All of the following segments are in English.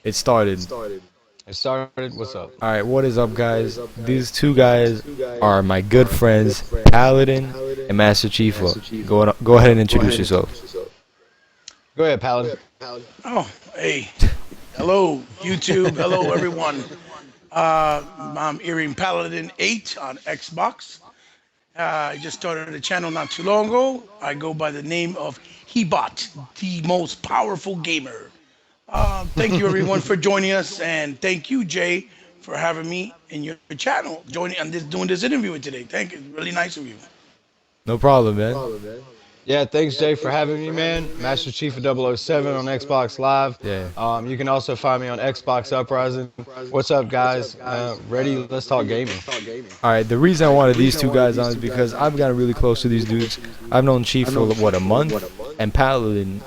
It started. It started. What's up? All right, what is up, guys? These two guys are my good friends, Paladin and Master Chiefo. Go ahead and introduce yourself. Go ahead, Paladin. Oh, hey. Hello, YouTube. Hello, everyone. I'm Earring Paladin 8 on Xbox. I just started a channel not too long ago. I go by the name of Xbot, the most powerful gamer. Thank you, everyone, for joining us, and thank you, Jay, for having me in your channel, joining and doing this interview today. Thank you. Really nice of you. No problem, man. Yeah, thanks, Jay, for having me, man. Master Chief of 007 on Xbox Live. Yeah. You can also find me on Xbox Uprising. What's up, guys? Ready? Let's talk gaming. All right, the reason I wanted these two guys on is because I've gotten really close to these dudes. I've known Chief for, what, a month? And Paladin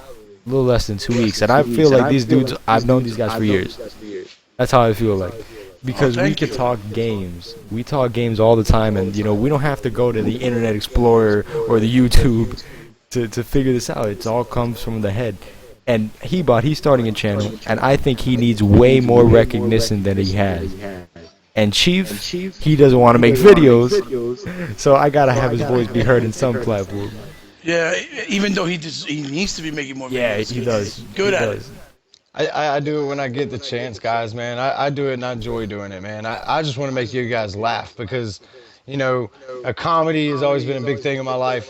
a little less than 2 weeks. And I feel like these dudes, I've known these guys for years. That's how I feel like. Because we could talk games. We talk games all the time, and, you know, we don't have to go to the Internet Explorer or the YouTube to figure this out. It all comes from the head. And he's starting a channel, and I think he needs way more recognition than he has. And Chief, he doesn't want to make videos, so I gotta have his voice be heard in some platform. Yeah, even though he needs to be making more videos. Yeah, he does. Good at it. I do it when I get the chance, guys, man. I do it and I enjoy doing it, man. I just want to make you guys laugh because, you know, a comedy has always been a big thing in my life.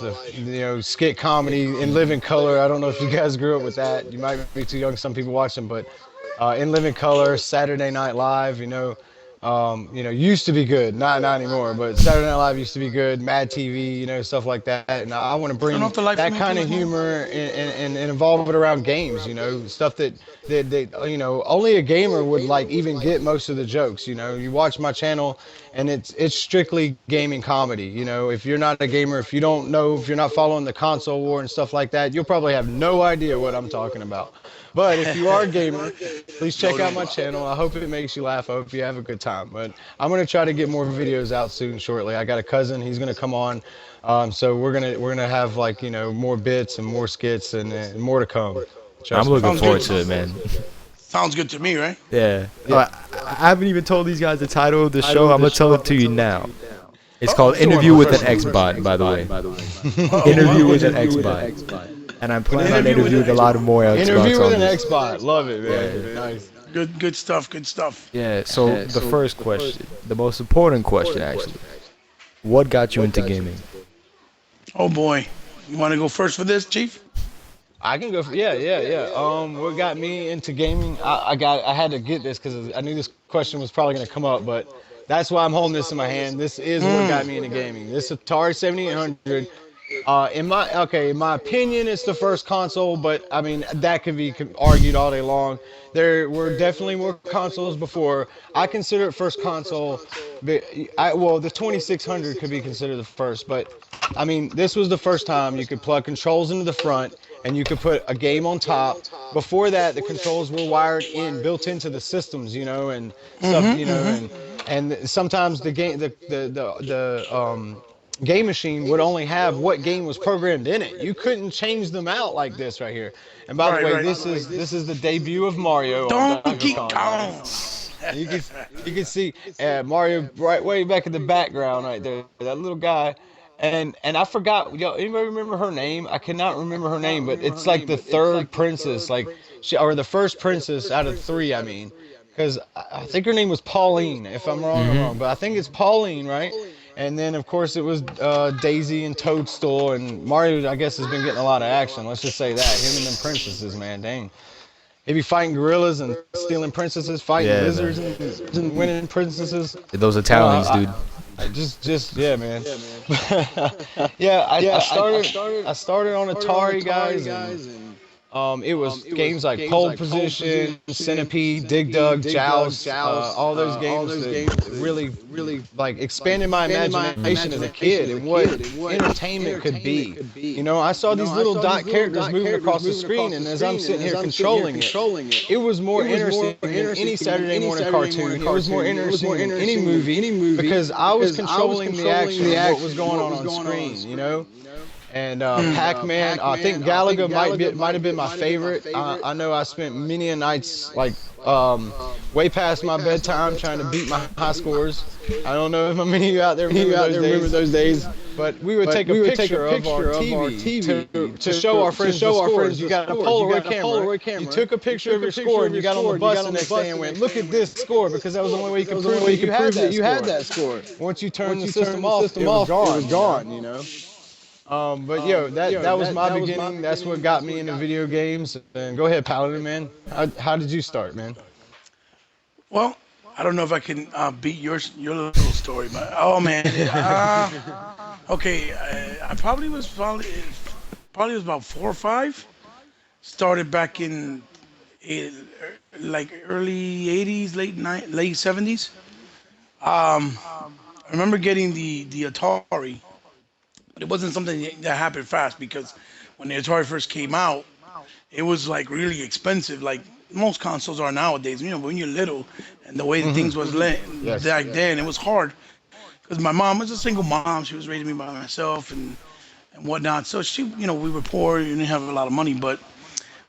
Skit comedy In Living Color. I don't know if you guys grew up with that. You might be too young, some people watch them, but In Living Color, Saturday Night Live, used to be good, not anymore. But Saturday Night Live used to be good. Mad TV, stuff like that. And I want to bring that kind of humor and involve it around games. Stuff that only a gamer would like even get most of the jokes. You watch my channel, and it's strictly gaming comedy. If you're not a gamer, if you don't know, if you're not following the console war and stuff like that, you'll probably have no idea what I'm talking about. But if you are a gamer, please check out my channel. I hope it makes you laugh. I hope you have a good time. But I'm gonna try to get more videos out soon, shortly. I got a cousin. He's gonna come on. So we're gonna have more bits and more skits and more to come. I'm looking forward to it, man. Sounds good to me, right? Yeah. I haven't even told these guys the title of the show. I'm gonna tell it to you now. It's called Interview with an Xbot, by the way. Interview with an Xbot. And I'm planning on interviewing a lot of more Xbots. Interview with an Xbot. Love it, man. Yeah. Nice. Good stuff. Good stuff. Yeah. So the first question, the most important question, actually, what got you into gaming? Oh boy, you want to go first for this, Chief? I can go. Yeah. What got me into gaming? I had to get this because I knew this question was probably going to come up, but that's why I'm holding this in my hand. This is what got me into gaming. This Atari 7800. In my opinion, it's the first console, but I mean that could be argued all day long. There were definitely more consoles before. I consider it first console. The 2600 could be considered the first, but I mean this was the first time you could plug controls into the front and you could put a game on top. Before that, the controls were wired in, built into the systems, and stuff, and sometimes the game, game machine would only have what game was programmed in it. You couldn't change them out like this right here. And by the way, this is the debut of Mario. Donkey Kong. You can see Mario right way back in the background right there. That little guy. And I forgot. Anybody remember her name? I cannot remember her name, but it's like the third princess, or the first princess out of three. I mean, because I think her name was Pauline. If I'm wrong, I'm wrong. But I think it's Pauline, right? And then, of course, it was Daisy and Toadstool. And Mario, I guess, has been getting a lot of action. Let's just say that. Him and them princesses, man. Dang. He'd be fighting gorillas and stealing princesses, fighting lizards and winning princesses. Those Italians, dude. Yeah, man. I started on Atari, guys. And it was games like Pole Position, Centipede, Dig Dug, Joust, all those games that really like expanded my imagination as a kid and what entertainment could be. I saw these little dot characters moving across the screen, and as I'm sitting here controlling it was more interesting than any Saturday morning cartoon. It was more interesting than any movie because I was controlling the action of what was going on screen, And Pac-Man, I think Galaga might have been my favorite. I know I spent many a nights like way past my bedtime trying to beat my high scores. I don't know if many of you out there remember those days, but we would take a picture of our TV to show our friends the scores. You got a Polaroid camera. You took a picture of your score and you got on the bus the next day and went, look at this score, because that was the only way you could prove that you had that score. Once you turned the system off, it was gone, you know. But yo, that was my beginning. That's what got me into video games. And go ahead, Paladin, man. How did you start, man? Well, I don't know if I can beat your little story, but oh man, okay, I probably was about 4 or 5. Started back in like early 80s, late 70s. I remember getting the Atari, but it wasn't something that happened fast because when the Atari first came out, it was like really expensive, like most consoles are nowadays. You know, when you're little, and the way things was back then, it was hard because my mom was a single mom. She was raising me by myself and whatnot. So she, you know, we were poor, we didn't have a lot of money, but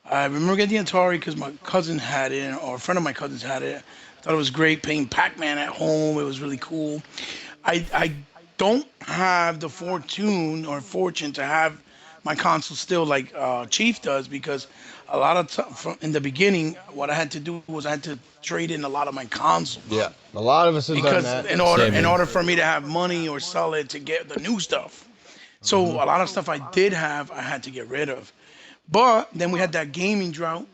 I remember getting the Atari because my cousin had it, or a friend of my cousins had it. I thought it was great playing Pac-Man at home. It was really cool. I don't have the fortune to have my console still like Chief does, because a lot of in the beginning, what I had to do was I had to trade in a lot of my consoles. Yeah, a lot of us have done that. Because in order for me to have money or sell it to get the new stuff, so a lot of stuff I did have, I had to get rid of. But then we had that gaming drought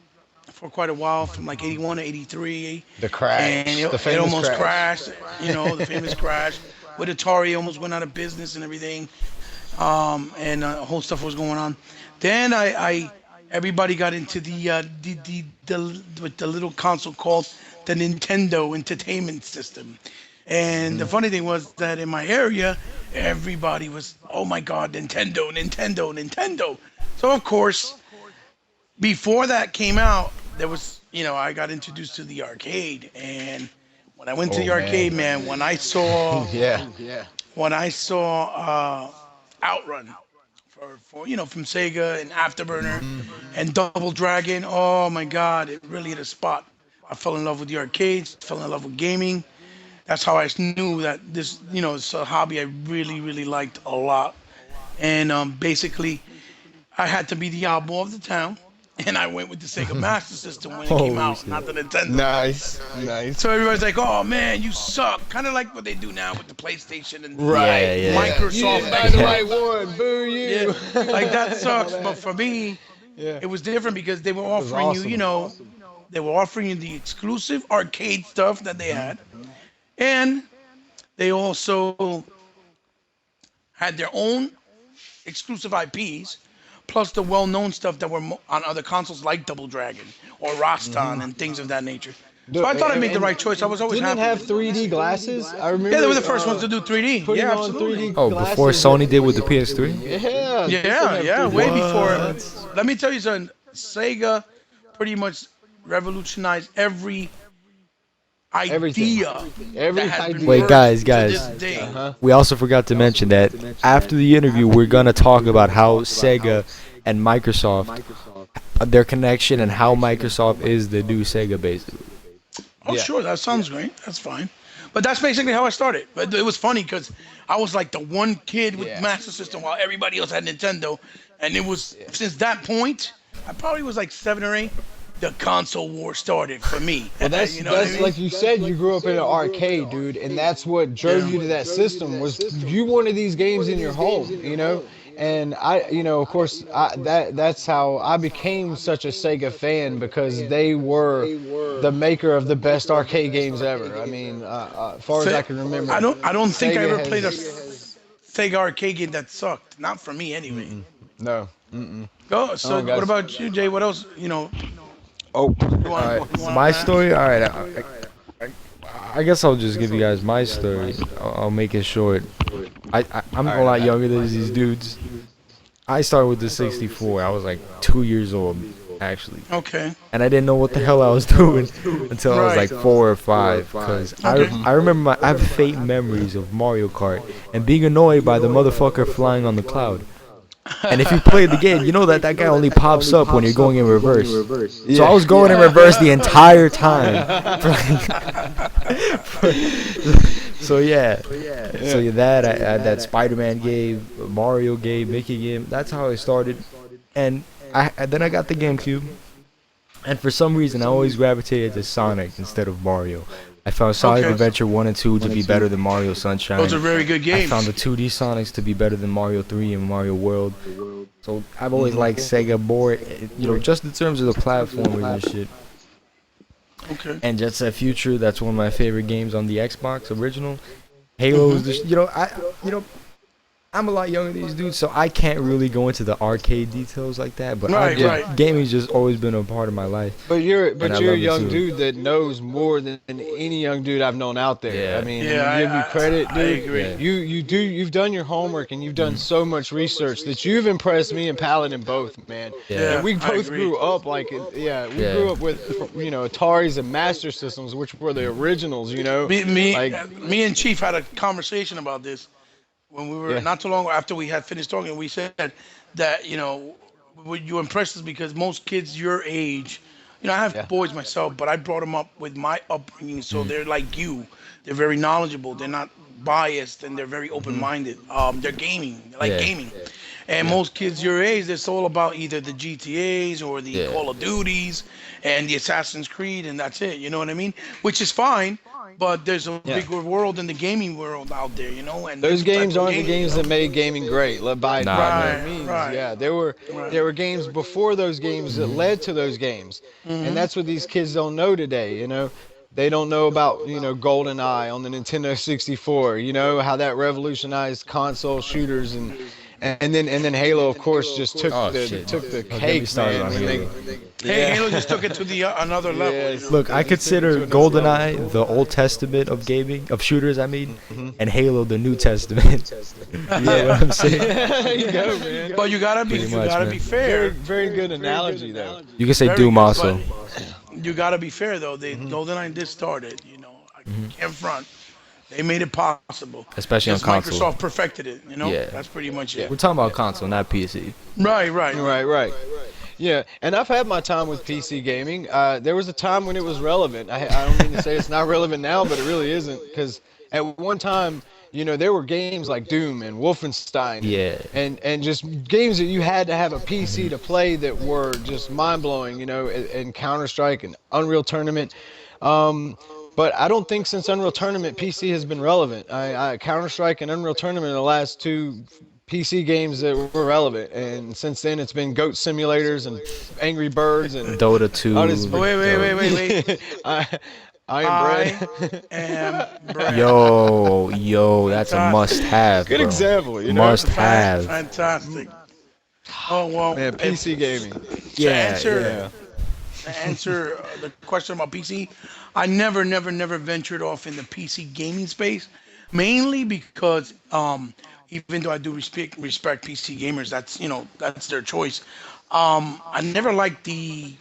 for quite a while, from like 81 to 83. The crash. And it almost crashed, you know, the famous crash. With Atari, almost went out of business and everything. And whole stuff was going on. Then everybody got into with the little console called the Nintendo Entertainment System. And the funny thing was that in my area, everybody was, oh my God, Nintendo, Nintendo, Nintendo. So of course, before that came out, there was, you know, I got introduced to the arcade. And when I went to the arcade, man, when I saw Outrun for you know, from Sega, and Afterburner and Double Dragon, oh my God, it really hit a spot. I fell in love with the arcades, fell in love with gaming. That's how I knew that this, you know, it's a hobby I really, really liked a lot. And basically, I had to be the oddball of the town, and I went with the Sega Master System when it came out, not the Nintendo. Nice. So everybody's like, "Oh man, you suck!" Kind of like what they do now with the PlayStation and You Microsoft. didn't buy the right one. Boo you. Yeah, like that sucks. But for me, it was different because they were offering you, you know, they were offering you the exclusive arcade stuff that they had, and they also had their own exclusive IPs, plus the well-known stuff that were on other consoles like Double Dragon or Rastan and things of that nature. So I thought I made the right choice. I was always happy. Didn't have 3D glasses? I remember. Yeah, they were the first ones to do 3D. Yeah, absolutely. Oh, before Sony did with the PS3? Yeah, way before. Let me tell you something. Sega pretty much revolutionized every idea. Wait, guys, we also forgot to mention that after the interview, we're gonna talk about how Sega and Microsoft, their connection, and how Microsoft is the new Sega, basically. Oh, sure, that sounds great. That's fine. But that's basically how I started. But it was funny because I was like the one kid with Master System while everybody else had Nintendo, and it was since that point, I probably was like 7 or 8. The console war started for me. Well, that's, you know what I mean? like you said, you grew up in an arcade, dude, and that's what drove you to that system. Was you wanted these games in your home, you know? And I, you know, of course, that's how I became such a Sega fan, because they were the maker of the best arcade games ever. I mean, as far as I can remember. I don't think I ever played a Sega arcade game that sucked. Not for me, anyway. No. Go. So, what about you, Jay? What else? You know. Oh, my story. All right, I guess I'll just give you guys my story. I'll make it short. I'm a lot younger than these dudes. I started with the 64. I was like 2 years old, actually. Okay. And I didn't know what the hell I was doing until I was like 4 or 5. Cause I remember I have faint memories of Mario Kart and being annoyed by the motherfucker flying on the cloud. And if you played the game, you know that guy only pops up when you're going in reverse. Yeah. So I was going in reverse the entire time. So yeah. So yeah, I had that Spider-Man game, Mario game, Mickey game. That's how I started. And then I got the GameCube. And for some reason, I always gravitated to Sonic instead of Mario. I found Sonic Adventure 1 and 2 to be better than Mario Sunshine. Those are very good games. I found the 2D Sonics to be better than Mario 3 and Mario World. So I've always liked Sega more, just in terms of the platformers and shit. Okay. And Jet Set Future, that's one of my favorite games on the Xbox original. Halo is just, I'm a lot younger than these dudes, so I can't really go into the arcade details like that. But gaming's just always been a part of my life. But you're a young too. dude that knows more than any young dude I've known out there. Yeah. I mean, Yeah, I give you credit, dude. I agree. Yeah. You've done your homework and you've done so much research that you've impressed me and Paladin both, man. Yeah. And we I both agree. grew up grew up with Ataris and Master Systems, which were the originals, Me Like- me and Chief had a conversation about this when we were not too long after we had finished talking. We said that you impressed us because most kids your age, I have boys myself, but I brought them up with my upbringing, so they're like you. They're very knowledgeable. They're not biased, and they're very open-minded. They're gaming. They like gaming. And most kids your age, it's all about either the GTAs or the Call of Duties and the Assassin's Creed, and that's it. You know what I mean? Which is fine, but there's a bigger world in the gaming world out there, And those different games type of aren't the games that made gaming great. By Nah, no means. right. Yeah, there were games before those games that led to those games, and that's what these kids don't know today. They don't know about GoldenEye on the Nintendo 64. How that revolutionized console shooters and then Halo, of course, just took the cake, man. Halo just took it to the another level. Yes. Look, I consider GoldenEye the Old Testament of gaming, of shooters, and Halo the New Testament. You know what I'm saying? There you go, man. But you gotta be man. fair. Very good analogy, though. You can say Very Doom good, also. but you gotta be fair though. GoldenEye did start it. I can't front. They made it possible. Especially on Just console. Microsoft perfected it. Yeah. That's pretty much it. We're talking about console, not PC. Right. Yeah, and I've had my time with PC gaming. There was a time when it was relevant. I don't mean to say it's not relevant now, but it really isn't. Because at one time, there were games like Doom and Wolfenstein. Yeah. And just games that you had to have a PC to play that were just mind-blowing, and Counter-Strike and Unreal Tournament. But I don't think since Unreal Tournament, PC has been relevant. Counter-Strike and Unreal Tournament are the last two PC games that were relevant, and since then it's been Goat Simulators and Angry Birds and Dota 2. all this- Wait. I am bread. Bread. Yo, that's a must-have. Good bro. example, Must-have. Fantastic. Oh well. Man, PC gaming. To answer the question about PC, I never ventured off in the PC gaming space, mainly because even though I do respect PC gamers, that's their choice. I never liked the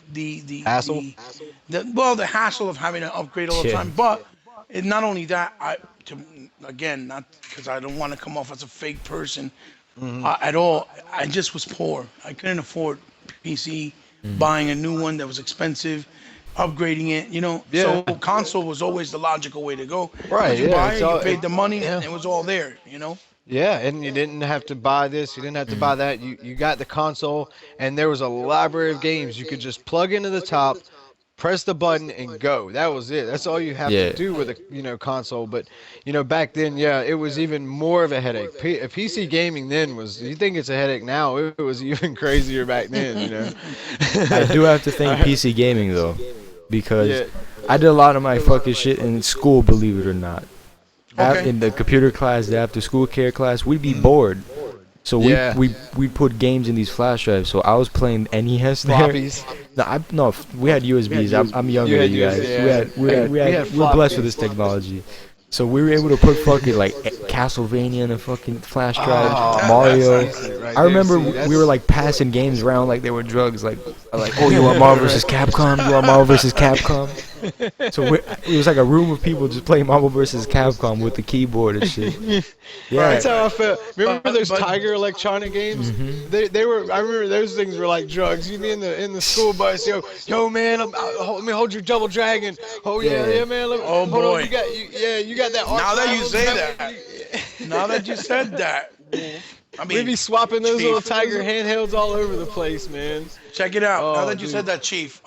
Hassle? the hassle of having to upgrade all the time. But not only that, not because I don't want to come off as a fake person at all. I just was poor. I couldn't afford PC. Buying a new one that was expensive, upgrading it, So console was always the logical way to go. Right, You yeah, buy it's it, you all- paid the money, and it was all there, Yeah, and you didn't have to buy this, you didn't have to buy that. You got the console, and there was a library of games you could just plug into the top, press the button, and go. That was it. That's all you have to do with a console. But back then, it was even more of a headache. PC gaming then was. You think it's a headache now? It was even crazier back then. I do have to thank PC gaming though, because I did a lot of my fucking shit in school, believe it or not. Okay. In the computer class, the after school care class, we'd be bored. So we put games in these flash drives. So I was playing NES there. Floppies. No, we had USBs. I'm younger than you guys. We're blessed with this technology. So we were able to put fucking like Castlevania in a fucking flash drive, Mario. I remember we were like passing games around like they were drugs. Like, oh, you want Marvel vs. Capcom? You want Marvel vs. Capcom? So it was like a room of people just playing Marvel vs. Capcom with the keyboard and shit. Yeah. That's how I felt. Remember those but- Tiger Electronic games? Mm-hmm. They were. I remember those things were like drugs. You'd be in the school bus, yo man, let me hold your Double Dragon. Oh yeah man. Oh, hold boy. on, you got that. Now that you Archival say Dragon? that, now that you said that, Wolf, I mean, We'd be swapping those Chief, little Tiger handhelds all over the place, man. check it out. Now Oh, that you said that, Chief.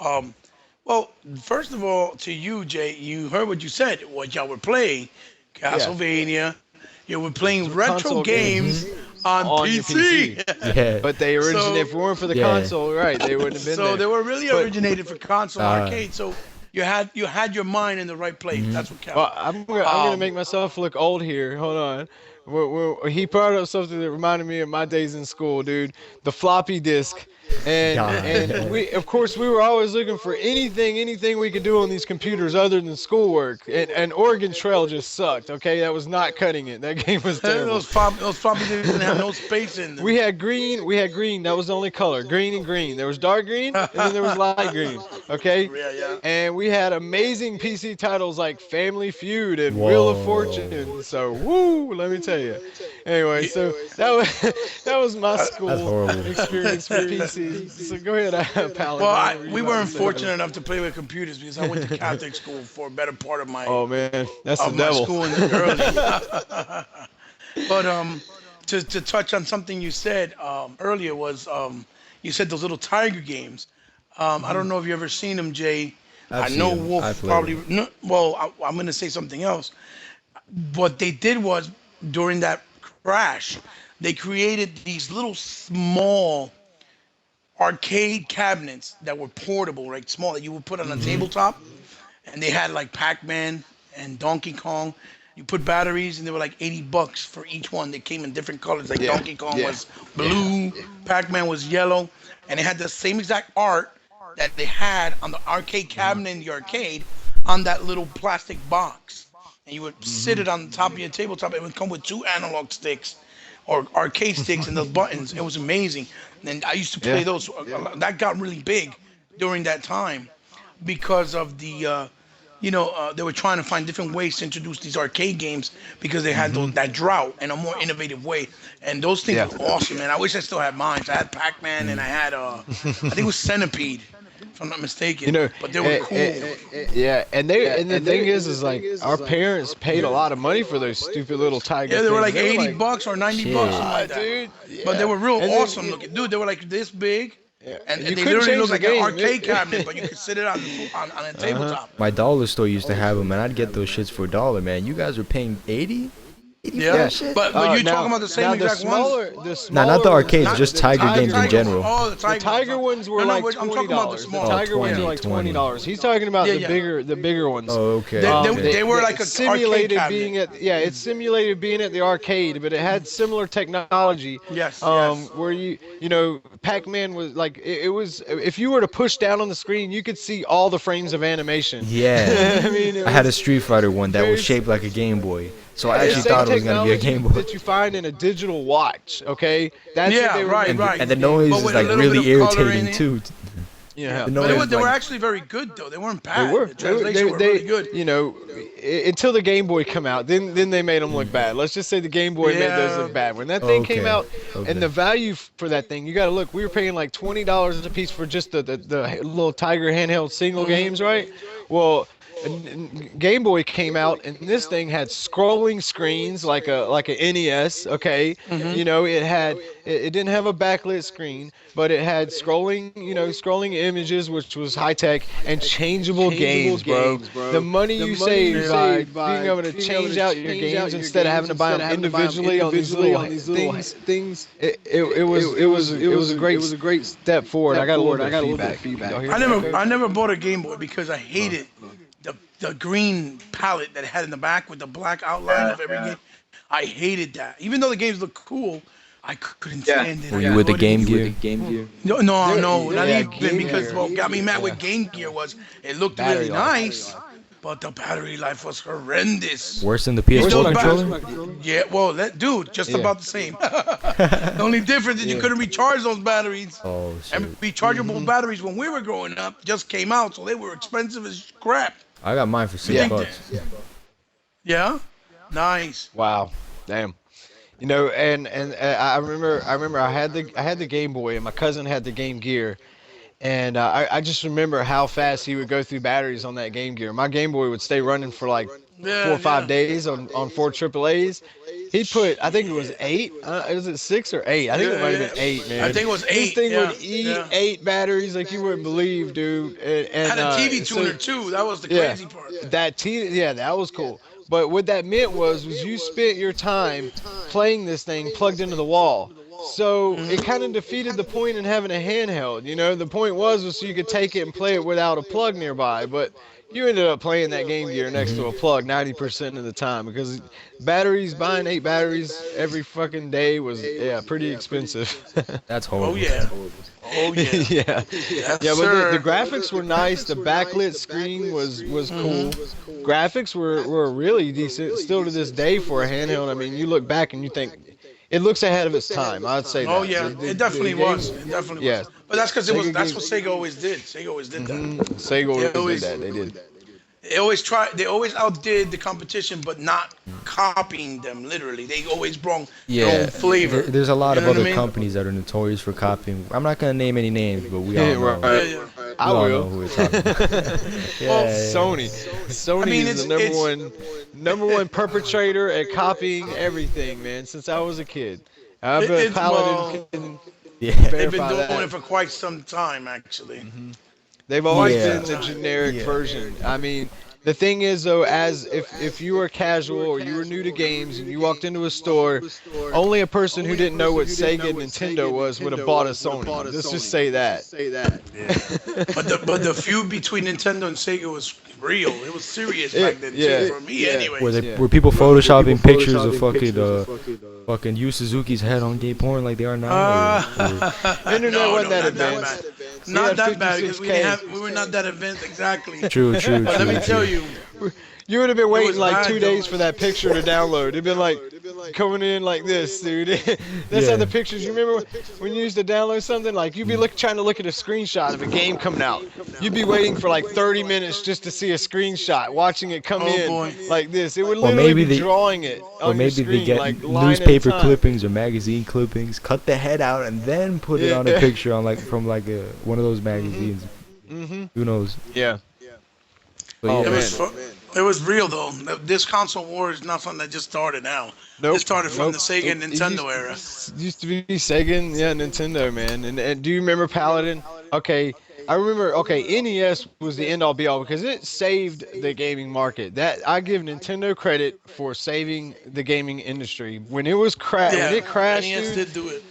Well, first of all, to you, Jay, you heard what you said. What y'all were playing, Castlevania. You were playing retro Console games on your PC. Yeah. But they originated. If it weren't for the Yeah. console, right? They wouldn't have been So there. they were really But- originated for console arcade. So you had your mind in the right place. That's what counts. Well, I'm gonna make myself look old here. Hold on. He brought up something that reminded me of my days in school, dude. The floppy disk. And we, of course, we were always looking for anything we could do on these computers other than schoolwork. And Oregon Trail just sucked. Okay, that was not cutting it. That game was terrible. those floppy disks didn't have no space in them. We had green. That was the only color. Green and green. There was dark green, and then there was light green. Okay. Yeah. And we had amazing PC titles like Family Feud and Wheel of Fortune. So woo, let me tell you. Anyway, so that was my school horrible. experience with PCs. So go ahead, Paladin. Well, we weren't fortunate enough to play with computers because I went to Catholic school for a better part of my Oh man, that's the of my devil. school in the early. But to touch on something you said earlier was you said those little Tiger games. I don't know if you ever seen them, Jay. I've I know seen 'em. Wolf I've played probably. 'em. No, well, I'm going to say something else. What they did was during that crash, they created these little small arcade cabinets that were portable, like small, that you would put on a tabletop, and they had like Pac-Man and Donkey Kong. You put batteries, and they were like $80 for each one. They came in different colors. Like Donkey Kong was blue, Pac-Man was yellow, and they had the same exact art that they had on the arcade cabinet in the arcade on that little plastic box. And you would sit it on the top of your tabletop. It would come with 2 analog sticks or arcade sticks and those buttons. It was amazing. And I used to play those. That got really big during that time because of the, they were trying to find different ways to introduce these arcade games because they had that drought in a more innovative way. And those things were awesome, man. I wish I still had mine. So I had Pac-Man and I had, I think it was Centipede, if I'm not mistaken. But they were cool. And the thing is like our parents paid a lot of money for those stupid little Tiger. Yeah, they were like things. $80 or $90, something like that. Dude. But they were real And then awesome looking. Dude, they were like this big. And You they couldn't literally change looked the like game. an arcade cabinet, but you could sit it on a tabletop. My dollar store used to have them, and I'd get those shits for $1, man. You guys were paying 80? Yeah, but you now- talking about the same now exact ones? Nah, not the arcades, Not just the Tiger games in Tiger- general. Oh, the The Tiger ones were like I'm talking about the $20. small. The Tiger ones were like $20. He's talking about the bigger ones. Oh, okay. They were like a simulated arcade being cabinet. it simulated being at the arcade, but it had similar technology. Yes, Where Pac-Man was like it was if you were to push down on the screen, you could see all the frames of animation. Yeah. I mean, I had a Street Fighter one that was shaped like a Game Boy. So I actually thought it was going to be a Game Boy. that you find in a digital watch. Okay, that's what they were right, making. right. And the noise But is with a like little really bit of color in irritating it. too. Yeah, The But noise, they were like- actually very good though. They weren't bad. They were. The translation were really good. Until the Game Boy come out, then they made them look bad. Let's just say the Game Boy made those look bad. When that thing came Okay, out, okay. and the value for that thing, you got to look. We were paying like $20 a piece for just the little Tiger handheld single games, right? Well, Game Boy came out, and this thing had scrolling screens like a NES. Okay, it didn't have a backlit screen, but it had scrolling images, which was high tech, and changeable games, bro. The money you save by being able to change out your games instead of having to buy them individually on these little things. It was a great step forward. I got a little bit of feedback. Y'all hear that? I never bought a Game Boy because I hated the green palette that it had in the back with the black outline of every game. I hated that. Even though the games looked cool, I couldn't stand it. Were you with the Game Gear? No, not Yeah, even Game because Gear. what got me mad with Game Gear was it looked Battery really life. nice, but the battery life was horrendous. Worse than the PS4 Still controller? Yeah, well, dude, just about the same. The only difference is you couldn't recharge those batteries. Oh, And shit. rechargeable batteries when we were growing up just came out, so they were expensive as crap. I got mine for Yeah. $6. Yeah. Nice. Wow, damn. You know, and I remember I had the Game Boy, and my cousin had the Game Gear, and I just remember how fast he would go through batteries on that Game Gear. My Game Boy would stay running for like four Yeah. or five Yeah. days on four AAAs. He'd put, I think it was 8. Was it 6 or 8? I think it might have been 8, I man. think it was This 8. thing Yeah. would eat Yeah. 8 batteries like you wouldn't believe, dude. Had a TV So tuner too. That was the yeah, crazy part. yeah, that was cool. But what that meant was you spent your time playing this thing plugged into the wall. So it kind of defeated the point in having a handheld. You know, the point was so you could take it and play it without a plug nearby. But you ended up playing that Game Gear next to a plug 90% of the time because buying 8 batteries every fucking day was, yeah, pretty expensive. That's Oh horrible. yeah. Oh yeah. Yeah. Yes, Yeah, but sir. the graphics were nice. The backlit screen was cool. Graphics were really decent still to this day for a handheld. I mean, you look back and you think it looks ahead of its time. I'd say that. Oh yeah, it definitely was. It definitely Yeah. was. But that's because it was. Sega That's gave- what Sega always did. Sega always did that. Sega always always- did that. They did. They always tried. They always outdid the competition, but not copying them. Literally, they always brought their Yeah, own flavor. there's a lot You of know what I other mean? companies that are notorious for copying. I'm not gonna name any names, but we all Yeah, know. right. Yeah, yeah. We I all will. know who we're talking about. Well, Yeah. Sony I mean, is the number one perpetrator at copying everything, man. Since I was a kid, I bet It's- Paladin well, can Yeah. They've been verify doing that. it for quite some time, actually. They've always Yeah. been the generic Yeah. version. I mean, the thing is though, as if you were casual or you were new to games and you walked into a store, only a person who didn't know what Sega and Nintendo was would have bought a Sony. Let's just say that. But the feud between Nintendo and Sega was real. It was serious back then, yeah, too, for me, yeah. anyway. Were people photoshopping pictures of fucking Yu Suzuki's head on gay porn like they are now? Internet wasn't that not advanced. bad. Not had that bad because 56K. we were not that advanced exactly. True, true, But true. let me tell true. you, You would have been waiting was like bad, 2 though. days for that picture to download. It'd been like coming in like this, dude. That's Yeah. how the pictures. You remember when you used to download something? Like you'd be trying to look at a screenshot of a game coming out. You'd be waiting for like 30 minutes just to see a screenshot, watching it come Oh, in boy. like this. It would Or literally maybe be they- drawing it Or on maybe your they screen, get like line at a newspaper time. clippings or magazine clippings, cut the head out, and then put it on a Yeah. picture on from one of those magazines. Who knows? Yeah. But Oh, yeah. it was it was real though. This console war is not something that just started now. Nope. It started from Nope. the Sega and It Nintendo used- era. Used to be Sega and Nintendo, man. And do you remember Paladin? Okay, I remember. Okay, NES was the end all be all because it saved the gaming market. That I give Nintendo credit for saving the gaming industry when it was when it crashed. NES Dude, did do it.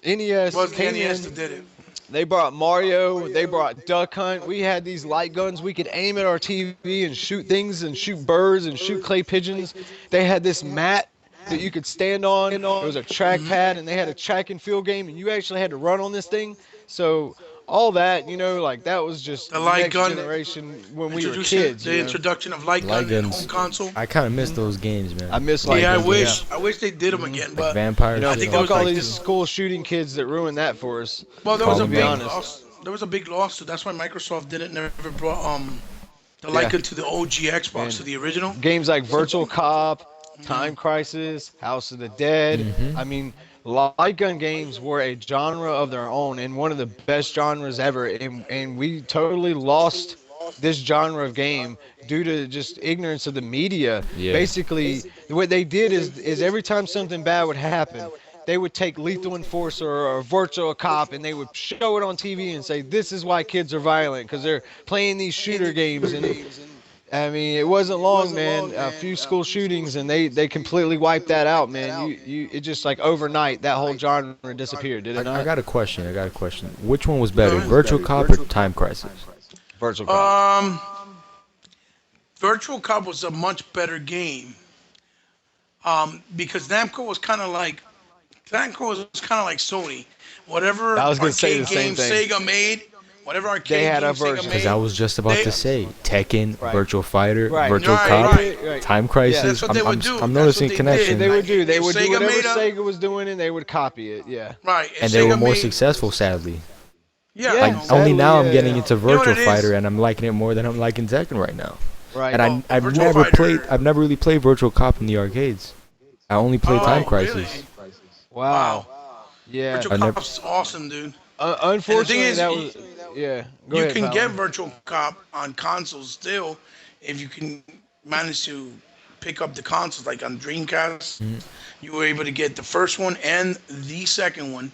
NES It was the came NES in. that did it. They brought Mario. They brought Duck Hunt. We had these light guns. We could aim at our TV and shoot things and shoot birds and shoot clay pigeons. They had this mat that you could stand on. It was a trackpad, and they had a track and field game, and you actually had to run on this thing. So all that, like that was just The light next gun. generation when we were Introducing kids. the you know? introduction of light Light gun in guns. home console. I kind of miss those games, man. I miss light Yeah, I guns. wish they did them again, Like but vampires. You know, I think fuck there all was these school shooting kids that ruined that for us. well, there was a Call big me honest. loss. There was a big lawsuit. That's why Microsoft never brought the light Yeah. gun to the OG Xbox, Man. to the original. Games like Virtual Cop, Time Crisis, House of the Dead. I mean, light gun games were a genre of their own and one of the best genres ever. And we totally lost this genre of game due to just ignorance of the media. Yeah. Basically, what they did is every time something bad would happen, they would take Lethal Enforcer or Virtual Cop and they would show it on TV and say, this is why kids are violent, because they're playing these shooter games. And I mean, it wasn't long, man. A few school shootings, and they completely wiped that out, man. It just like overnight, that whole genre disappeared, did it I not? got a question. Which one was better, Virtual Cop or Time Crisis? Virtual Cop. Virtual Cop was a much better game. Because Namco was kind of like Sony. Whatever I was gonna say arcade the same game thing. Sega made, whatever arcade They had game a version. Sega Because made, I was just about They- to say Tekken, Right. Virtual Fighter, Right. Virtual Right, Cop, right. Time Crisis. That's what they would do. I'm That's noticing what they connection. did. They would do. They If would do Sega whatever made a- Sega was doing, and they would copy it. Yeah. right? If And they were Sega more made- successful, sadly. Yeah, Yeah, I Like, know. sadly, only now I'm yeah, getting yeah. into You know what Virtual it is? Fighter, and I'm liking it more than I'm liking Tekken right now. And Right. I've Virtual never played. Fighter. I've never really played Virtual Cop in the arcades. I only played Time Oh, Crisis. really? Wow. Wow. Yeah. Virtual I never. Cop's awesome, dude. And the thing Unfortunately, is, that was. Yeah. Go you ahead, can get Paladin. Virtual Cop on consoles still if you can manage to pick up the consoles. Like on Dreamcast, Mhm. you were able to get the first one and the second one.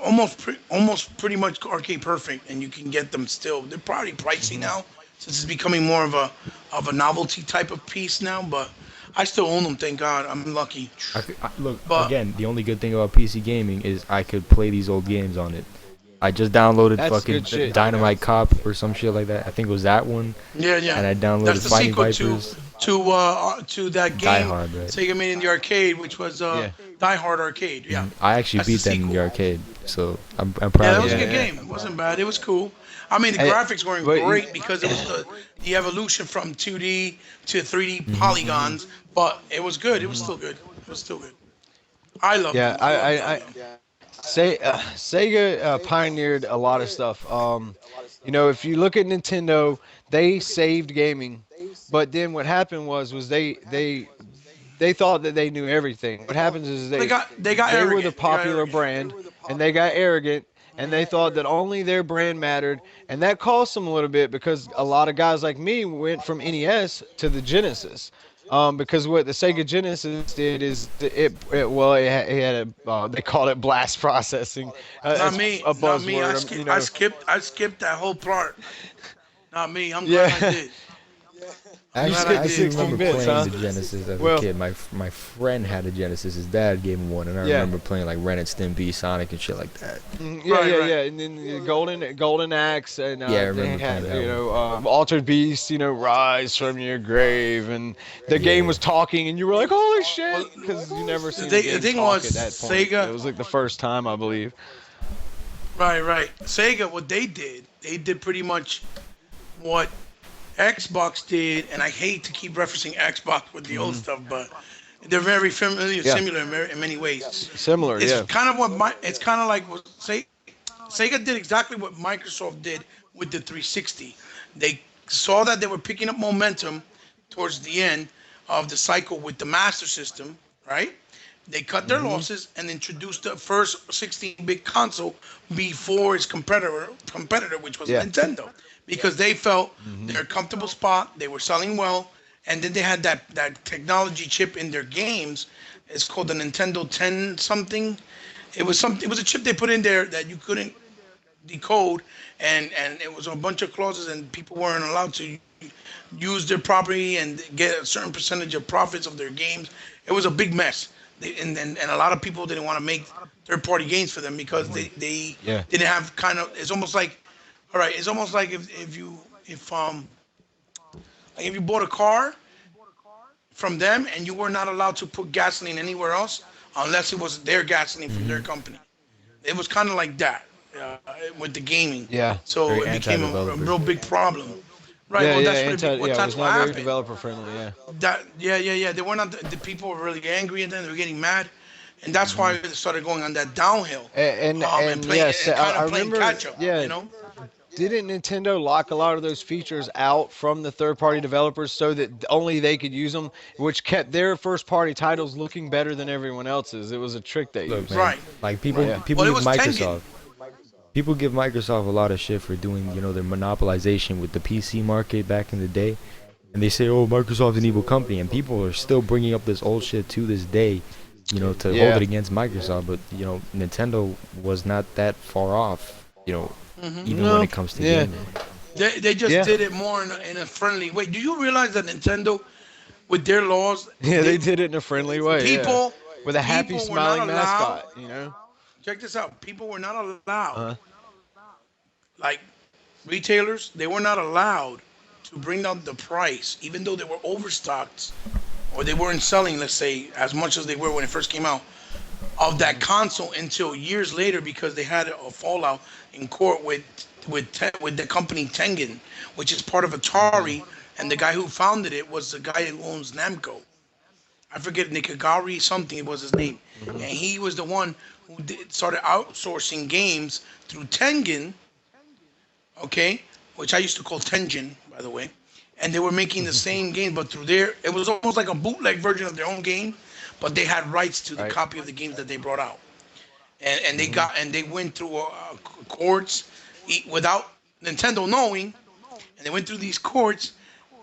Almost pretty much arcade perfect, and you can get them still. They're probably pricey Hmm. now since it's becoming more of a novelty type of piece now. But I still own them. Thank God, I'm lucky. Look But again. The only good thing about PC gaming is I could play these old games on it. I just downloaded That's fucking good shit. You know. Dynamite Cop or some shit like that. I think it was that one, yeah, yeah, and I downloaded that's the Fighting sequel Vipers, to that Die game Hard, right? Sega made in the arcade, which was Yeah. Die Hard Arcade. Yeah, I actually that's the beat that in sequel. the arcade, so I'm Yeah, proud that of was a that. good Yeah. game. It wasn't bad. It was cool. I mean, the Yeah. graphics weren't But you, great because it was the evolution from 2D to 3D Hmm. hmm. polygons, but it was good. It was Hmm. still good. It was still good. I loved Yeah, them. I loved them. Sega pioneered a lot of stuff. If you look at Nintendo, they saved gaming, but then what happened was they thought that they knew everything. What happens is Well, they got they were the arrogant. They got popular arrogant. brand, and they got arrogant, and they thought that only their brand mattered, and that cost them a little bit because a lot of guys like me went from NES to the Genesis. Because what the Sega Genesis did is it had a they called it blast processing. Not It's me. a Not me. buzzword. I skipped that whole part. Not me. I'm glad I Yeah, did. I'm you glad I I skipped the actually did. remember 16 bits, playing huh? the Genesis as a Well, kid. My friend had a Genesis. His dad gave him one, and I yeah. remember playing like Ren and Stimpy, Sonic, and shit like that. Yeah, Right, yeah, right. yeah, and then the Golden Axe, and Yeah, I they remember had playing that one. Altered Beast, rise from your grave, and the game Yeah. was talking, and you were like, holy Well, shit, because you never seen a the game thing was talk at that point. It Sega. was like the first time, I believe. Right, right. Sega. What they did pretty much what Xbox did, and I hate to keep referencing Xbox with the old Hmm. stuff, but they're very familiar, Yeah, similar in many ways. similar. It's Yeah. kind of it's kind of like what Sega did exactly what Microsoft did with the 360. They saw that they were picking up momentum towards the end of the cycle with the Master System, right? They cut their Hmm. losses and introduced the first 16-bit console before its competitor, which was Yeah. Nintendo, because they felt Hmm. their comfortable spot. They were selling well, and then they had that technology chip in their games. It's called the Nintendo 10 something. It was a chip they put in there that you couldn't decode, and it was a bunch of clauses, and people weren't allowed to use their property and get a certain percentage of profits of their games. It was a big mess. And a lot of people didn't want to make third party games for them because they Yeah. didn't have kind of. It's almost like, all right, it's almost like if you bought a car from them and you were not allowed to put gasoline anywhere else unless it was their gasoline from their Hmm. company. It was kind of like that with the gaming. Yeah. So Very it became a anti-developer. real big problem. Right. Yeah. Well, Yeah. that's what Yeah. It that's was what not very happened. developer friendly. Yeah. That yeah. They were not the people were really angry at them. They were getting mad, and that's Hmm. why they started going on that downhill, and And playing yes, and kind I of playing remember. catch up. Yeah. Didn't Nintendo lock a lot of those features out from the third-party developers so that only they could use them, which kept their first-party titles looking better than everyone else's? It was a trick they Look, used. man. Right. Like Right. Yeah. people Well, it give was Tengen. Microsoft. People give Microsoft a lot of shit for doing, their monopolization with the PC market back in the day. And they say, oh, Microsoft's an evil company. And people are still bringing up this old shit to this day, to hold Yeah. it against Microsoft. But, Nintendo was not that far off, even when No. it comes to Yeah. gaming. They just Yeah. did it more in a friendly way. Do you realize that Nintendo, with their laws, Yeah, they they did it in a friendly way. Yeah. people With a happy, people were not smiling allowed. mascot. You know. Check this out. People were not allowed, Uh. like retailers, they were not allowed to bring down the price, even though they were overstocked or they weren't selling, let's say, as much as they were when it first came out, of that Mhm. console until years later because they had a fallout in court with the company Tengen, which is part of Mhm. Atari, and the guy who founded it was the guy who owns Namco. I forget Nikagari something it was his name, Mhm. and he was the one who started outsourcing games through Tengen, okay, which I used to call Tengen, by the way. and they were making the same game, but through their, it was almost like a bootleg version of their own game, but they had rights to the Right. copy of the games that they brought out, and they Hmm. got and they went through courts without Nintendo knowing, and they went through these courts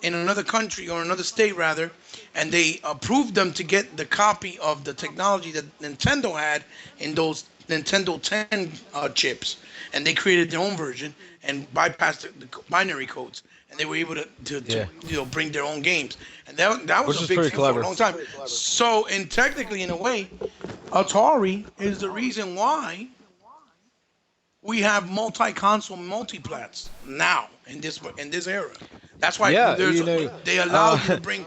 in another country or another state rather, and they approved them to get the copy of the technology that Nintendo had in those Nintendo 10 chips, and they created their own version and bypassed the binary codes, and they were able to Yeah, bring their own games, and that was which a is big pretty thing for a clever. long time. So, and technically, in a way, Atari is the reason why we have multi-console, multi-plats now in this era. That's why Yeah, they allow you to uh, bring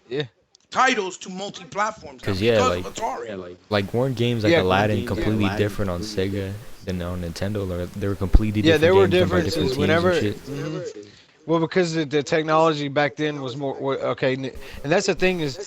yeah, titles to multi-platforms now Cause yeah, because of Atari. like weren't games like yeah, Aladdin completely different on Sega than on Nintendo? Or they were completely yeah. different There were games done by different differences teams whenever. and shit. Well, because the technology back then was more okay, and that's the thing is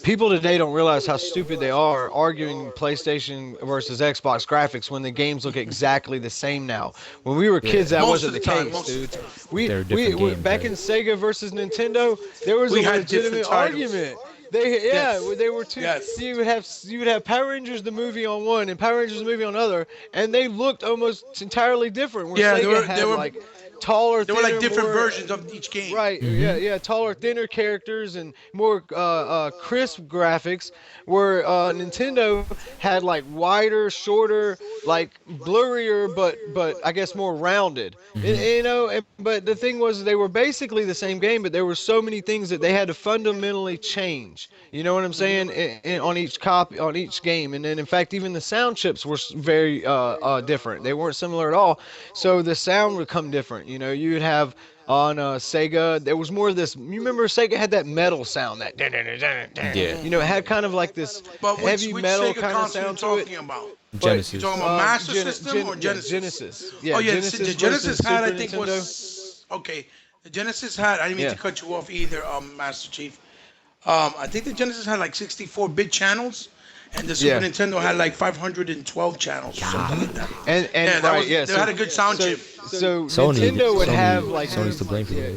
people today don't realize how stupid they are arguing PlayStation versus Xbox graphics when the games look exactly the same now. When we were Yeah, kids, that Most wasn't of the the time, case, most of dude. the time, they're different games, Back in right? Sega versus Nintendo, there was a we had different legitimate titles. argument. They were two. Yes, You would have Power Rangers the movie on one and Power Rangers the movie on another, and they looked almost entirely different. Where yeah. They Sega were they had were like taller, they were like thinner, different more versions of each game. right, Mhm. yeah, taller, thinner characters and more crisp graphics. Where Nintendo had like wider, shorter, like blurrier, but I guess more rounded. Mhm. But the thing was, they were basically the same game, but there were so many things that they had to fundamentally change. You know what I'm saying? On each copy, on each game, and then in fact, even the sound chips were very different. They weren't similar at all, so the sound would come different. You would have on Sega, there was more of this. You remember Sega had that metal sound, that dun, dun, dun, dun, dun. Yeah. It had kind of like this But heavy which metal Sega kind of console you sound to it. talking about? But You Genesis. talking about Master System or Yeah, Genesis? Genesis. Oh Yeah, yeah, Genesis the Genesis versus had I Super think Nintendo. was okay. The Genesis had, I didn't mean to Yeah. cut you off either, Master Chief. I think the Genesis had like 64-bit channels, and the Super Yeah. Nintendo had like 512 channels or something like that. And Yeah, that right, was yeah. they had a good sound So chip. so Sony, Nintendo would have Sony, like Sony's to blame for that.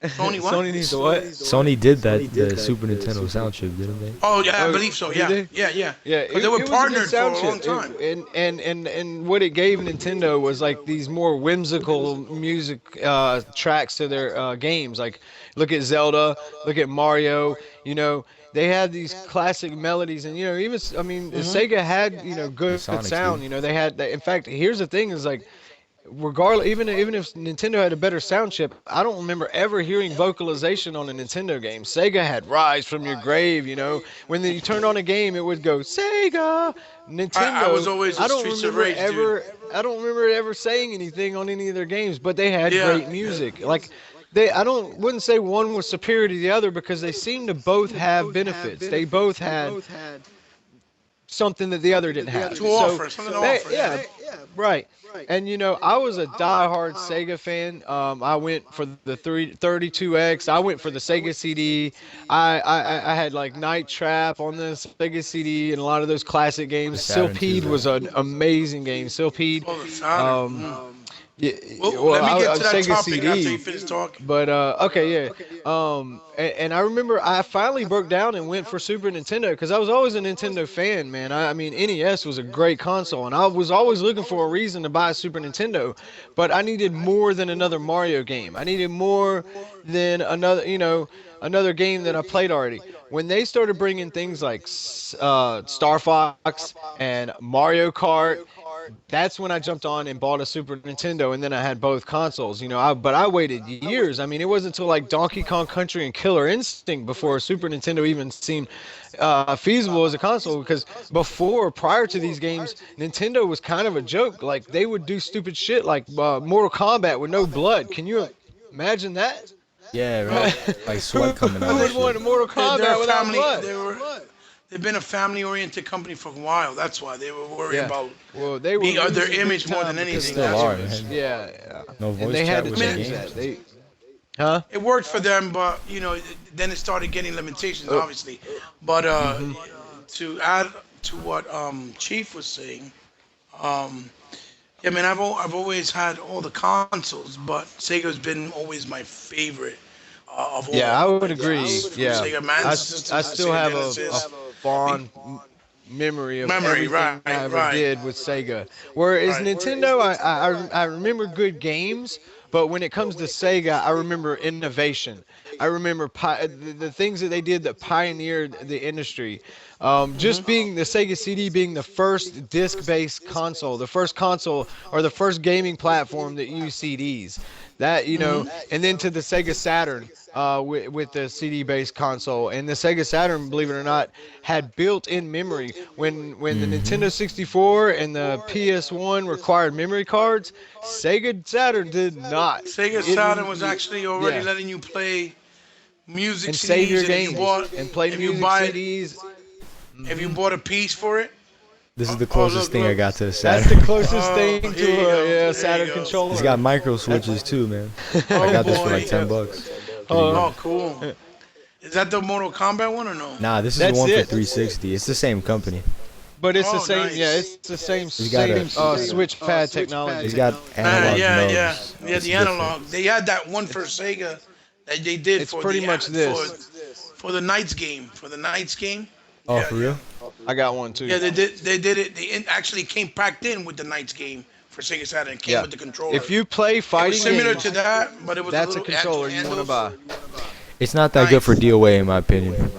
Sony what? Sony needs to what? Sony did that the Super Nintendo sound chip, didn't they? Oh yeah, I Oh, believe so. did Yeah, they? yeah. Yeah, Because they were it was a good partnered for sound a long chip. time. And what it gave Nintendo was like these more whimsical music tracks to their games. Like look at Zelda, look at Mario. They had these classic melodies, and even I mean Sega had The good Sonics, sound. dude. They had. In fact, here's the thing: is like regardless, even if Nintendo had a better sound chip, I don't remember ever hearing vocalization on a Nintendo game. Sega had "Rise from Your Grave," when you turned on a game, it would go Sega. I was Nintendo, always a I don't Streets of remember Rage dude. ever, I don't remember ever saying anything on any of their games, but they had Yeah, great music. Like I wouldn't say one was superior to the other because they seemed to both have benefits. They both had something that the other didn't have. to offer something to offer. Yeah, right. And I was a diehard Sega fan. I went for the 32X. I went for the Sega CD. I had like Night Trap on the Sega CD and a lot of those classic games. Saturn too, Sylpede was right? an amazing game. Sylpede. Oh, the Saturn. Yeah, Well, well, let me get to that Sega topic after CD. you finish talking. But okay, yeah. And I remember I finally broke down and went for Super Nintendo because I was always a Nintendo fan, man. I mean, NES was a great console, and I was always looking for a reason to buy a Super Nintendo. But I needed more than another Mario game. I needed more than another game that I played already. When they started bringing things like Star Fox and Mario Kart, that's when I jumped on and bought a Super Nintendo, and then I had both consoles. But I waited years. I mean, it wasn't until like Donkey Kong Country and Killer Instinct before Super Nintendo even seemed feasible as a console. Because prior to these games, Nintendo was kind of a joke. Like they would do stupid shit like Mortal Kombat with no blood. Can you imagine that? Yeah, right. Like sweat coming out Who and would want a shit. Mortal They're Kombat a without family. blood? They've been a family-oriented company for a while. That's why they were worried Yeah. about Well, they were their losing image big more time than because anything. Still That's are, what it is. man. Yeah. No And voice they had chat to with the change games. that. Huh? It worked for them, but then it started getting limitations, obviously. But to add to what Chief was saying, um, Yeah, man, I've always had all the consoles, but Sega's been always my favorite of Yeah, all. I would Like agree. from Yeah, Sega Master System I to the still Sega have a Genesis. Be- fond memory of Memory, everything I right, ever right, did with Sega. Whereas right. Nintendo, I remember good games, but when it comes to Sega, I remember innovation. I remember the things that they did that pioneered the industry. Just being the Sega CD being the first disc-based console, the first console or the first gaming platform that used CDs. That, and then to the Sega Saturn with the CD-based console, and the Sega Saturn, believe it or not, had built-in memory. When the Nintendo 64 and the PS1 required memory cards, Sega Saturn did not. Sega It Saturn was actually already yeah, letting you play music and save your CDs, and games and play if you music buy it, CDs. if you bought a piece for it. This is the Oh, closest look, thing I look. got to the That's the Saturn. closest Oh, thing here you to go. a There you Saturn go. It's got controller. micro switches too, man. I Oh got this for like boy. 10 bucks. Pretty Uh, good. Oh, cool. Is that the Mortal Kombat one or no? Nah, this is the that's one for it. 360. It's the same company. But it's the Oh, same. Yeah, nice. it's the same It's got a switch pad technology. it's got analog Yeah, yeah, nubs. yeah. It's The different. analog. They had that one for Sega that they did It's for pretty the much this. for the Knights game. For the Knights game. Oh, Yeah, for yeah. real? I got one too. Yeah, they did. They did it. Actually came packed in with the Knights game for Sega Saturn. It came Yeah. with the controller. If you play It was fighting similar games, to that, but it was a that's a little. It had two controller you want to handles. buy. It's not that good for Nice. DOA in my opinion.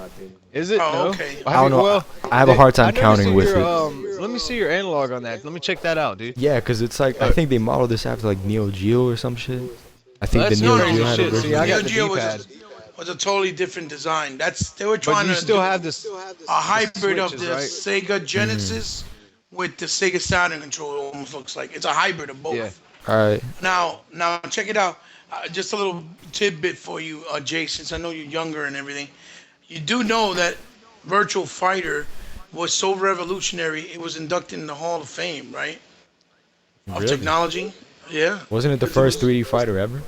Is it? Oh, No. okay. I don't know. Well, I have a hard I time never counting see with your, it. Let me see your analog on that. Let me check that out, dude. Yeah, 'cause it's like I think they modeled this after like Neo Geo or some shit. I think the That's Neo No, Geo no, had shit. a See, I version. got the Neo Geo D-pad. was a totally different design. They were But trying you to still do have this. a hybrid of switches, the right? Sega Genesis with the Sega Saturn controller. Almost looks like it's a hybrid of both. Yeah. All right. Now check it out. Just a little tidbit for you, Jay. Since I know you're younger and everything, you do know that Virtual Fighter was so revolutionary. It was inducted in the Hall of Fame, right? Of Really? technology. Yeah. Wasn't it the 'Cause first 3D fighter ever?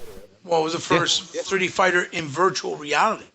Well, it was the first 3D fighter in virtual reality.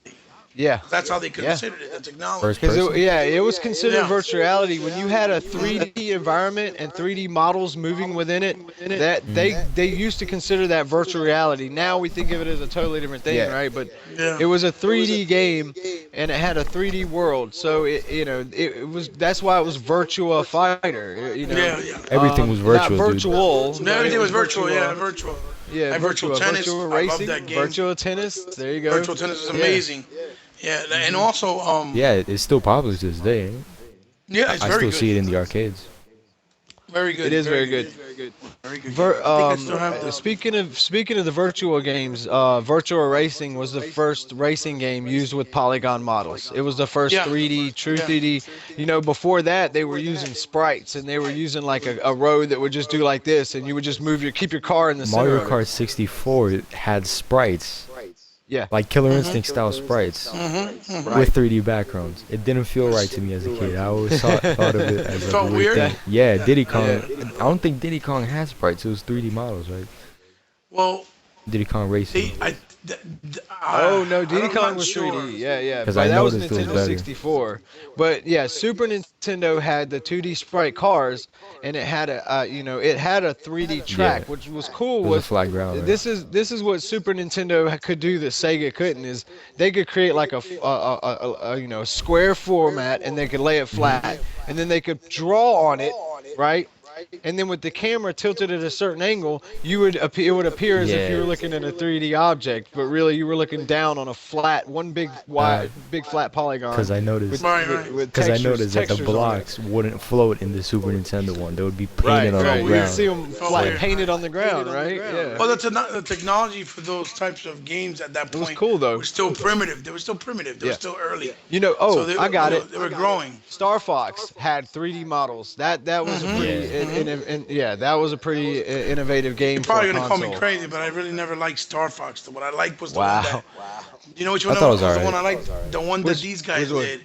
Yeah. That's how they Yeah. considered it, the technology. First Because person? it was considered Yeah. virtual reality when you had a 3D environment and 3D models moving within it. That they used to consider that virtual reality. Now we think of it as a totally different thing, Yeah. right? But Yeah. it was a 3D game and it had a 3D world. So it was that's why it was Virtua Fighter. Yeah, yeah. Everything was Not virtual, dude. virtual. but Everything it was virtual. Virtua. Yeah, virtual. Yeah, Like virtual Virtua, tennis. Virtua I love racing, that game. Virtua tennis. There you go. Virtual tennis is Yeah. amazing. Yeah, and also Yeah, it's still popular to this day. Ain't it? yeah, it's I very still good. see it in the arcades. Very good. It is very good. Very good. Vir- I think I still have the. speaking of the Virtua games, Virtua Racing was the first racing game used with polygon models. It was the first Yeah. 3D, true Yeah. 3D. Before that they were using sprites and they were using like a road that would just do like this, and you would just keep your car in the center. Mario of it. Kart 64 had sprites, Yeah. like Killer Instinct style sprites, with 3D backgrounds. It didn't feel right to me as a kid. I always thought of it as like felt a weird weird? thing. Yeah, Diddy Kong. I don't think Diddy Kong had sprites. It was 3D models, right? Well, Diddy Kong Racing. Oh no, Diddy I'm Kong not was sure. 3D. Yeah. 'Cause But I that was noticed it was Nintendo better. 64. But yeah, Super Nintendo had the 2D sprite cars, and it had a 3D track, Yeah. which was cool. It was a flat ground, right? This is what Super Nintendo could do that Sega couldn't, is they could create like a square format, and they could lay it flat, and then they could draw on it, right? And then with the camera tilted at a certain angle, it would appear as if you Yeah. were looking at a 3D object, but really you were looking down on a flat, one big wide, big flat polygon. Because I noticed. Right, right. Because I noticed that the textures on it. blocks wouldn't float in the Super Nintendo one. They would be Right, painted on right. the You'd see ground. them Felt weird. painted on the ground, right? Yeah. Well, the technology for those types of games at that It was point cool, though. were still primitive. They were still primitive. They Yeah. were still early. I got it. They were growing. Star Fox had 3D models. That was a pretty that was a pretty innovative game You're probably for a gonna call me console. crazy, but I really never liked Star Fox. What I liked was the Wow. one that. You know which one? I thought it was the alright. one I liked. The one that Which- these guys which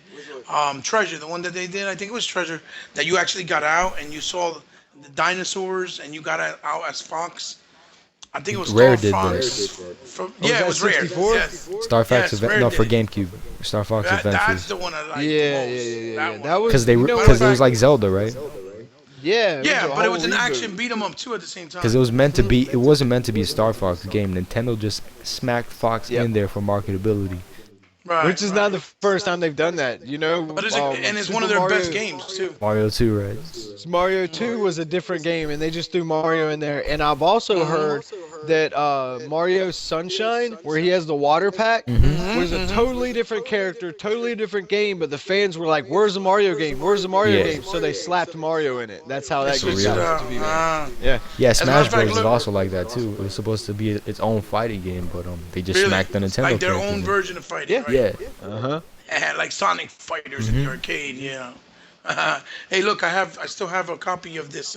one? did. Treasure. The one that they did. I think it was Treasure. That you actually got out and you saw the dinosaurs and you got out as Fox. I think it was Rare Star did Fox. that. From, was yeah, that it was Rare. 64? Yes. Star Fox Yes, Rare no, did for it. GameCube. Star Fox That's Adventures. the one I liked Yeah, the most. yeah. That one. That was Because you know because it what? was like Zelda, right? Yeah, Yeah, a but it whole was an reboot. action beat 'em up too at the same time. Because it was meant to be. It wasn't meant to be a Star Fox game. Nintendo just smacked Fox Yep. in there for marketability. Right, Which is right. not the first time they've done that. You know, But and it's one Super of their best Mario. games too. Mario 2, right? Mario 2 was a different game, and they just threw Mario in there. And I've also heard that Mario Sunshine, where he has the water pack, was a totally different character, totally different game. But the fans were like, "Where's the Mario game? Where's the Mario Yeah. game?" So they slapped Mario in it. That's how They that game switched got it out. to be made. Yeah. Yeah, As a Smash matter of fact, Bros is look- also like that too. It was supposed to be its own fighting game, but they just Really? smacked the Nintendo Like their characters own in. version of fighting, Yeah. right? Yeah. Uh huh. Yeah, like Sonic Fighters in the arcade, yeah. Hey, look, I still have a copy of this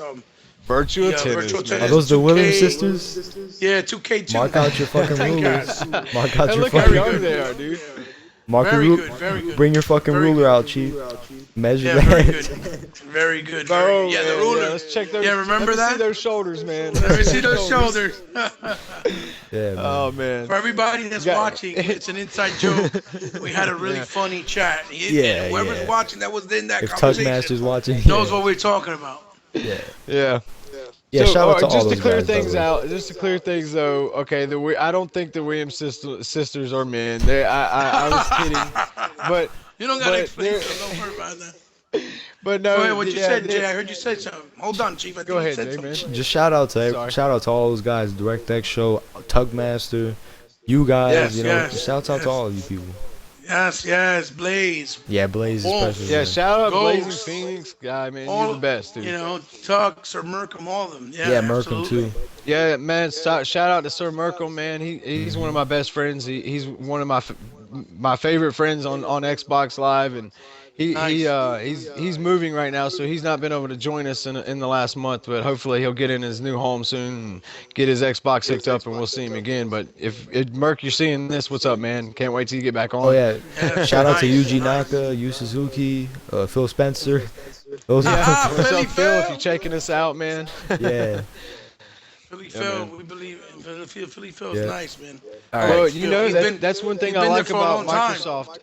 Virtua Yeah, Tennis, Virtua man. Tennis. Are those the 2K. Williams sisters? yeah 2K2. Mark out your fucking Thank rulers. God. Mark out And your look how fucking. young they are, dude. Mark Very your good, very good. Bring your fucking Very ruler good. out, chief. Measure Yeah, very that. good. Very good. Oh, Yeah, the man, ruler. Yeah, let's check those. Yeah, remember let me that? See those shoulders, man. Let me see those shoulders. Yeah, man. Oh man. For everybody that's Yeah. watching, it's an inside joke. We had a really funny chat. Yeah, Whoever's yeah. watching that was in that If conversation Tugmaster's watching, knows yeah. what we're talking about. Yeah. Yeah. Yeah, So, shout out to all just those to clear guys, by the things way. out, just to clear things though. Okay, I don't think the Williams sisters are men. I was kidding, but You don't gotta but explain they're- something. Don't worry about that. but no. Go ahead, what you yeah, said, they're- Jay. I heard you said something. Hold on, Chief. I think Go you ahead, said Jay, something. man. Just shout out to Sorry. all those guys, DirectX Show, Tugmaster, you guys, Yes, you know, yes, just shouts out to yes. all of you people. Yes, Blaze. Yeah, Blaze Wolf. especially. Yeah, man. shout out Blazing Ghost. Phoenix guy, man. All You're the best, dude. You know, Tux or Merkham, all of them. Yeah, Yeah, Merkham absolutely. too. Yeah, man. Shout out to Sir Merkel, man. He's one of my best friends. He's one of my favorite friends on Xbox Live, and he's moving right now, so he's not been able to join us in the last month. But hopefully he'll get in his new home soon and get his Xbox hooked up, and we'll see him again. But if Merc, you're seeing this, what's up, man? Can't wait till you get back on. Oh yeah, Yeah, shout out to nice, Yuji nice. Naka, Yu Suzuki, Phil Spencer. Those Ah, are What's Philly up, Phil? If Phil. you're checking us out, man. yeah. Philly Yeah, Phil, man. we believe in Philly Phil's Yeah. nice, man. All Well, right. you know He's been- that's one thing he's I been like there for a about long time. Microsoft.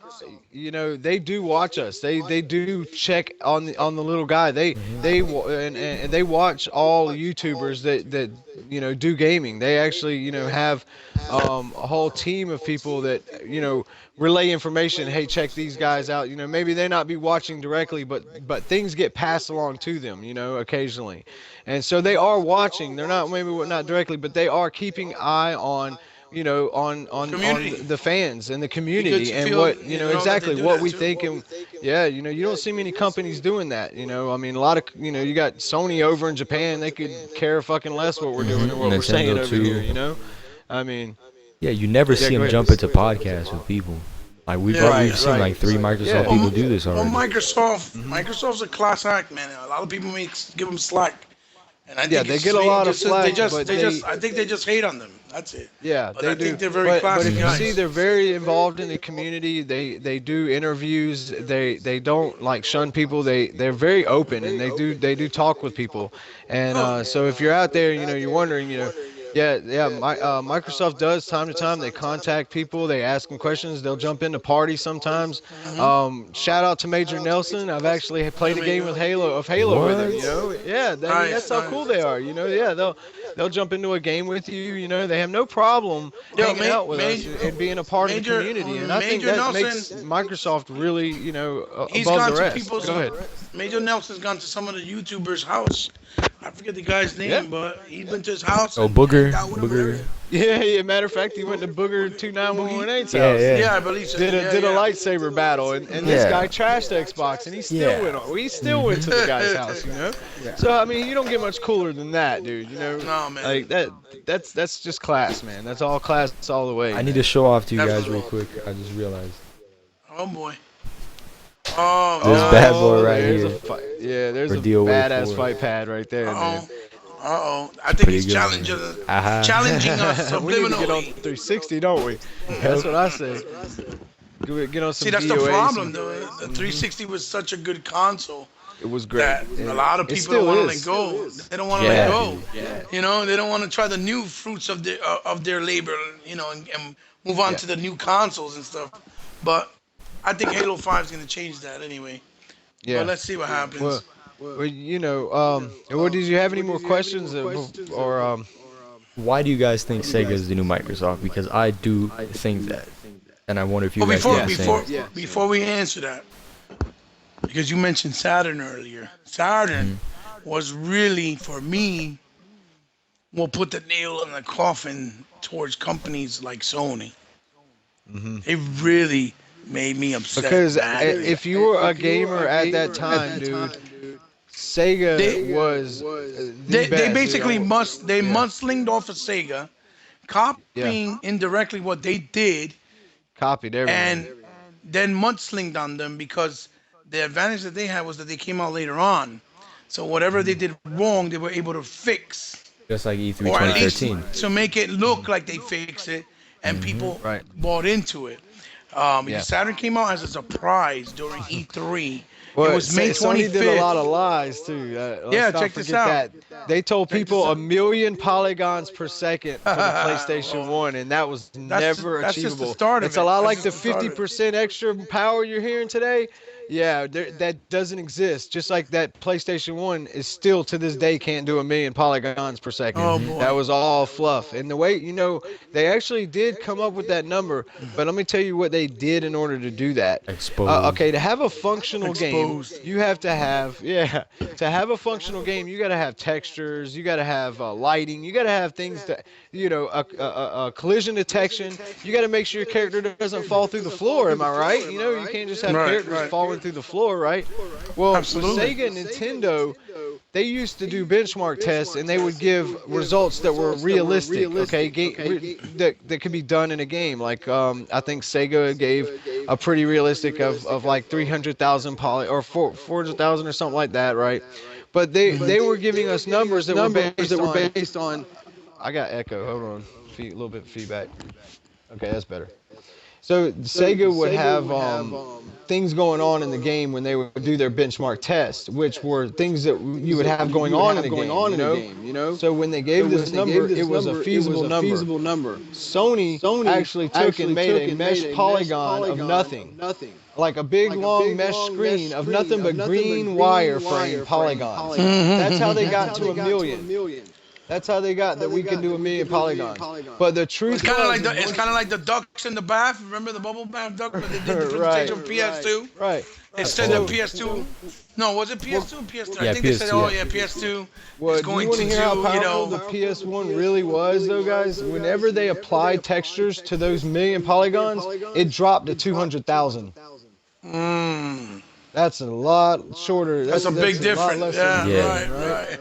You know, they do watch us. They do check on the little guy. And they watch all YouTubers that do gaming. They actually have a whole team of people that relay information. Hey, check these guys out. Maybe they not be watching directly, but things get passed along to them. Occasionally, and so they are watching. They're not maybe not directly, but they are keeping eye on Community. the fans and the Because community you and feel, what you know, that exactly they do what that we too. think. And yeah, you don't see many companies doing that. I mean, a lot of you got Sony over in Japan. They could care fucking less what we're doing and what we're Nintendo saying over too. here. I mean, Yeah, you never see go them ahead. jump into podcasts with people. Like we've Yeah, already right, seen like 3 Microsoft Yeah. people do this Well, already. Microsoft's a class act, man. A lot of people give them slack, and I think Yeah, they it's get a just- lot of just- slack, They just, but they they- just, I think they just hate on them. That's it. yeah, But they I do. think they're very but classy if you guys. see, they're very involved in the community. They do interviews. They don't like shun people. They're very open and they do talk with people. And so if you're out there, you're wondering, yeah. Microsoft does time to time. They contact people. They ask them questions. They'll jump into parties sometimes. Shout out to Major Nelson. I've actually played a game with Halo with him. Yeah. Nice, That's how nice. cool they are. Yeah, they'll jump into a game with you. They have no problem Yo, hanging out with us and being a part of the Major- community. And I think Major that makes Nelson- Microsoft really, He's above gone the to rest. people's. Go ahead. Major Nelson's gone to some of the YouTubers' house. I forget the guy's name, Yeah. but he's been to his house. Oh, and Booger, hanged out with him Booger. there. Yeah. Matter of fact, he went to Booger 29118's Yeah, house. yeah. Yeah, I believe so. Did a yeah, did a yeah. lightsaber battle, and this Yeah. guy trashed Xbox, and he still Yeah. went on. He still went to the guy's house, So I mean, you don't get much cooler than that, dude. No, man. Like that's just class, man. That's all class all the way. I need to show off to you guys Definitely. real quick. I just realized. Oh boy. Oh, This nice. bad boy right there's here. A fight. Yeah, there's For a DOA badass 4. fight pad right there, man. Uh-oh. I think Pretty he's good, challenging, Aha. challenging us We need to get on subliminally. 360, don't we? That's what I say. Get on some See, that's the DOA, problem, some- though. The 360 was such a good console It was great. that Yeah. a lot of It people still don't want to is. let go. They don't want to Yeah, let go. They don't want to try the new fruits of their labor, and move on Yeah. to the new consoles and stuff. But I think Halo 5 is going to change that anyway. Yeah. But let's see what happens. Well, well, what did you have any more questions or Why do you guys think Sega is the new Microsoft? Because I do think that, and I wonder if you Well, guys think the same. before we answer that, because you mentioned Saturn earlier, Saturn was really for me will put the nail in the coffin towards companies like Sony. It really made me upset, because man. if you were a gamer at that time, dude, Sega They was the they best. basically Yeah, musclinged off of Sega, yeah, copying indirectly what they did, copied everything. and then mudslinged on them because the advantage that they had was that they came out later on. So whatever they did wrong, they were able to fix, Just like E3 or at least 2013. to make it look like they fixed it, and people Right. bought into it. Yeah. Saturn came out as a surprise during E3. It Well, was May Sony did a lot of 25th. lies too. Yeah, Let's not check this forget out. that. They told Check this people a out. million polygons per second for the PlayStation Well, 1, and that was never that's just the achievable. start of It's a it. lot That's like just the the start of it. 50% extra power you're hearing today. Yeah, that doesn't exist. Just like that PlayStation 1 is still to this day can't do a million polygons per second. Oh That boy. was all fluff. And the way, they actually did come up with that number, but let me tell you what they did in order to do that. Exposed. Okay, to have a functional game, Exposed. you have to have, yeah, to have a functional game, you got to have textures, you got to have lighting, you got to have things that, a collision detection. You got to make sure your character doesn't fall through the floor. Am I right? You can't just have Right, characters right. falling through the floor, right? Well, with Absolutely. Sega and Nintendo, they used to do benchmark tests, and they would give results that were realistic. Okay, that could be done in a game. Like I think Sega gave a pretty realistic of like 300,000 or 400,000 or something like that, right? But they were giving us numbers that were based on. I got echo. Hold on, a little bit of feedback. Okay, that's better. So Sega would have things going on in the game when they would do their benchmark tests, which were things that you would have going on in the game, So when they gave this number, it was a feasible number. Sony actually took and made a mesh polygon of nothing. Like a big long mesh screen of nothing but green wireframe polygons. That's how they got to a million. That's how they got that we can do a million polygons. But the truth It's kind of like the ducks in the bath. Remember the bubble bath duck when they did the Right, presentation of PS2? right. They said that PS2. No, was it PS2 or PS3? Yeah, I think they said, PS2, oh yeah. yeah, PS2 Well, is do you going want to to do, hear how you powerful the know. PS1 really was, though, guys? Whenever they applied textures to those million polygons, it dropped to 200,000. That's a lot shorter. That's a big lot difference. less Yeah, than Yeah. right.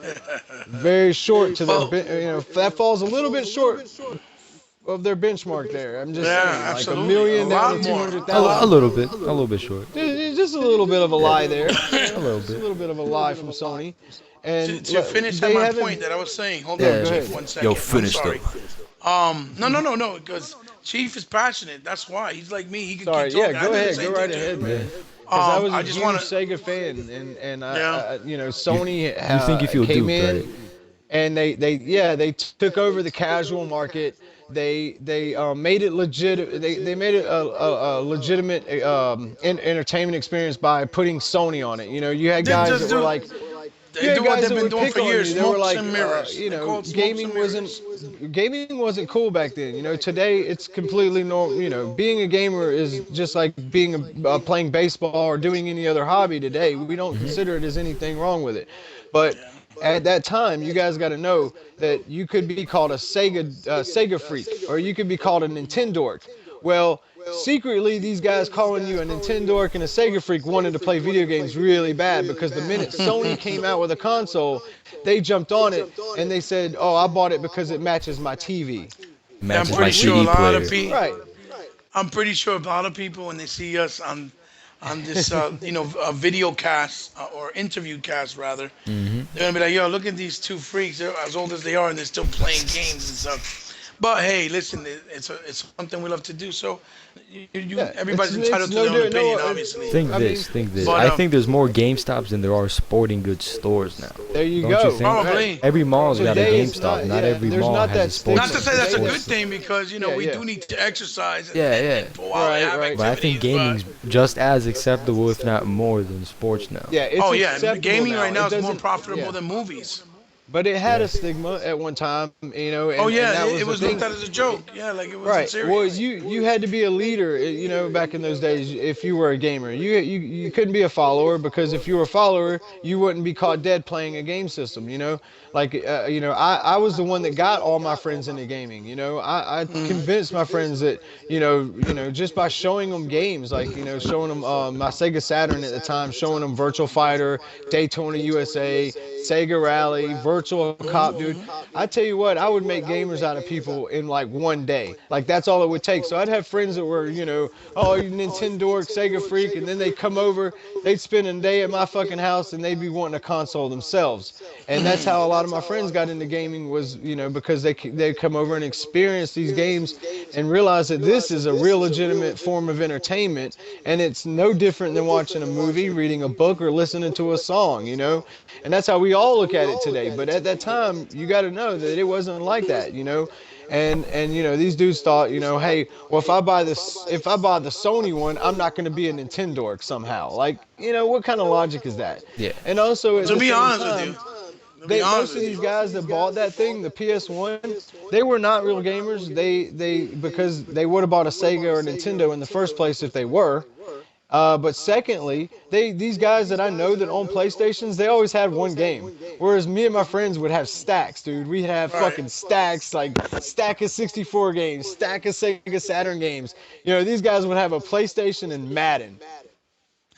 very short to Well- their, that falls a little bit short of their benchmark there. I'm just Yeah, saying, like absolutely. a million A down lot to more. A 200,000. little bit short. Just a little bit of a lie there. A little Just a bit. little bit of a lie from Sony. And To finish they my haven't- point that I was saying, hold Yeah. on, Go Chief, ahead. 1 second. Yo, finish I'm sorry. though. No, because Chief is passionate. That's why he's like me. He can Sorry, keep talking. yeah, I go do the ahead, same go right thing, too. ahead, man. Because I was a I just huge wanna- Sega fan, and Yeah. Sony You think you feel came duped, in, right? and they took over the casual market. They made it legit. They made it a legitimate entertainment experience by putting Sony on it. You had They guys just that were do- like. They You do had what guys they've that been would doing pick for on years. you. They were Smokes like, and mirrors. They call it smokes gaming and mirrors. wasn't cool back then. Today it's completely normal. Being a gamer is just like being playing baseball or doing any other hobby today. We don't consider it as anything wrong with it. But at that time, you guys got to know that you could be called a Sega freak, or you could be called a Nintendork. Well, secretly, these guys calling you a Nintendork and a Sega freak wanted to play video games really bad, because the minute Sony came out with a console, they jumped on it and they said, "Oh, I bought it because it matches my TV." I'm Matches my pretty sure a CD lot player. of people. Right. I'm pretty sure a lot of people when they see us on this a video cast or interview cast rather, they're gonna be like, yo, look at these two freaks. They're as old as they are and they're still playing games and stuff. But hey, listen, it's something we love to do. So Yeah, everybody's it's entitled to no their own different. opinion, No, obviously. Think I mean, this, think this. But I think there's more GameStops than there are sporting goods stores now. there you Don't you go. think? Right. probably. Every mall's got a Today it's GameStop. not. Not Yeah, every there's mall not has that a sports. Not to say that's a stigma. good thing because Yeah, we yeah. do need to exercise Yeah, and yeah. go out and have Right. But I think activities. gaming's just as acceptable, if not more, than sports now. Yeah, it's Oh yeah, acceptable gaming now. right now It is more doesn't. profitable Yeah. than movies. But it had Yeah. a stigma at one time, Oh and yeah, that it was the was looked thing. at as a joke. Yeah, like it wasn't Right. Well, serious. you had to be a leader, back in those days if you were a gamer. You couldn't be a follower because if you were a follower, you wouldn't be caught dead playing a game system. Like I was the one that got all my friends into gaming. I convinced my friends that just by showing them games, like showing them my Sega Saturn at the time, showing them Virtual Fighter, Daytona USA, Sega Rally, Virtual Cop, dude. I tell you what, I would make gamers out of people in like one day. Like that's all it would take. So I'd have friends that were, oh, you Nintendo or Sega freak, and then they'd come over, they'd spend a day at my fucking house, and they'd be wanting a console themselves. And that's how a lot of my friends got into gaming was, because they'd come over and experience these games and realize that this is a real legitimate form of entertainment, and it's no different than watching a movie, reading a book, or listening to a song. And that's how we all look at it today. But at that time, you got to know that it wasn't like that. And these dudes thought, hey, well, if I buy the Sony one, I'm not going to be a Nintendo dork somehow. Like, what kind of logic is that? Yeah. And also at To the be same honest with time, you, to be honest most of with these you, guys that bought that thing, the PS1, they were not real gamers. They because they would have bought a Sega or a Nintendo in the first place if they were. But secondly, these guys that I know that own PlayStations, they always had one game. Whereas me and my friends would have stacks, dude. We'd have right? fucking stacks, like stack of 64 games, stack of Sega Saturn games. These guys would have a PlayStation and Madden.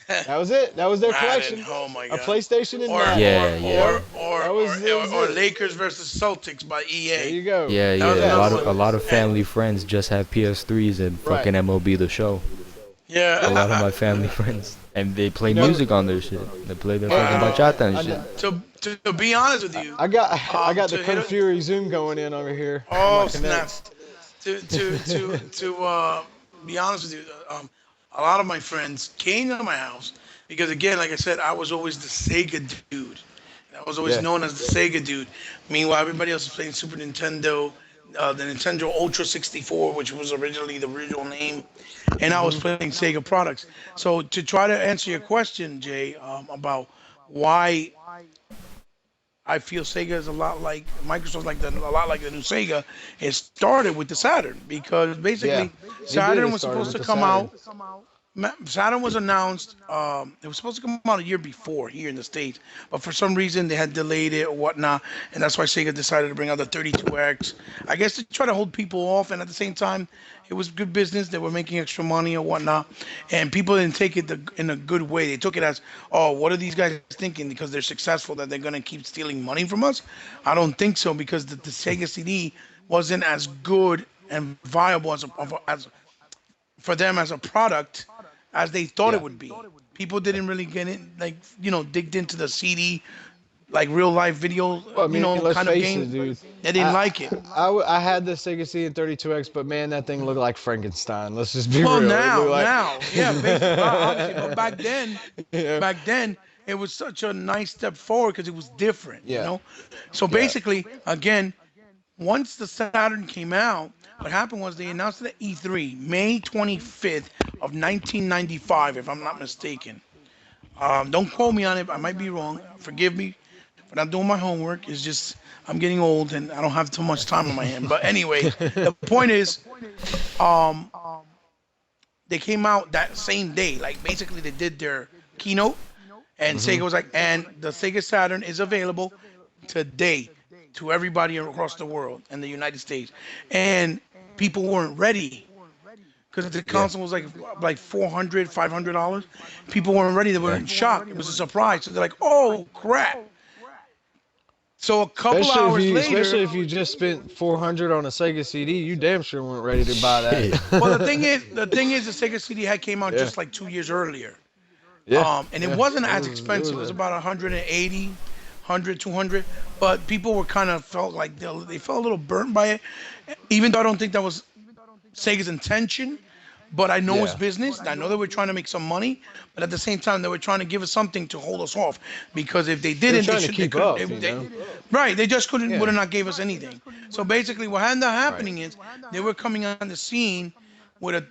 That was it. That was their Madden, collection. oh my A god. PlayStation and Or Madden. Yeah, yeah. That was or it. Lakers versus Celtics by There you EA. go. Yeah, That was yeah. another A one. lot of family friends just have PS3s and fucking Right. MLB The Show. Yeah. A lot of my family friends, and they play know- music on their shit. They play their fucking bachata and shit. To be honest with you, I got the to hit Kung a- Fury Zoom going in over here. oh My Connect. snaps. To be honest with you, a lot of my friends came to my house because again, like I said, I was always the Sega dude. I was always Yeah. known as the Sega dude. Meanwhile, everybody else was playing Super Nintendo, the Nintendo Ultra 64, which was originally the original name, and I was playing Sega products. So to try to answer your question, Jay, about why I feel Sega is a lot like Microsoft, a lot like the new Sega. It started with the Saturn because basically It Saturn did. It was started supposed to with the come Saturn. out. Saturn was announced. It was supposed to come out a year before here in the States, but for some reason they had delayed it or whatnot, and that's why Sega decided to bring out the 32X. I guess to try to hold people off, and at the same time, it was good business. They were making extra money or whatnot, and people didn't take it in a good way. They took it as, oh, what are these guys thinking because they're successful that they're gonna keep stealing money from us? I don't think so because the Sega CD wasn't as good and viable as for them as a product as they thought Yeah. it would be. People didn't really get it, like, digged into the CD, like real life video, Well, I mean, let's kind of face game. it, dude. They didn't I, like it. I had the Sega CD and 32X, but man, that thing looked like Frankenstein. Let's just be Well, real. It looked like, yeah, basically, obviously, but Yeah. back then, it was such a nice step forward because it was different, Yeah. So basically, again, once the Saturn came out, what happened was they announced it at E3, May 25th of 1995, if I'm not mistaken. Don't quote me on it. I might be wrong. Forgive me for not doing my homework. It's just I'm getting old and I don't have too much time on my hand. But anyway, the point is, um, they came out that same day. Like basically, they did their keynote, and Sega was like, and the Sega Saturn is available today to everybody across the world and the United States. And people weren't ready because the console was like $400, $500. People weren't ready. They were in shock. It was a surprise. So they're like, "Oh crap!" So a couple hours later, Especially if you just spent 400 on a Sega CD, you damn sure weren't ready to buy that. well, the thing is, the Sega CD had came out Yeah. just like 2 years earlier. Yeah. And yeah. it wasn't as It expensive. It was about 180 100, 200. But people were kind of felt like they felt a little burnt by it, even though I don't think that was Sega's intention. But I know it's Yeah. business. And I know they were trying to make some money, but at the same time, they were trying to give us something to hold us off. Because if they They're didn't, trying to they keep couldn't. up, you know. Right, they just couldn't. Would Yeah. have not gave us anything. So basically, what ended up Right. happening is they were coming on the scene with a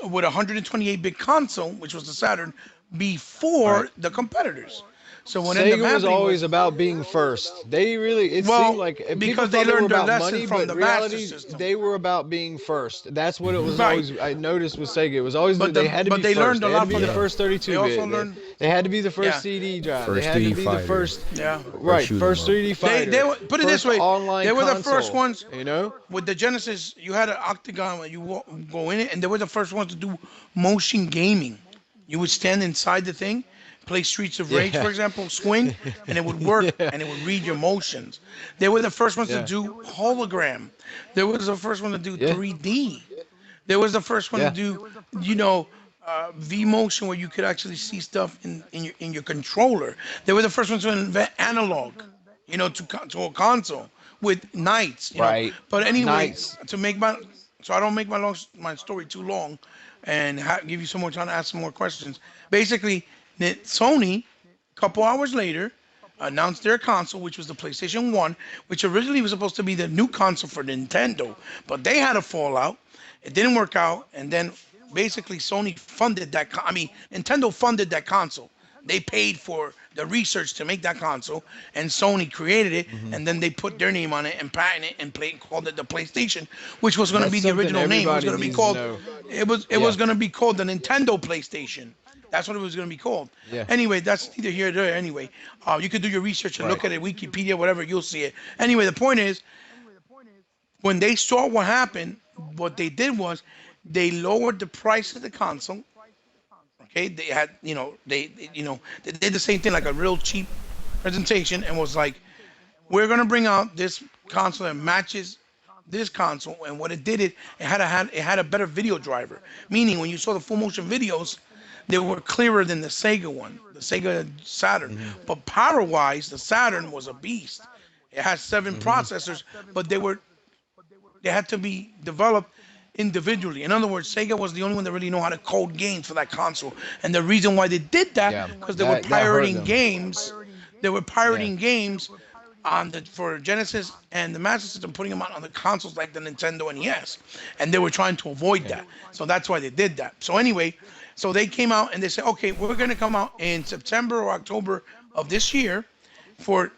128-bit console, which was the Saturn, Right. before the competitors. So what ended up Sega was happening always was, about being first. They really, it seemed well, like people because they thought they were learned their about lesson money, from but the Master reality, System. they were about being first. That's what it was Right. always, I noticed with Sega. It was always, But they had to be they first. learned a They had to lot be from the the. Yeah. first They also 32-bit. learned. They had to be the first Yeah. CD drive. They First had to 3D be the fighter. first, Yeah. right, shoot 'em first up. 3D They fighter. put it this First way. online They were the first console, ones you know? with the Genesis. You had an octagon when you go in it, and they were the first ones to do motion gaming. You would stand inside the thing, play Streets of Rage, Yeah. for example, swing, and it would work, Yeah. and it would read your motions. They were the first ones to Yeah. do hologram. They was the first one to do Yeah. 3D. They was the first one to Yeah. do, you know, V motion where you could actually see stuff in your controller. They were the first ones to invent analog, you know, to a console with knights, you know. Right. But anyway, Nice. to make my so I don't make my story too long, and give you some more time to ask some more questions. Basically, Sony, a couple hours later, announced their console, which was the PlayStation 1, which originally was supposed to be the new console for Nintendo, but they had a fallout. It didn't work out, and then basically Sony funded that. I mean, Nintendo funded that console. They paid for the research to make that console, and Sony created it, Hmm. and then they put their name on it and patented it and called it the PlayStation, which was going to That's be the something original name. It was everybody going to be needs to called. know. It was Yeah. going to be called the Nintendo PlayStation. That's what it was going to be called. Yeah. Anyway, that's neither here nor there. Anyway, you could do your research and Right. look at it, Wikipedia, whatever. You'll see it. Anyway, the point is, when they saw what happened, what they did was they lowered the price of the console. Okay, they had, they did the same thing, like a real cheap presentation, and was like, we're gonna bring out this console that matches this console. And what it did, it had a better video driver. Meaning, when you saw the full motion videos, they were clearer than the Sega one, the Sega Saturn. Hmm. But power wise, the Saturn was a beast. It had 7 processors, but they had to be developed individually. In other words, Sega was the only one that really know how to code games for that console. And the reason why they did Yeah. that, because they were That hurt pirating them. games. They were Yeah. pirating games on the for Genesis and the Master System, putting them out on the consoles like the Nintendo NES, and they were trying to avoid Yeah. that. So that's why they did that. So anyway, so they came out and they said, okay, we're going to come out in September or October of this year for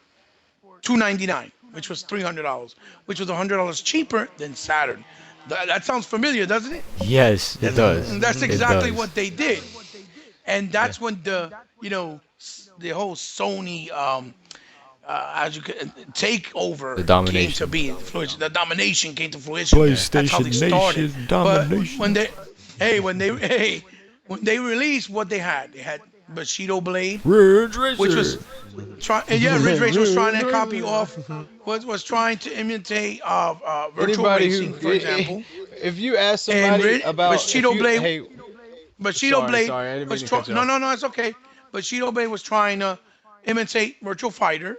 $299, which was $300, which was $100 cheaper than Saturn. That sounds familiar, doesn't it? Yes, it does. And that's It exactly does. what they did. And Yeah. that's when the whole Sony as you could takeover The came to domination. be. The domination came to fruition. That's how they PlayStation started. Nation But domination. when they released what they had Bushido Blade, Ridge Racer. which was Ridge Racer was trying to copy off, was trying to imitate Virtual Anybody Racing, for example. if you ask And somebody about, Bushido if you, Blade, hey, Bushido sorry, Blade sorry, I didn't mean was to trying. cut you No, off. no, no, it's okay. Bushido Blade was trying to imitate Virtual Fighter.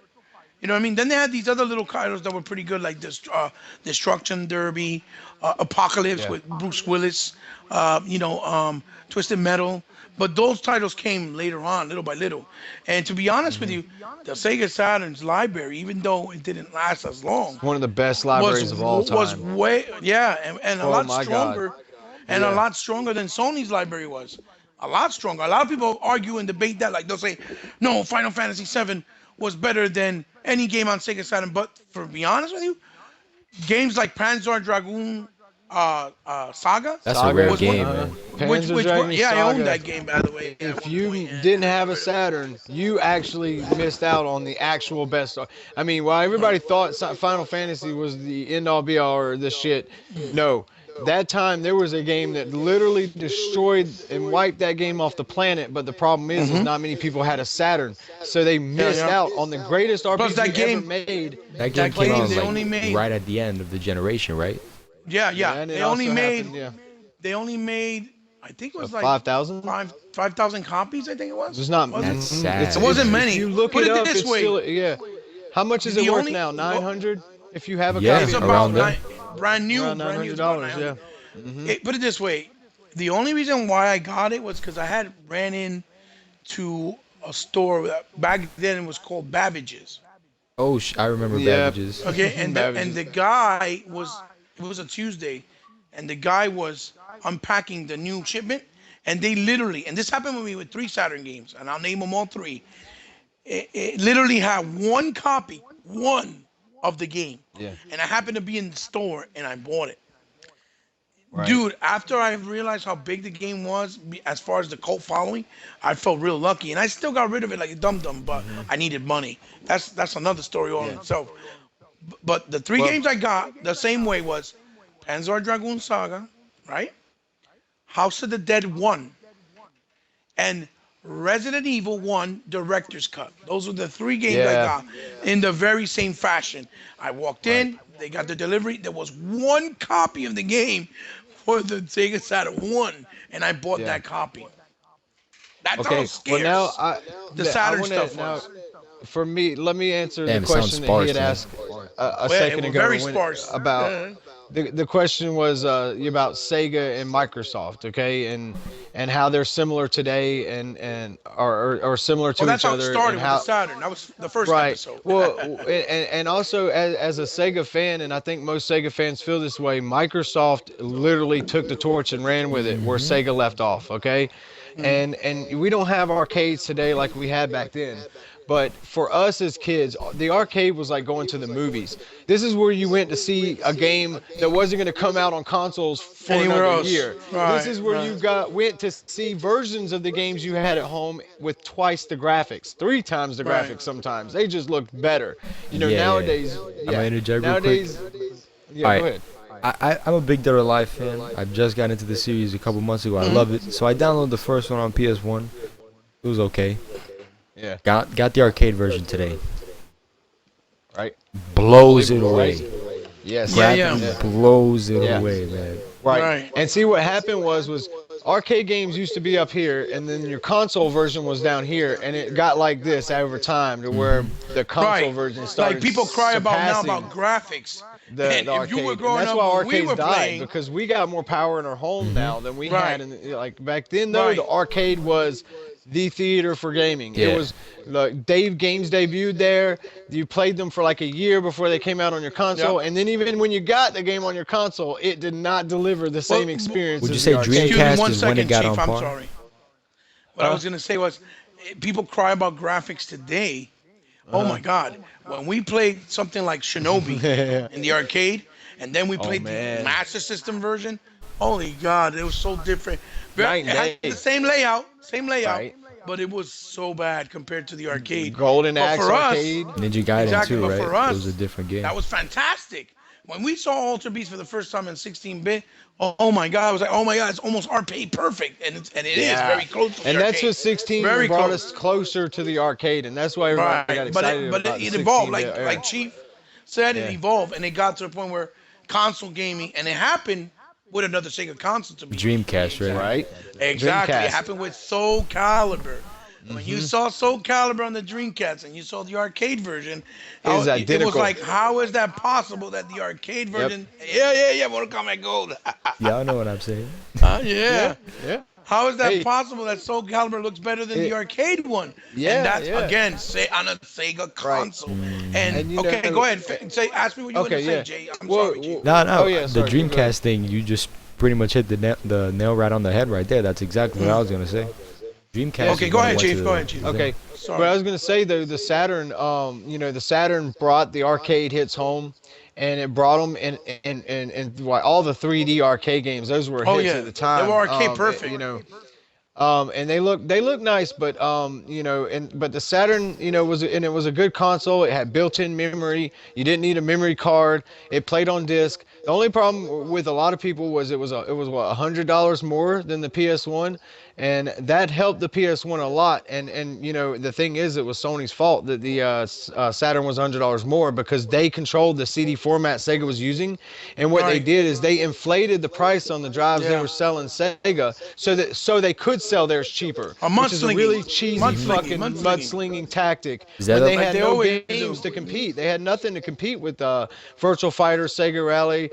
You know what I mean? Then they had these other little titles that were pretty good, like this Destruction Derby, Apocalypse Yeah. with Bruce Willis, Twisted Metal. But those titles came later on, little by little. And to be honest with Hmm. you, the Sega Saturn's library, even though it didn't last as long, One of the best was libraries of all was time. way and a Oh lot my God. stronger, and a Yeah. lot stronger than Sony's library was. A lot stronger. A lot of people argue and debate that. Like they'll say, no, Final Fantasy VII was better than any game on Sega Saturn. But for be honest with you, games like Panzer Dragoon Saga That's a rare was one, game, Uh-huh. man. Panzer Dragoon yeah, I owned Saga. that game by the way. At If one you point, and didn't I got have a rid of it. Saturn, you actually missed out on the actual best. I mean, while everybody thought Final Fantasy was the end all be all or this shit, no. That time there was a game that literally destroyed and wiped that game off the planet. But the problem is not many people had a Saturn, so they missed yeah. out on the greatest Plus, that RPG ever game- made. That game That came game out they only like made- right at the end of the generation, right? Yeah. And it They also only made. happened, yeah. They only made. I think it was like 5,000? 5,000 copies. I think it was. It's not. Was it? That's sad. It wasn't many. If you look Put it it up, this it's way. still, yeah. How much is it The worth only now? 900 if you have a Yeah, it's copy at around about there. home? brand new. Around Brand new is about $900, 900. yeah. Hmm. Put it this way, the only reason why I got it was because I had ran in to a store back then. It was called Babbage's. Oh, I remember Yeah. Babbage's. Okay, and the Beverages. guy was, it was a Tuesday, and the guy was unpacking the new shipment, and they literally, and this happened with me with three Saturn games, and I'll name them all three. It literally had one copy, one of the game, Yeah. and I happened to be in the store, and I bought it. Right. Dude, after I realized how big the game was, as far as the cult following, I felt real lucky, and I still got rid of it like a dum dum, but Hmm. I needed money. That's another story all in Yeah. itself. But the three Well, games I got the same way was Panzer Dragoon Saga, right? House of the Dead 1, and Resident Evil 1 Director's Cut. Those were the three games I yeah. got in the very same fashion. I walked Right. in, they got the delivery. There was one copy of the game for the Sega Saturn 1, and I bought Yeah. that copy. That's how Okay. Well, now scarce the I Saturn want to stuff now was. for me. Let me answer the Damn, it sounds question that he had sparse, man. asked a Oh, yeah, it second was ago very when sparse. about the question was about Sega and Microsoft, okay, and how they're similar today and are similar Well, to that's each how it other and started with the how. Saturn. That was the first Right. episode. Well, and also as a Sega fan, and I think most Sega fans feel this way, Microsoft literally took the torch and ran with it where Sega left off, okay? And we don't have arcades today like we had back then. But for us as kids, the arcade was like going to the movies. This is where you went to see a game that wasn't going to come out on consoles for Anywhere another else. year. This Right, is where right. you went to see versions of the games you had at home with twice the graphics, three times the Right. graphics sometimes. They just looked better. Yeah, yeah. Nowadays, I'm gonna yeah. interject real quick. Nowadays, All yeah, go right, ahead. I'm a big Dead or Alive fan. I just got into the series a couple months ago. I love it. So I downloaded the first one on PS1. It was okay. Yeah, Got the arcade version today. right. Blows it Unbelievable, away. right? Yes. Yeah, Gravity yeah. blows it Yeah. away, man. Right. Right. And see what happened was arcade games used to be up here and then your console version was down here and it got like this over time to where the console Right. version Like started people cry about now surpassing about graphics. the And if you were arcade. And growing that's up why when we arcades were died playing, because we got more power in our home now than we had right, in like back then though right, the arcade was the theater for gaming. It Yeah. was like games debuted there. You played them for like a year before they came out on your yep. console, and then even when you got the game on your console, it did not deliver the Well, same experience Would you as say the arcade. excuse me Dreamcast one is when it second, got Chief. on I'm par? sorry. What I was gonna say was, people cry about graphics today. Oh my God! When we played something like Shinobi in the arcade, and then we Oh played the man, Master System version, holy God, it was so different. night It and had the day, same layout, right? but it was so bad compared to the arcade. Golden But Axe for us, arcade. Ninja Gaiden exactly. too, But right? for It was a us, different game. that was fantastic. When we saw Alter Beast for the first time in 16-bit, oh my God, I was like, oh my God, it's almost arcade perfect, and it is Yeah, very close to the and that's arcade, what 16 very brought close. us closer to the arcade, and that's why everybody Right, got but excited about the it evolved 16-bit like era. Chief said, it Yeah, evolved, and it got to a point where console gaming, and it happened with another Sega console to be Dreamcast, right? exact. right. Exactly, it Dreamcast. happened with Soul Calibur. When you saw Soul Calibur on the Dreamcast and you saw the arcade version, It is it was identical. like, how is that possible that the arcade Yep. version? Yeah, Mortal Kombat Gold. Y'all know what I'm saying. Yeah. Yeah, yeah. How is that Hey, possible that Soul Calibur looks better than the it, arcade one? And yeah, that's yeah. again say on a Sega Right. console. And And you okay, know, go ahead. Say, ask me what you were okay, gonna say, yeah. Jay. I'm Well, sorry, Chief. No, oh no, yeah, the sorry. You go ahead. Dreamcast thing, you just pretty much hit the nail right on the head right there. That's exactly what I was gonna say. Dreamcast. Okay, is go when it ahead, went Chief. to Go ahead, Chief. the thing. Okay. Sorry. But I was gonna say though, the Saturn, the Saturn brought the arcade hits home, and it brought them and what all the 3D arcade games. Those were Oh hits yeah, at the they were time. arcade perfect. And they look nice, but but the Saturn, it was a good console. It had built-in memory. You didn't need a memory card. It played on disc. The only problem with a lot of people was it was what $100 more than the PS1, and that helped the PS1 a lot. And you know, the thing is, it was Sony's fault that the Saturn was $100 more, because they controlled the CD format Sega was using, and what they Right. did is they inflated the price on the drives they Yeah. were selling Sega, so they could sell theirs cheaper, A which is a really mudslinging. cheesy fucking Mudslinging. mudslinging tactic Is when that they a, had They no always games do. to compete. They had nothing to compete with Virtual Fighter, Sega Rally,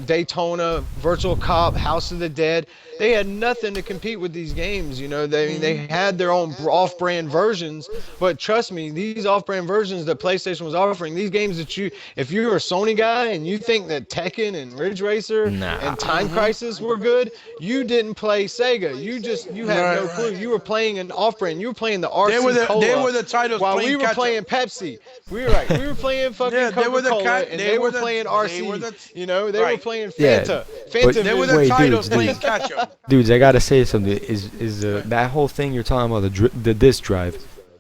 Daytona, Virtual Cop, House of the Dead. They had nothing to compete with these games. You know, they had their own off-brand versions, but trust me, these off-brand versions that PlayStation was offering, these games that if you're a Sony guy and you think that Tekken and Ridge Racer nah? and Time Crisis were good, you didn't play Sega. You had Right, no clue. right. You were playing an off-brand. You were playing the They were RC Cola, the titles while we playing were catch up. playing Pepsi. We were right. We were playing fucking Yeah, they were the Coca-Cola, and they were playing they were RC. the You know, they were right. playing Yeah, Fanta. but Fanta They were Vision. the wait, titles dudes, playing catch up. dudes, I gotta say something. Is that whole thing you're talking about, the disk drive?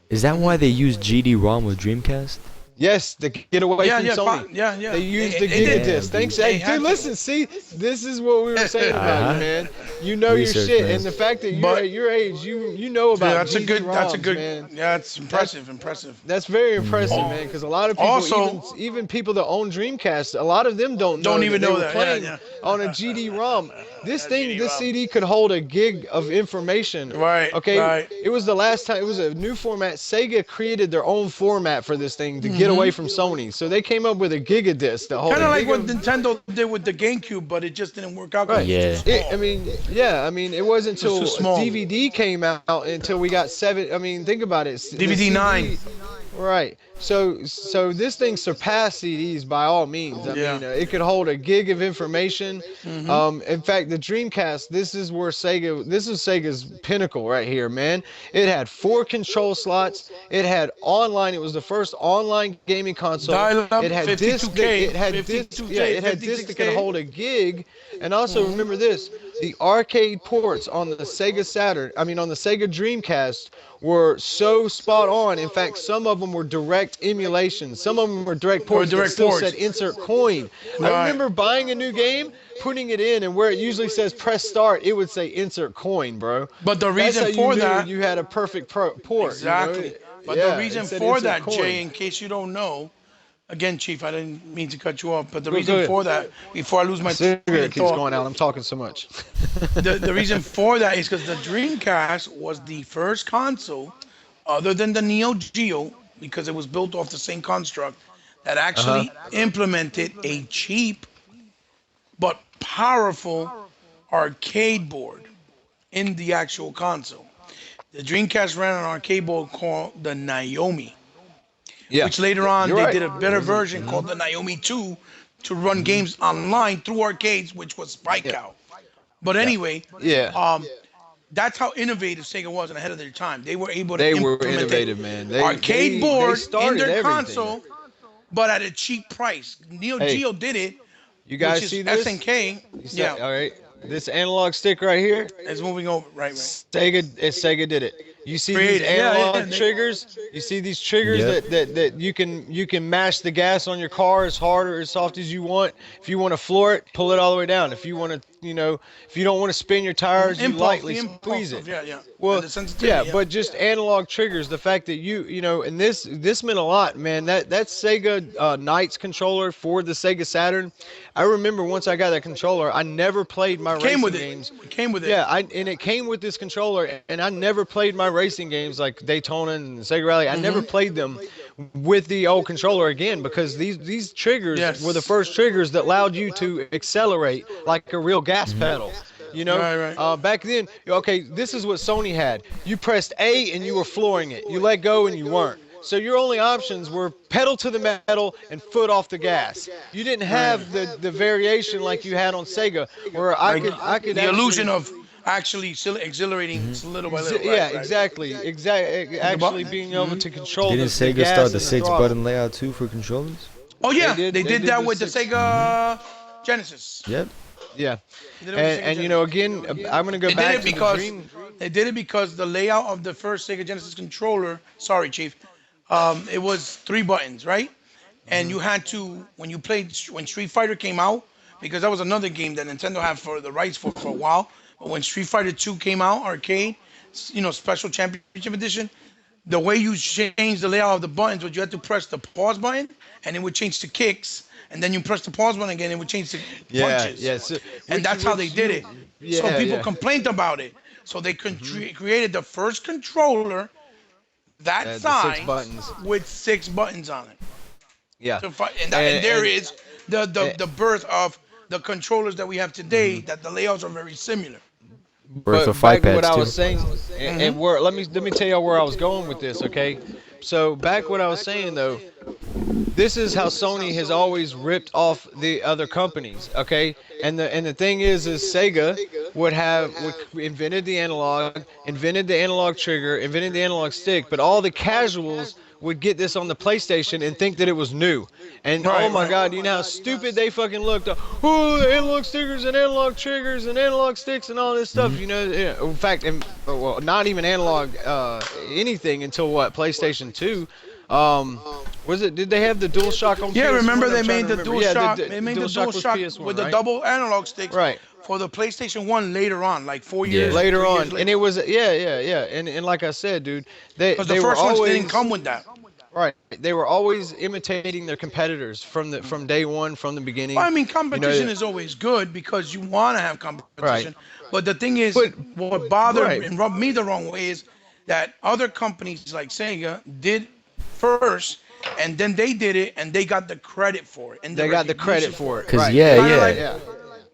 Is that why they use GD-ROM with Dreamcast? Yes, to get away Yeah, from yeah, Sony. yeah, yeah. They used the They did. Gigadisc. Thanks, They hey, had dude. to. Listen, see, this is what we were saying about Uh-huh. you, man. You know your Research, shit, man. and the fact that you're But- at your age, you know Yeah, about that's a good. That's a GD-ROMs, good. man. Yeah, it's impressive. Impressive. That's very impressive, man. Because a lot of people, Also- even people that own Dreamcast, a lot of them don't know Don't even that they know were that. playing Yeah, on a GD-ROM. This thing, this GD-ROM. CD could hold a gig of information. Right, Okay. right. It was the last time. It was a new format. Sega created their own format for this thing to get away from Sony. So they came up with a Gigadisc that holds Kind a of like gig what of- Nintendo did with the GameCube, but it just didn't work out. 'cause Right. Yeah. It was too small. I mean, it wasn't It was until too small. DVD came out until we got seven. I mean, think about it. The DVD 9. Right. So this thing surpassed CDs by all means. I Yeah. mean, it could hold a gig of information. In fact, the Dreamcast, this is Sega's pinnacle right here, man. It had 4 control slots. It had online. It was the first online gaming console. Dial-up, It had disc. 52K, It had disc. 52K, Yeah, it had disc that could 56K. hold a gig. And also remember this: the arcade ports on the Sega Saturn, I mean on the Sega Dreamcast, were so spot on. In fact, some of them were direct emulations. Some of them were direct ports that direct still ports. said insert coin. Right. I remember buying a new game, putting it in, and where it usually says press start, it would say insert coin, bro. But the That's how reason you for knew that, you had a perfect port. exactly. You know? But Yeah, the reason it said for insert that, coin. Jay, in case you don't know, again, Chief, I didn't mean to cut you off, but the Go reason ahead. for that, before I lose my train Cigarette of keeps thought, going out. I'm talking so much. the reason for that is because the Dreamcast was the first console, other than the Neo Geo, because it was built off the same construct, that actually implemented a cheap but powerful arcade board in the actual console. The Dreamcast ran an arcade board called the Naomi, Yeah. which later on You're they right. did a better version called the Naomi 2 to run games online through arcades, which was Spike Yeah. Out. But anyway, Yeah. that's how innovative Sega was and ahead of their time. They were able to They were implement innovative, man. They arcade board in started their everything. console, but at a cheap price. Neo Hey, Geo did it, You guys which see is this? SNK. You see- Yeah, All right. This analog stick right here, it's moving over. Right. Sega did it. You see Created. these Yeah, yeah, analog they- triggers? You see these triggers Yep. that you can mash the gas on your car as hard or as soft as you want. If you want to floor it, pull it all the way down. If you want to, if you don't want to spin your tires, you lightly squeeze it. Yeah. Well, And the sensitivity, yeah, but just analog triggers. The fact that and this meant a lot, man. That Sega Knights controller for the Sega Saturn. I remember once I got that controller, I never played my came racing with it. games. It came with it. Yeah, and it came with this controller, and I never played my racing games like Daytona and Sega Rally. I never played them with the old controller again, because these triggers Yes. were the first triggers that allowed you to accelerate like a real gas pedal. Right. Back then, okay, this is what Sony had. You pressed A and you were flooring it. You let go and you weren't. So your only options were pedal to the metal and foot off the gas. You didn't have the variation like you had on Sega, where I could the actually, illusion of actually exhilarating little by little. yeah, right. exactly. Actually being able to control Didn't the Sega gas start and the six throttle. button layout too for controllers? Oh yeah, They they did did the that with the six- Sega Genesis. Yep. Yeah, They did it with the Sega and Genesis. again, I'm gonna go They back did it to the because Dream. they did it because the layout of the first Sega Genesis controller. Sorry, Chief. It was 3 buttons, right? And you had to when Street Fighter came out, because that was another game that Nintendo had for the rights for a while. when Street Fighter 2 came out, arcade, special championship edition, the way you change the layout of the buttons was you had to press the pause button and it would change to kicks, and then you press the pause button again, it would change to Yeah, punches, yeah. So, and that's how they did it. So yeah, people yeah. complained about it. So they created the first controller that The six size buttons. with 6 buttons on it Yeah. to fight, and there And, is the birth of the controllers that we have today. mhm. That the layouts are very similar. Birth of But fight back to what pads I too. was saying, and where let me tell y'all where I was going with this, okay? So back what I was saying though, this is how Sony has always ripped off the other companies, okay? And the thing is Sega would invented the analog, invented the analog trigger, invented the analog stick, but all the casuals would get this on the PlayStation and think that it was new. And oh Right, my right. God, you know how stupid they fucking looked. Oh, the analog stickers and analog triggers and analog sticks and all this stuff. You know, yeah, in fact, well, not even analog anything until what, PlayStation 2. Was it? Did they have the DualShock on Yeah, PS1? remember I'm they trying made to the remember. Dual Yeah, Shock. the They made the DualShock Dual was Shock PS1, with the right? double analog sticks Right. for the PlayStation One later on, like four Yeah. years, Later 3 years on, and later. it was yeah, and like I said, dude, Because the they were first ones didn't always come with that. right. They were always imitating their competitors from day one, from the Well, beginning. I mean, You competition know, is always good because you want to have right. competition. But the thing is, But what bothered right, and rubbed me the wrong way is that other companies like Sega did first, and then they did it, and they got the credit for it and the they got the credit recognition for for it. it. Cause Right. yeah, Kind of yeah, like, Yeah.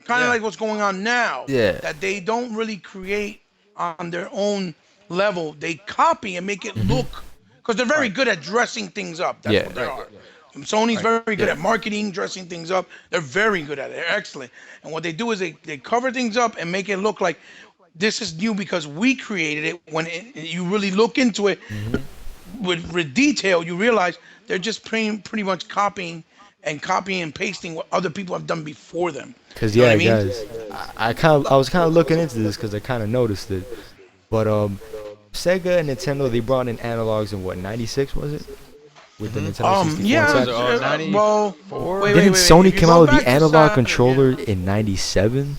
kind of Yeah. like what's going on now. yeah. That they don't really create on their own level. They copy and make it look, because they're very Right. good at dressing things up. That's Yeah. what they Right. are. And Sony's Right. very good Yeah. at marketing, dressing things up. They're very good at it. They're excellent. And what they do is they cover things up and make it look like this is new because we created it. When you really look into it Hmm. with detail, you realize they're just pretty much copying and pasting what other people have done before them. Cause You know what yeah, I mean? guys, I was kind of looking into this because I kind of noticed it. But Sega and Nintendo, they brought in analogs in what, '96 was it? With the Nintendo 64 Yeah. set. Well, 94? wait. Didn't Sony If you come go out with back the to analog Saturn, controller in '97?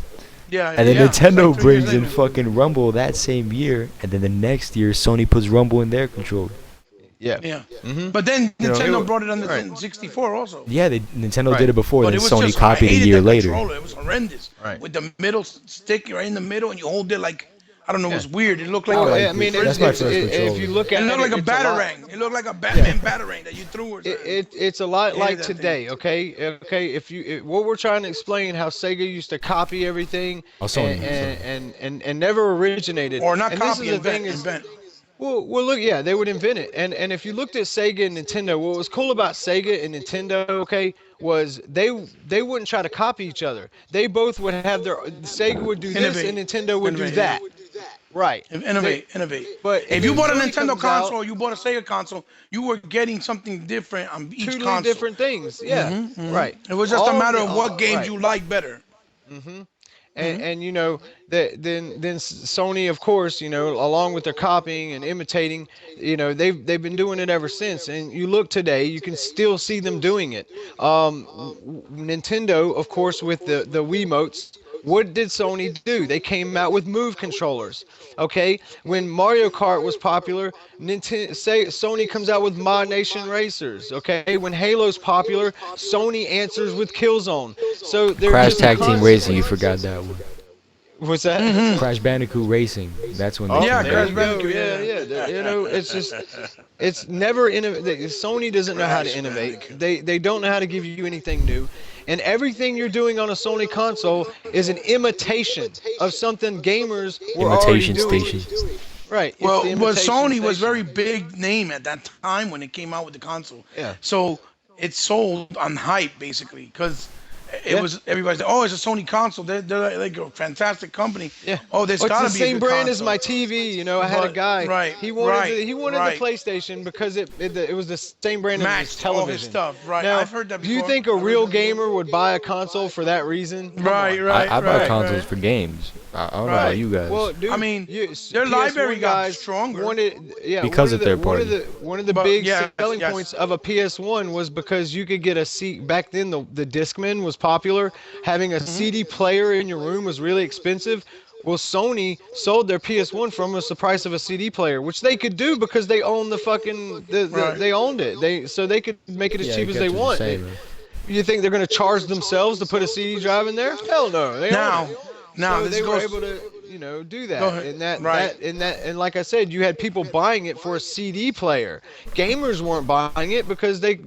yeah, And then yeah, it's Nintendo like 3 years brings in later. fucking Rumble that same year, and then the next year Sony puts Rumble in their controller. Yeah. Yeah. Mhm. But then You know, Nintendo brought it on the right. 64 also. Yeah, Nintendo Right. did it before, But then it was Sony just, I copied a hated year that later. controller. It was horrendous. Right. With the middle stick right in the middle, and you hold it like, I don't know, it was weird. It looked like Well, like I mean, it. That's my first if controller. you look it at looked like a it's lot- batarang. It looked like a Batman batarang that you threw or something. it's a lot Hated like that thing. today, okay? If what we're trying to explain how Sega used to copy everything Oh, Sony, and never originated. Or not And copy, this is the thing invent. well, look, yeah, they would invent it. And if you looked at Sega and Nintendo, what was cool about Sega and Nintendo, okay, was they wouldn't try to copy each other. They both would have their Sega would do this Innovate. and Nintendo would do Innovate, that. Right. Innovate. But If and you then bought a Sony Nintendo comes out, console or you bought a Sega console, you were getting something different on each totally console. different things. Yeah. Right. It was just a All matter the- of what games right. you like better. And you know that then Sony, of course, you know, along with their copying and imitating, you know, they've been doing it ever since. And you look today, you can still see them doing it. Nintendo, of course, with the Wiimotes. What did Sony do? They came out with Move controllers. Okay, when Mario Kart was popular, Sony comes out with Mod Nation Racers. Okay, when Halo's popular, Sony answers with Killzone. So they're Crash just Tag Team constantly- Racing, you forgot that one. What's that? Crash Bandicoot Racing, that's when they Oh, Yeah, came there out. you Crash go. Bandicoot, Yeah. You know, it's just, it's never Sony doesn't know how to innovate. They don't know how to give you anything new, and everything you're doing on a Sony console is an imitation of something gamers were Imitation already doing. station. Right. It's Well, the well, imitation Sony was station. very big name at that time when it came out with the console. Yeah. So it sold on hype basically because it Yeah. was everybody's like, oh, it's a Sony console. They're like a fantastic company. Yeah. Oh, there's Well, gotta it's the be a same good brand as console. my TV. You know, I had a But- guy. right, He wanted right, he wanted right. the PlayStation because it was the same brand as his Matched all his television. stuff, right. Now, I've heard that do you before. think a I've heard real that before. gamer would buy a console for that reason? Come Right, on. right. I buy right, consoles right. for games. I don't know Right. about you guys. Well, dude, I mean, their PS1 library got guys stronger. Because of third one party. one of the But, big yes, selling yes. points of a PS1 was because you could get a CD. Back then, the Discman was popular. Having a CD player in your room was really expensive. Well, Sony sold their PS1 from us the price of a CD player, which they could do because they own the fucking Right. they owned it. So they could make it as Yeah, cheap I as they get what you're want. saying, man. You think they're gonna charge themselves to put a CD drive in there? Hell no, they own Now, it. now So this they were goes. able to, do Go that. ahead. And Right. like I said, you had people buying it for a CD player. Gamers weren't buying it because they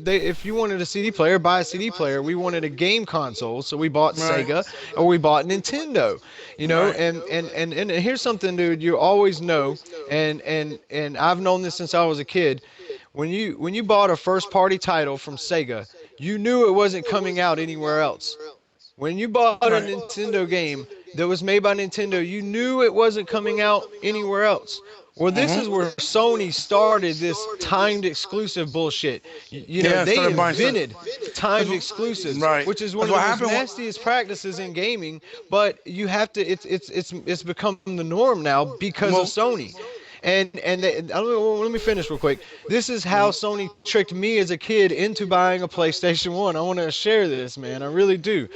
if you wanted a CD player, buy a CD player. We wanted a game console, so we bought Right. Sega or we bought Nintendo. Right. And here's something, dude, you always know, and I've known this since I was a kid. When you bought a first party title from Sega, you knew it wasn't coming out anywhere else. When you bought a Right. Nintendo game that was made by Nintendo, you knew it wasn't coming out anywhere else. Well, this is where Sony started this timed exclusive bullshit. Yeah, They started buying stuff. invented timed exclusives, Right. which is one Because of the what most happened? nastiest practices in gaming. But you have to. It's become the norm now because of Well, Sony. Let me finish real quick. This is how Sony tricked me as a kid into buying a PlayStation 1. I want to share this, man. I really do.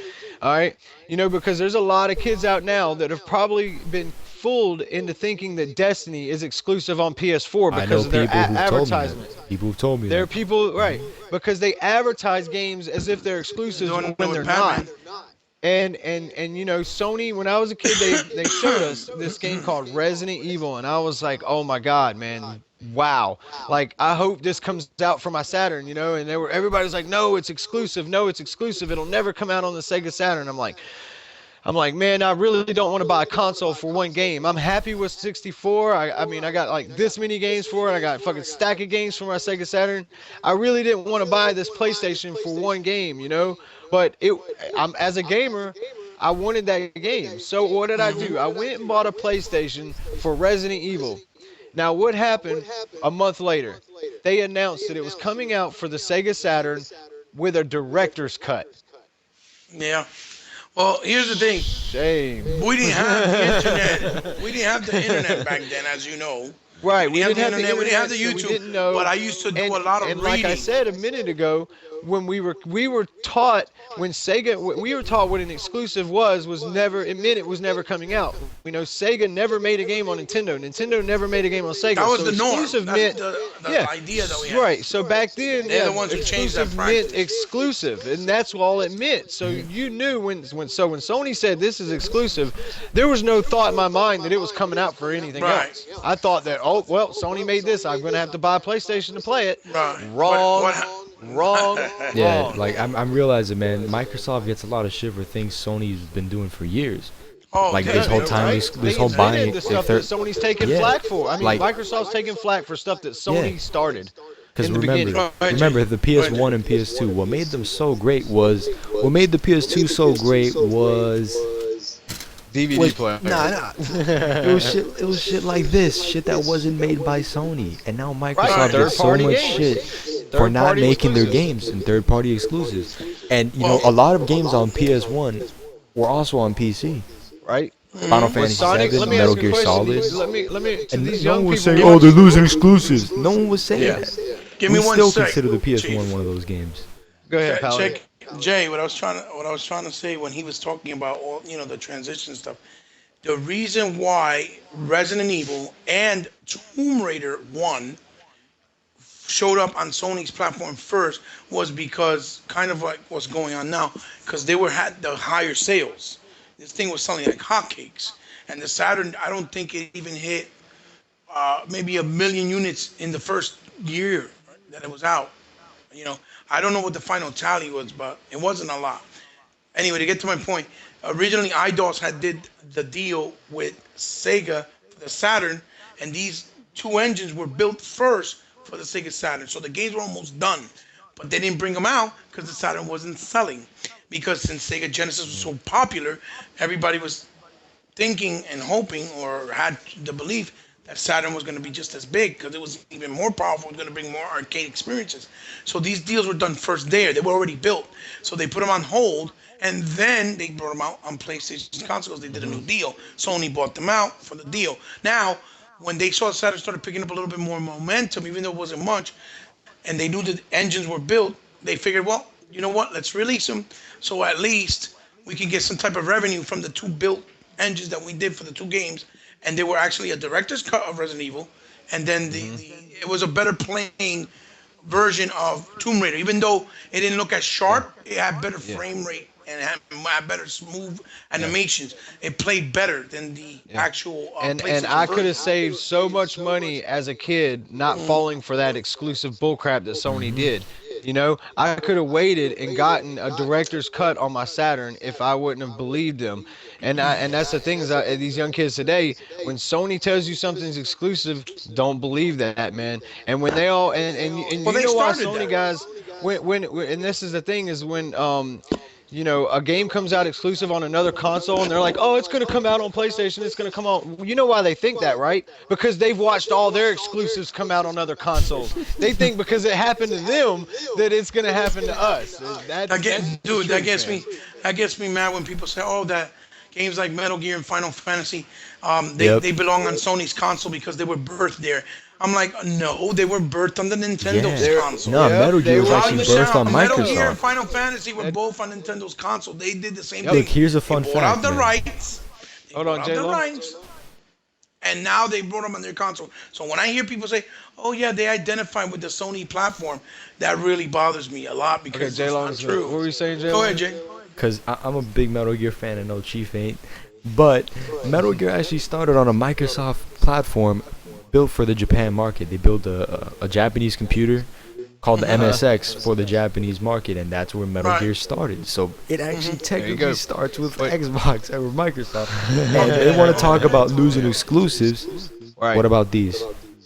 All right. Because there's a lot of kids out now that have probably been fooled into thinking that Destiny is exclusive on PS4 I know because of their people who've told me advertisement. that. People who've told me There are that. people, right, because they advertise games as if they're exclusives doing it when with they're not. Batman. And Sony, when I was a kid, they showed us this game called Resident Evil, and I was like, oh my god, man, wow. Like, I hope this comes out for my Saturn, and everybody's like, no, it's exclusive, no, it's exclusive, it'll never come out on the Sega Saturn. I'm like, man, I really don't want to buy a console for one game. I'm happy with 64. I mean, I got like this many games for it. I got a fucking stack of games for my Sega Saturn. I really didn't want to buy this PlayStation for one game. But as a gamer, I wanted that game. So what did I do? I went and bought a PlayStation for Resident Evil. Now, what happened a month later? They announced that it was coming out for the Sega Saturn with a director's cut. Yeah. Well, here's the thing. Shame. We didn't have the internet. We didn't have the internet back then, as you know. Right, We we didn't didn't have have the the internet. We didn't have internet, the so we YouTube. didn't know. But I used to do And a lot of and reading. like I said a minute ago, when we were taught when Sega we were taught what an exclusive was never it meant it was never coming out. Sega never made a game on Nintendo. Nintendo never made a game on That Sega. was So the norm. exclusive That's meant the yeah, idea that we had. right. So back then, They're yeah, the ones who changed that exclusive meant practice. exclusive, and that's all it meant. So you knew when Sony said this is exclusive, there was no thought in my mind that it was coming out for anything Right. else. I thought that, oh well, Sony made this, I'm gonna have to buy a PlayStation to play it. Right. Wrong, wrong, Yeah, wrong. like I'm realizing, man, Microsoft gets a lot of shit for things Sony's been doing for years. Oh, Like yeah, this whole yeah, time, right. this They whole invented buying. the If stuff they're, that Sony's taking yeah, flack for. I mean, like, Microsoft's taking flack for stuff that Sony Yeah. started because in the remember, beginning. Right, remember the PS1 right. and PS2. What made them so great was, what made the PS2 so great was DVD player. Nah. It was shit like this, shit that wasn't made by Sony, and now Microsoft gets so third-party much games. shit for not Third-party making their exclusives. games and third-party exclusives. And a lot of games on PS1 were also on PC. Right? Final Fantasy Sonic, let VII, me Metal ask you a Gear question. Solid. Let me to And these no young one was people. saying, "Oh, they're losing exclusives." No one was saying that. Give We me one still sec, consider the PS1 Chief. one of those games. Go ahead, Paladin. Check Jay. What I was trying to say when he was talking about all the transition stuff. The reason why Resident Evil and Tomb Raider 1 showed up on Sony's platform first was because kind of like what's going on now, because they had the higher sales. This thing was selling like hotcakes, and the Saturn, I don't think it even hit maybe 1 million units in the first year that it was out. You know, I don't know what the final tally was, but it wasn't a lot. Anyway, to get to my point, originally IDOS had did the deal with Sega for the Saturn, and these two engines were built first for the Sega Saturn. So the games were almost done, but they didn't bring them out because the Saturn wasn't selling. Because since Sega Genesis was so popular, everybody was thinking and hoping or had the belief that Saturn was going to be just as big because it was even more powerful. It was going to bring more arcade experiences. So these deals were done first there. They were already built. So they put them on hold and then they brought them out on PlayStation consoles. They did a new deal. Sony bought them out for the deal. Now, when they saw Saturn started picking up a little bit more momentum, even though it wasn't much, and they knew the engines were built, they figured, well, you know what? Let's release them so at least we can get some type of revenue from the two built engines that we did for the two games, and they were actually a director's cut of Resident Evil, and then it was a better playing version of Tomb Raider. Even though it didn't look as Yeah. sharp, it had better Yeah. frame rate and had better smooth Yeah. animations. It played better than the Yeah. actual And PlayStation I could version. have saved so much money as a kid not falling for that exclusive bullcrap that Sony did. You know, I could have waited and gotten a director's cut on my Saturn if I wouldn't have believed them. And that's the thing is these young kids today, when Sony tells you something's exclusive, don't believe that, man. And when they all and Well, you they know why started Sony that. guys when and this is the thing is when you know, a game comes out exclusive on another console and they're like, oh, it's going to come out on PlayStation. It's going to come on. You know why they think that, right? Because they've watched all their exclusives come out on other consoles. They think because it happened to them that it's going to happen to us. That's the Dude, that truth, gets man. me. That gets me mad when people say, "Oh, that games like Metal Gear and Final Fantasy, Yep. they belong on Sony's console because they were birthed there." I'm like, no, they were birthed on the Nintendo's Yeah. console. No, Yep, Metal they Gear was were- How actually you birthed on sound? Metal Gear and Microsoft. Final Fantasy were That- both on Nintendo's console. They did the same Yep. thing. Look, here's a They fun bought fact, out the man. rights. They Hold bought on, out the J-Lo. rights, and now they brought them on their console. So when I hear people say, "Oh yeah, they identify with the Sony platform," that really bothers me a lot Okay, because J it's Long. not What true. were you saying, J Go Long? ahead, Jay. Because I'm a big Metal Gear fan and no Chief ain't. But Metal Gear actually started on a Microsoft platform built for the Japan market. They built a Japanese computer called the MSX for the Japanese market, and that's where Metal Right. Gear started. So it actually go. technically starts with But- Xbox or Microsoft. And they want to talk about losing exclusives. Right. What about these?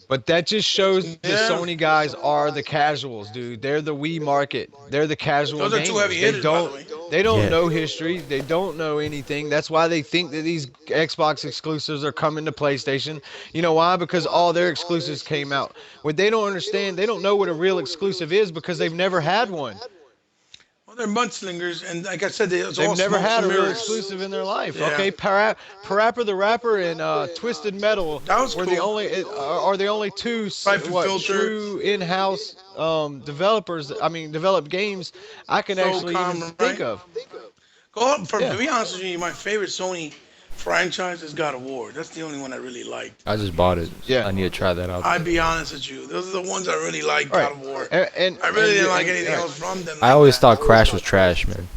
But that just shows the Yeah. Sony guys are the casuals, dude. They're the Wii market. They're the casual Those are gamers. two heavy hitters, by the way. They don't Yeah. know history. They don't know anything. That's why they think that these Xbox exclusives are coming to PlayStation. You know why? Because all their exclusives came out. What they don't understand, they don't know what a real exclusive is because they've never had one. Well, they're mudslingers, and like I said, it's They've all never smokes had and a real mirrors. exclusive in their life. Yeah. Okay, Parappa the Rapper and Twisted Metal That was were cool. the only are the only two Siphon Filter. true in-house developers. I mean, developed games I can actually even Soulcom, think right? of. To Yeah. be honest with you, my favorite Sony franchise is God of War. That's the only one I really liked. I just bought it. Yeah. I need to try that out. I'd be honest with you. Those are the ones I really liked, Right. God of War. And I really didn't like and- anything right. else from them. I like always that. thought Crash was trash, man.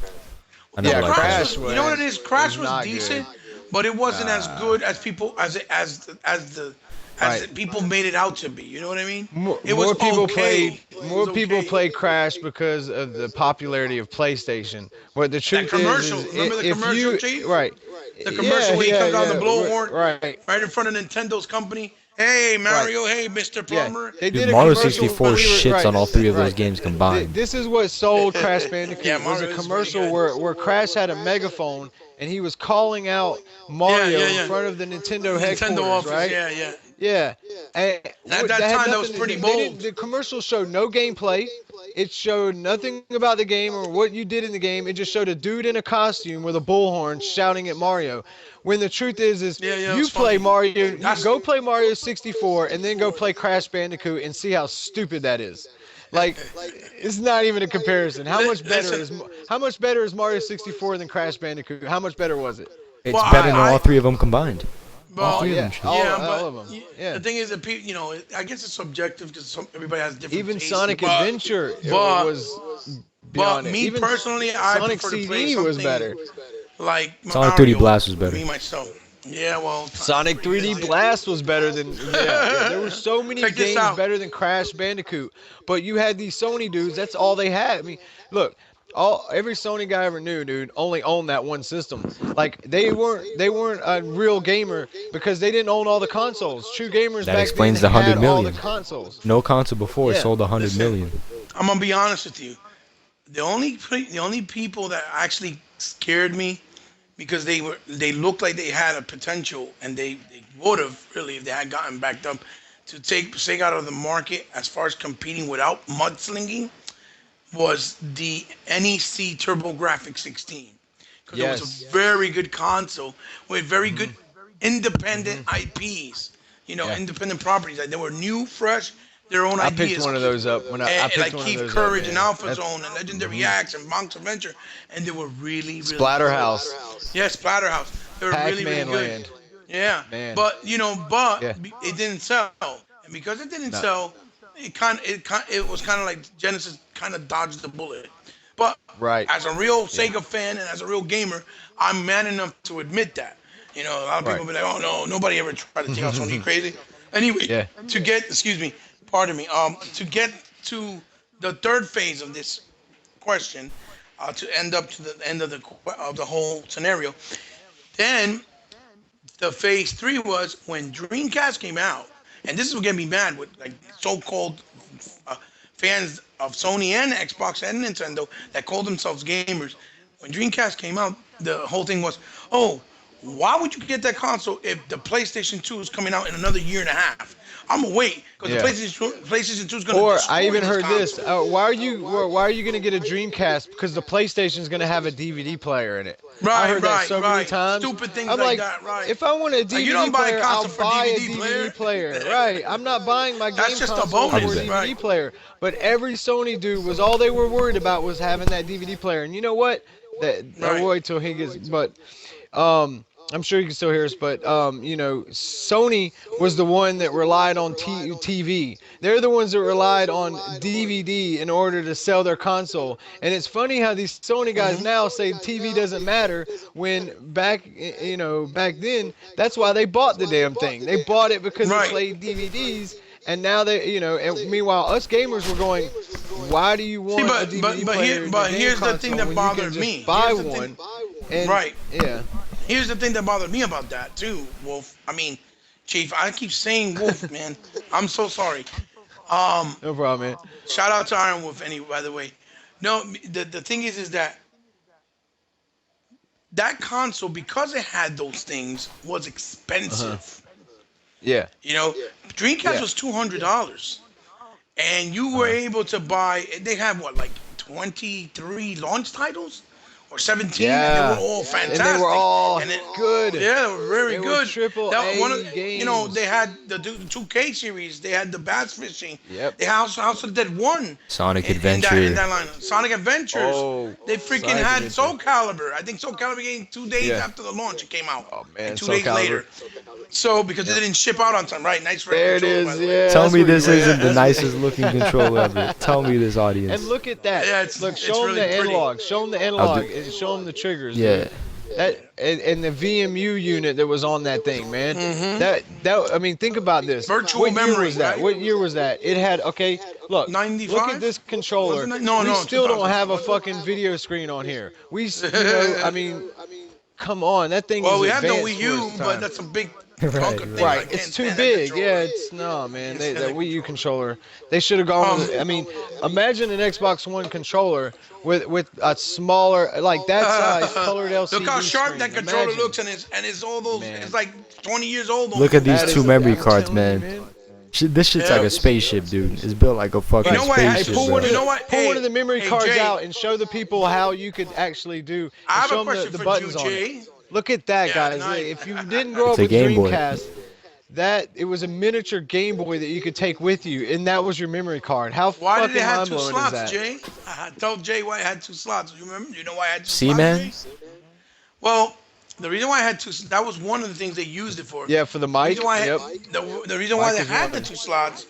I never Yeah, liked Crash that. was- You know what it is? Crash was not decent, good. but it wasn't as good as people as Right. the people made it out to be. You know what I mean? More, It was more people okay. played. More It was people okay. played Crash because of the popularity of PlayStation. What the truth commercial. is Remember the if commercial, you Chief? right, The commercial where he took out the blowhorn right, right in front of Nintendo's company. Hey Mario, hey Mr. yeah, Plumber. they Dude, did a Mario commercial 64 where we were- shits right, on all three of those right. games combined. This is what sold Crash Bandicoot Yeah, was Mario a is commercial really where Crash had a megaphone and he was calling out Mario yeah. in front of the Nintendo Nintendo headquarters, office, right? yeah. Yeah. And At that had time, that was nothing- pretty they didn't- bold. The commercial showed no gameplay. It showed nothing about the game or what you did in the game. It just showed a dude in a costume with a bullhorn shouting at Mario. When the truth is Yeah, it you was play funny. Mario, you That's- go play Mario 64 and then go play Crash Bandicoot and see how stupid that is. Like, it's not even a comparison. How much better is Mario 64 than Crash Bandicoot? How much better was it? It's Well, better than I- all three of them combined. Well, three of yeah, them should. all, yeah, all but of them. Yeah. the thing is that people, I guess it's subjective because everybody has different. Even tastes, Sonic but- Adventure but- was But beyond it. me Even personally, I Sonic prefer to CD play was something better. like Sonic Mario, 3D Blast was better. Me myself. Yeah, well. Sonic 3D Blast was better than there were so many Check this games out. better than Crash Bandicoot. But you had these Sony dudes, that's all they had. I mean, look, every Sony guy I ever knew, dude, only owned that one system. Like they weren't a real gamer because they didn't own all the consoles. True gamers That back explains then the 100 had all the million. consoles. No console before Yeah. sold 100 Listen. million. I'm gonna be honest with you. The only people that actually scared me because they looked like they had a potential and they would have really if they had gotten backed up to take Sega out of the market as far as competing without mudslinging was the NEC TurboGrafx 16 because it was Yes. a very good console with very good independent IPs, Yeah. independent properties. Like they were new, fresh, their own I ideas. picked one of those up when I picked like one Keith of those Courage up, and man. Alpha That's- Zone and Legendary Axe and Monk's Adventure, and they were really, really Splatterhouse. good. Yeah, Splatterhouse. They were really, really Pac-Man good. Land, Yeah, man. but Yeah. it didn't sell, and because it didn't No. sell, it was kind of like Genesis kind of dodged the bullet. But Right. as a real Yeah. Sega fan and as a real gamer, I'm man enough to admit that. You know, a lot of Right. people be like, "Oh no, nobody ever tried to take out Sony. You crazy?" Anyway, Yeah. to get excuse me, pardon me, to get to the third phase of this question, to end up to the end of the whole scenario, then the phase three was when Dreamcast came out, and this is what get me mad with like so-called uh, fans of Sony and Xbox and Nintendo that call themselves gamers. When Dreamcast came out, the whole thing was, oh, why would you get that console if the PlayStation 2 is coming out in another year and a half? I'm gonna wait because the Yeah. PlayStation 2 is gonna Or I destroy even this heard this. console. Why are you gonna get a Dreamcast? Because the PlayStation's gonna have a DVD player in it. I Right, heard that right, so many right. times. Stupid things I'm like like, that, right? if I want a Like you DVD don't buy a player, I'll console for buy a DVD DVD player. player. Right. I'm not buying my That's game just a console for a bonus, that. DVD right? player. But every Sony dude was all they were worried about was having that DVD player. And you know what? That I'll Right. wait till he gets. But I'm sure you can still hear us, but Sony was the one that relied on TV. They're the ones that relied on DVD in order to sell their console. And it's funny how these Sony guys Hmm. now say TV doesn't matter when back then, that's why they bought the damn thing. They bought it because it Right. played DVDs. And now and meanwhile, us gamers were going, why do you See, want a DVD player in your but game here's the thing console that when you can bothered just me. buy Here's the thing. one? And Right. yeah. Here's the thing that bothered me about that too, Wolf. I mean, Chief. I keep saying Wolf, man. I'm so sorry. Um, No problem, man. Shout out to Iron Wolf, by the way. No, the thing is that that console because it had those things was Uh-huh. expensive. Yeah. You know, Dreamcast Yeah. was $200, and you were Uh-huh. able to buy. They have what, like 23 launch titles or 17, and they were Yeah. all And they were fantastic. all And then, good. yeah, they were very They were good. triple That one of, A they games. had the 2K series. They had the Bass Fishing. Yep. They House of the Dead one. Sonic In Adventure. that line, Sonic Adventures. Oh, They freaking Sonic had Adventure. Soul Calibur. I think Soul Calibur came 2 days Yeah. after the launch. It came out, Oh and man, two Soul days Calibur. later. So because it Yep. didn't ship out on time, right? Nice red There it controller, by is. the way. Yeah. Tell That's me what this you want. isn't the That's nicest looking controller ever. Tell me this, And audience. look at that. Yeah, Look, it's show them really the pretty. analog. Show them the I'll do. analog and show them the triggers, Yeah. dude. That and the VMU unit that was on that thing, man. Mm-hmm. That I mean, think about this. Virtual What year memory, was that? right? What year was that? It had okay. Look at 95? this controller. Wasn't it? No, We no, still don't 2000. have a Was it? fucking video screen on here. I mean, come on, that thing Well, is we have the advanced Wii for U, its but time. that's a big Right, clunker thing. right. I Right, can't it's too stand that big. controller. Yeah, it's no man. Can't stand That that Wii U controller. controller, they should have gone with. Um, I mean, imagine an Xbox One controller with a smaller, like that size colored Look how LCD sharp screen. that controller Imagine, looks, and it's all those. It's man. like 20 years old Look at almost. these That two is. memory I'm cards, telling you, man. man. This shit's like Yeah. a spaceship, dude. It's built like a fucking know what? Hey, spaceship, Pull one bro. of You the know what? pull one Hey, of the memory hey, cards Jay. out and show the people how you could actually do. I And have show a them question the for buttons you, on it. Jay. Look at that, Yeah, guys. nice. If you didn't grow It's up a with Game Boy. Dreamcast, that it was a miniature Game Boy that you could take with you, and that was your memory card. How Why did it fucking have mind two blowing is slots, that? Jay? I told Jay why it had two slots. You remember? You know why I had two See, slots, man? Jay? Well, the reason why I had two, that was one of the things they used it for. Yeah, for the The mic. reason why Yep. the reason why Mic they is had the one. two slots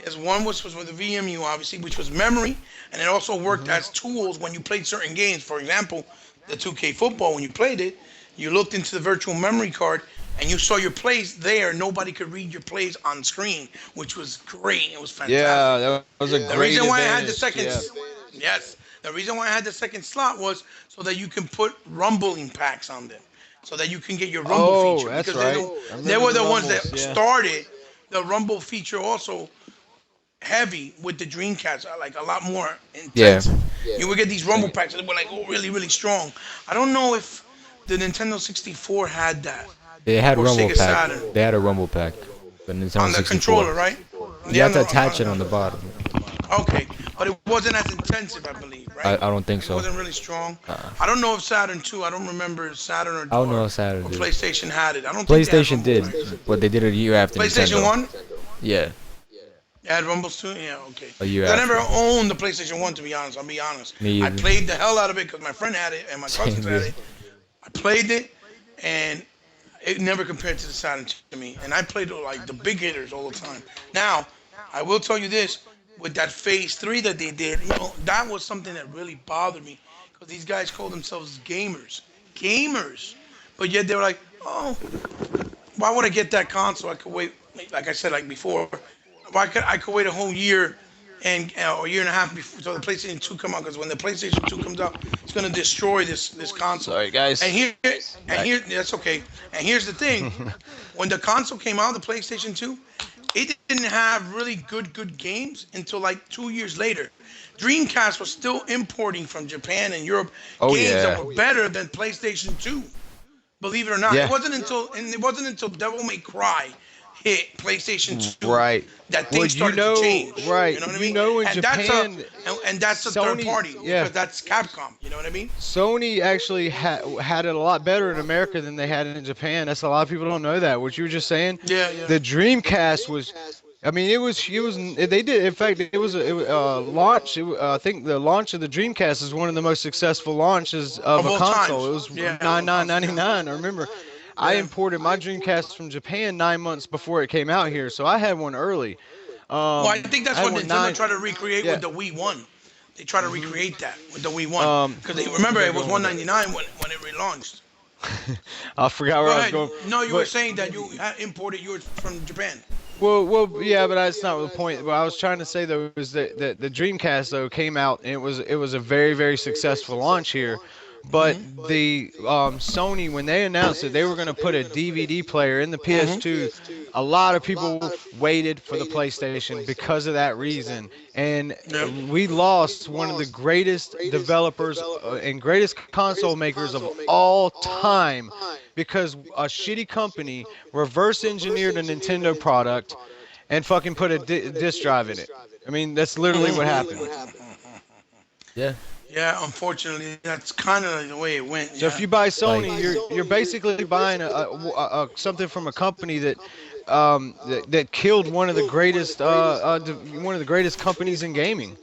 is one was for the VMU, obviously, which was memory, and it also worked as tools when you played certain games. For example, the 2K football, when you played it, you looked into the virtual memory card and you saw your plays there. Nobody could read your plays on screen, which was great. It was fantastic. Yeah, that was a The great reason why I had the advantage. second, Yeah. yes, the reason why I had the second slot was so that you can put rumbling packs on them, so that you can get your rumble Oh, feature. that's Because right. they I they remember were the the ones that rumbles, yeah. started the rumble feature also heavy with the Dreamcast, like a lot more Yeah. intensive. You would get these rumble packs that were like really, really strong. I don't know if the Nintendo 64 had that They had or Rumble Sega Pack. Saturn They had a Rumble Pack. The Nintendo on the 64. controller, right? You have to attach it on the bottom. Okay, but it wasn't as intensive, I believe, I right? don't think It so. wasn't really strong. Uh-uh. I don't know if Saturn 2. I don't remember if Saturn or, I don't know if Saturn or did. PlayStation had it. I don't think PlayStation they did, had Rumble. but they did it a year after PlayStation Nintendo. 1? Yeah, It had Rumbles too? Yeah, okay. a year I after. never owned the PlayStation 1, to be honest. I'll be honest. Me I either. played the hell out of it because my friend had it and my Same cousins had here. it. I played it, and It never compared to the Saturn to me, and I played like the big hitters all the time. Now, I will tell you this: with that Phase 3 that they did, that was something that really bothered me because these guys call themselves gamers, but yet they were like, oh, why would I get that console? I could wait, like I said, like before. I could wait a whole year and or a year and a half before so the PlayStation 2 come out because when the PlayStation 2 comes out, it's gonna destroy this console. Sorry, guys. And here that's okay. And here's the thing: when the console came out, the PlayStation 2, it didn't have really good games until like 2 years later. Dreamcast was still importing from Japan and Europe Oh games yeah. that were better than PlayStation 2. Believe it or not, Yeah. it wasn't until Devil May Cry hit PlayStation 2 Right. that Well, things started to change. right. You know what I You mean? know, in And Japan, that's a third Sony, party yeah, because that's Capcom. You know what I mean? Sony actually had it a lot better in America than they had it in Japan. That's a lot of people don't know that. What you were just saying, Yeah, yeah. the Dreamcast was. I mean, it was. They did. In fact, it was a launch. I think the launch of the Dreamcast is one of the most successful launches of Of a all console. times. It was Yeah, of all consoles. Yeah. 99.99. I remember, I Yeah. imported my Dreamcast from Japan 9 months before it came out here, so I had one early. Well, I think I that's had what one Nintendo nine. tried to recreate Yeah. with the Wii One. They tried to Mhm. recreate that with the Wii One because they remember Where's it that was going with 199 when it relaunched. that? I forgot where Go I was ahead. going, No, you were but saying that you had imported yours from Japan. yeah, but that's not the point. What I was trying to say though is that the Dreamcast though came out and it was a very very successful launch here, but Hmm. the Sony when they announced that they were going to put a DVD player in the Hmm. PS2, a lot of people waited for the PlayStation because of that reason, and Yep. we lost one of the greatest developers and greatest console makers of all time because a shitty company reverse engineered a Nintendo product and fucking put a disk drive in it. I mean, that's literally what happened. Yeah. Yeah, unfortunately, that's kind of the way it went. So if Yeah. you buy Like, Sony, you're basically buying something from a company that killed one of the greatest one of the greatest companies in gaming.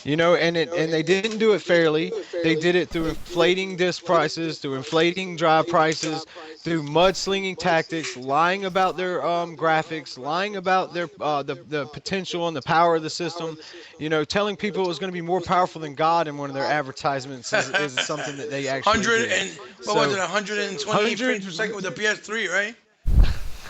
You know, and they didn't do it fairly. They did it through inflating disc prices, through inflating drive prices, through mudslinging tactics, lying about their graphics, lying about their the potential and the power of the system. You know, telling people it was going to be more powerful than God in one of their advertisements is something that they actually Hundred did. and what was So, it? 128 frames 100, per second with the PS3, right?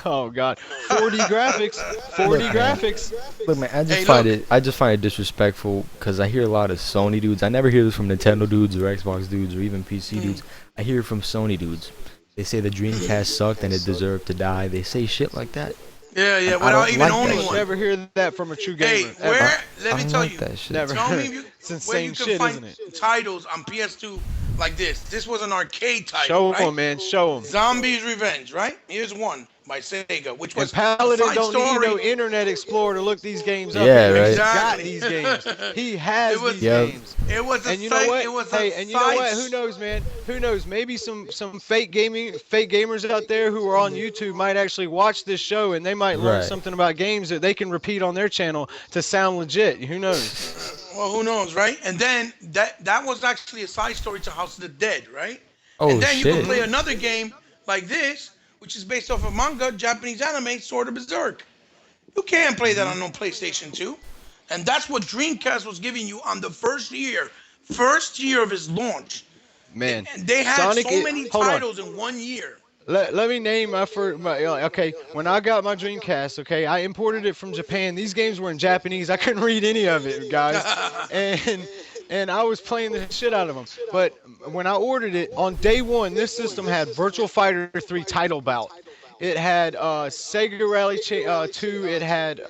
oh God, 4D graphics, 4D look, man. graphics. Look, man. Hey, look. I just find it disrespectful because I hear a lot of Sony dudes. I never hear this from Nintendo dudes or Xbox dudes or even PC Mm. dudes. I hear it from Sony dudes. They say the Dreamcast sucked and it deserved to die. They say shit like that. Yeah, yeah. I Without don't even like owning that one. Never hear that from a true Hey, gamer where? ever. Let I me don't tell like you. that shit. Never. Tell me if you, It's where you insane can shit, find isn't it? titles on PS2 like this. This was an arcade title, Show right? 'em, man. Show 'em. Zombies Revenge, right? Here's one by Sega, which And was a Paladin side don't need story. no Internet Explorer to look these games up. Yeah, He right. just got Exactly. these games. He it has was these Yep. games. it was a And you know site. what? It was a Hey, and you know what? Who side. knows, man? Who knows? Maybe some fake gamers out there who are on YouTube might actually watch this show and they might learn Right. something about games that they can repeat on their channel to sound legit. Who knows? Well, who knows, right? And then that was actually a side story to House of the Dead, right? And Oh then you can shit. play another game like this, which is based off of manga, Japanese anime, Sword of Berserk. You can't play that on no PlayStation 2. And that's what Dreamcast was giving you on the first year of its launch. Man, And they had Sonic. so many Hold on. titles in 1 year. Let me name my first. Okay, when I got my Dreamcast, okay, I imported it from Japan. These games were in Japanese. I couldn't read any of it, guys, and I was playing the shit out of them. But when I ordered it on day one, this system had Virtual Fighter 3 Title Bout. It had Sega Rally 2. It had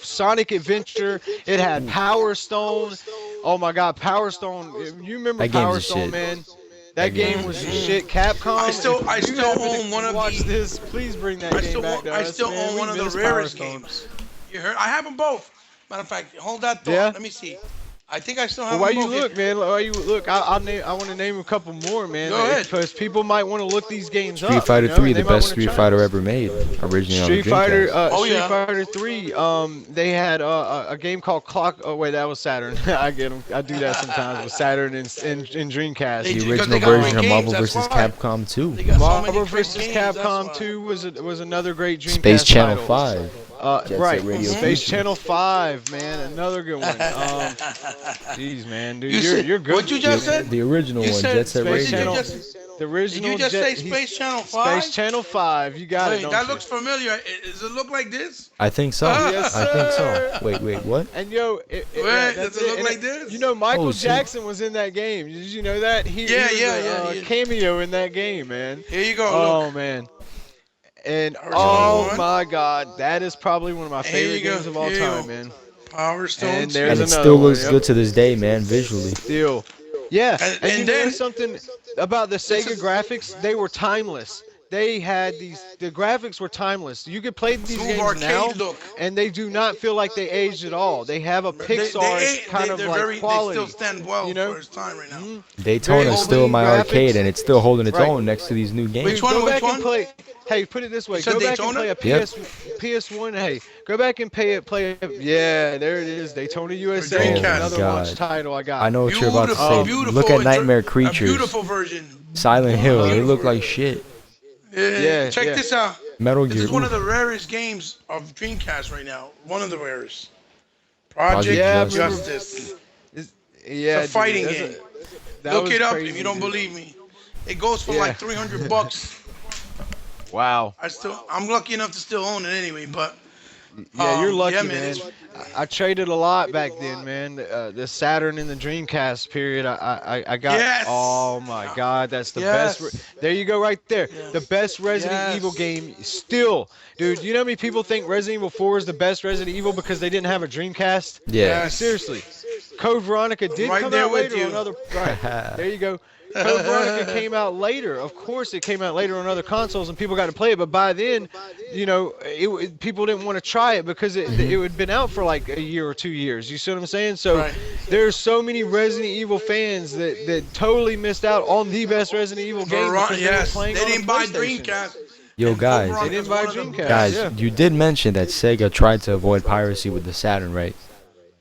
Sonic Adventure. It had Power Stone. Oh my God, Power Stone! You remember That game's Power a Stone, shit. man? That That game game's a was shit. shit. Capcom, I if you still happen own one to of watch the this, please bring that game back to I us, still man. own We one of the miss Power rarest Stone. games. You heard? I have them both. Matter of fact, hold that thought. Yeah? Let me see. I think I still Well, have why them you both. look, man? Why you look? I'll name. I want to name a couple more, man, Go ahead. because people might want to look these games Street up, you Fighter know, and 3, they the might want best to Street try them. Fighter ever made, originally on the Street Fighter, Dreamcast. Oh Street yeah. Fighter 3. They had a game called Clock. Oh wait, that was Saturn. I get them. I do that sometimes with Saturn and They The Dreamcast. because they original got version great of games. Marvel That's vs. why Capcom 2. they got so many Marvel great vs. games. That's Capcom why. 2 was another great Space Dreamcast Channel title. 5. Jet Right, Set Radio Space Future. Channel 5, man, another good one. Jeez, man, dude, You said you're good. what you just said? The original You one, said Jet Set what Space did you Radio. Channel, just? the Did you original just Jet. say Space Channel Space 5? Channel 5. You got it, Wait, don't that you? looks familiar. Does it look like this? I think so. Yes, I think so. sir. Wait, what? And yo, yeah, Wait, that's does it look And like this? You know, Michael Oh, shit. Jackson was in that game. Did you know that? He Yeah, was yeah, a yeah, he is. cameo in that game, man. Here you go. Oh Look, man. And original oh one. my God, that is probably one of my Here favorite you go. games of all Here you time, go. man. Power Stone And 2. there's And it another still one. looks Yep. good to this day, man, visually. Still. Yeah, And you know then something about the Sega is- graphics? They were timeless. They had the graphics were timeless. You could play these Smooth games arcade now, look. and they do not feel like they aged at all. They have a Pixar kind of they're like very, quality, they still stand well you know? for its time right now. Very Daytona's still in clean my graphics. arcade, and it's still holding its Right. own next to these new games. Which one? Go Which back one? and play. Hey, put it this way. You said Go back Daytona? and play a PS1. Hey, go back and play. Yeah, there it is. Daytona USA. Dreamcast. Is another God. launch title I got. I know what you're about to Beautiful, say. beautiful. Look at a Nightmare dr- A Creatures, beautiful version. Silent Hill. They Beautiful. look like shit. Yeah, Check yeah. this out. Metal This Gear. is one of oof. the rarest games of Dreamcast right now. One of the rarest. Project Project Justice. Justice. Yeah, It's a fighting dude, game. that Look was it up crazy, if you don't dude. believe me. It goes for Yeah. like $300. Wow. I'm lucky enough to still own it anyway, but Yeah, you're lucky, yeah, man. it's- I traded a lot back then, man. The Saturn and the Dreamcast period, I got. Yes. Oh my God, that's the Yes. best. There you go, right there. Yes. The best Resident Yes. Evil game still, dude. You know how many people think Resident Evil 4 is the best Resident Evil because they didn't have a Dreamcast? Yeah. Yes. Seriously. Code Veronica did Right come there out with later you. on other. Right. There you go. Code Veronica came out later. Of course, it came out later on other consoles, and people got to play it. But by then, you know, people didn't want to try it because it had been out for like a year or 2 years. You see what I'm saying? So Right. there's so many Resident Evil fans that totally missed out on the best Resident Evil game because they were Yes, playing they on a didn't buy PlayStation. Dreamcast. Yo, And guys. Veronica They didn't is buy one of the Dreamcast. Guys, Yeah. you did mention that Sega tried to avoid piracy with the Saturn, right?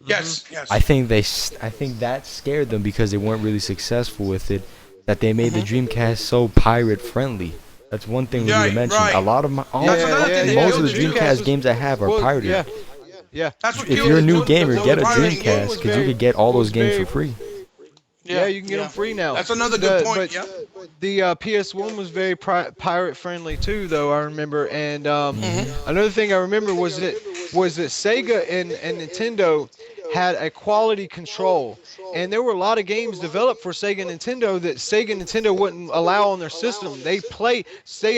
Yes, yes. I think I think that scared them because they weren't really successful with it. That they made the Dreamcast so pirate friendly. That's one thing we need Right, to mention. right. A lot of my, all, That's another thing that most killed of the the Dreamcast Dreamcast was- games I have are Well, pirated. yeah. Yeah. That's what If killed you're a it. new The gamer, get a pirating game Dreamcast was because you could get all those games for free. Yeah, you can get them free now. That's another good point. But Yeah. the PS1 was very pirate friendly too, though I remember. And another thing I remember was that Sega and Nintendo had a quality control, and there were a lot of games developed for Sega and Nintendo that Sega and Nintendo wouldn't allow on their system. They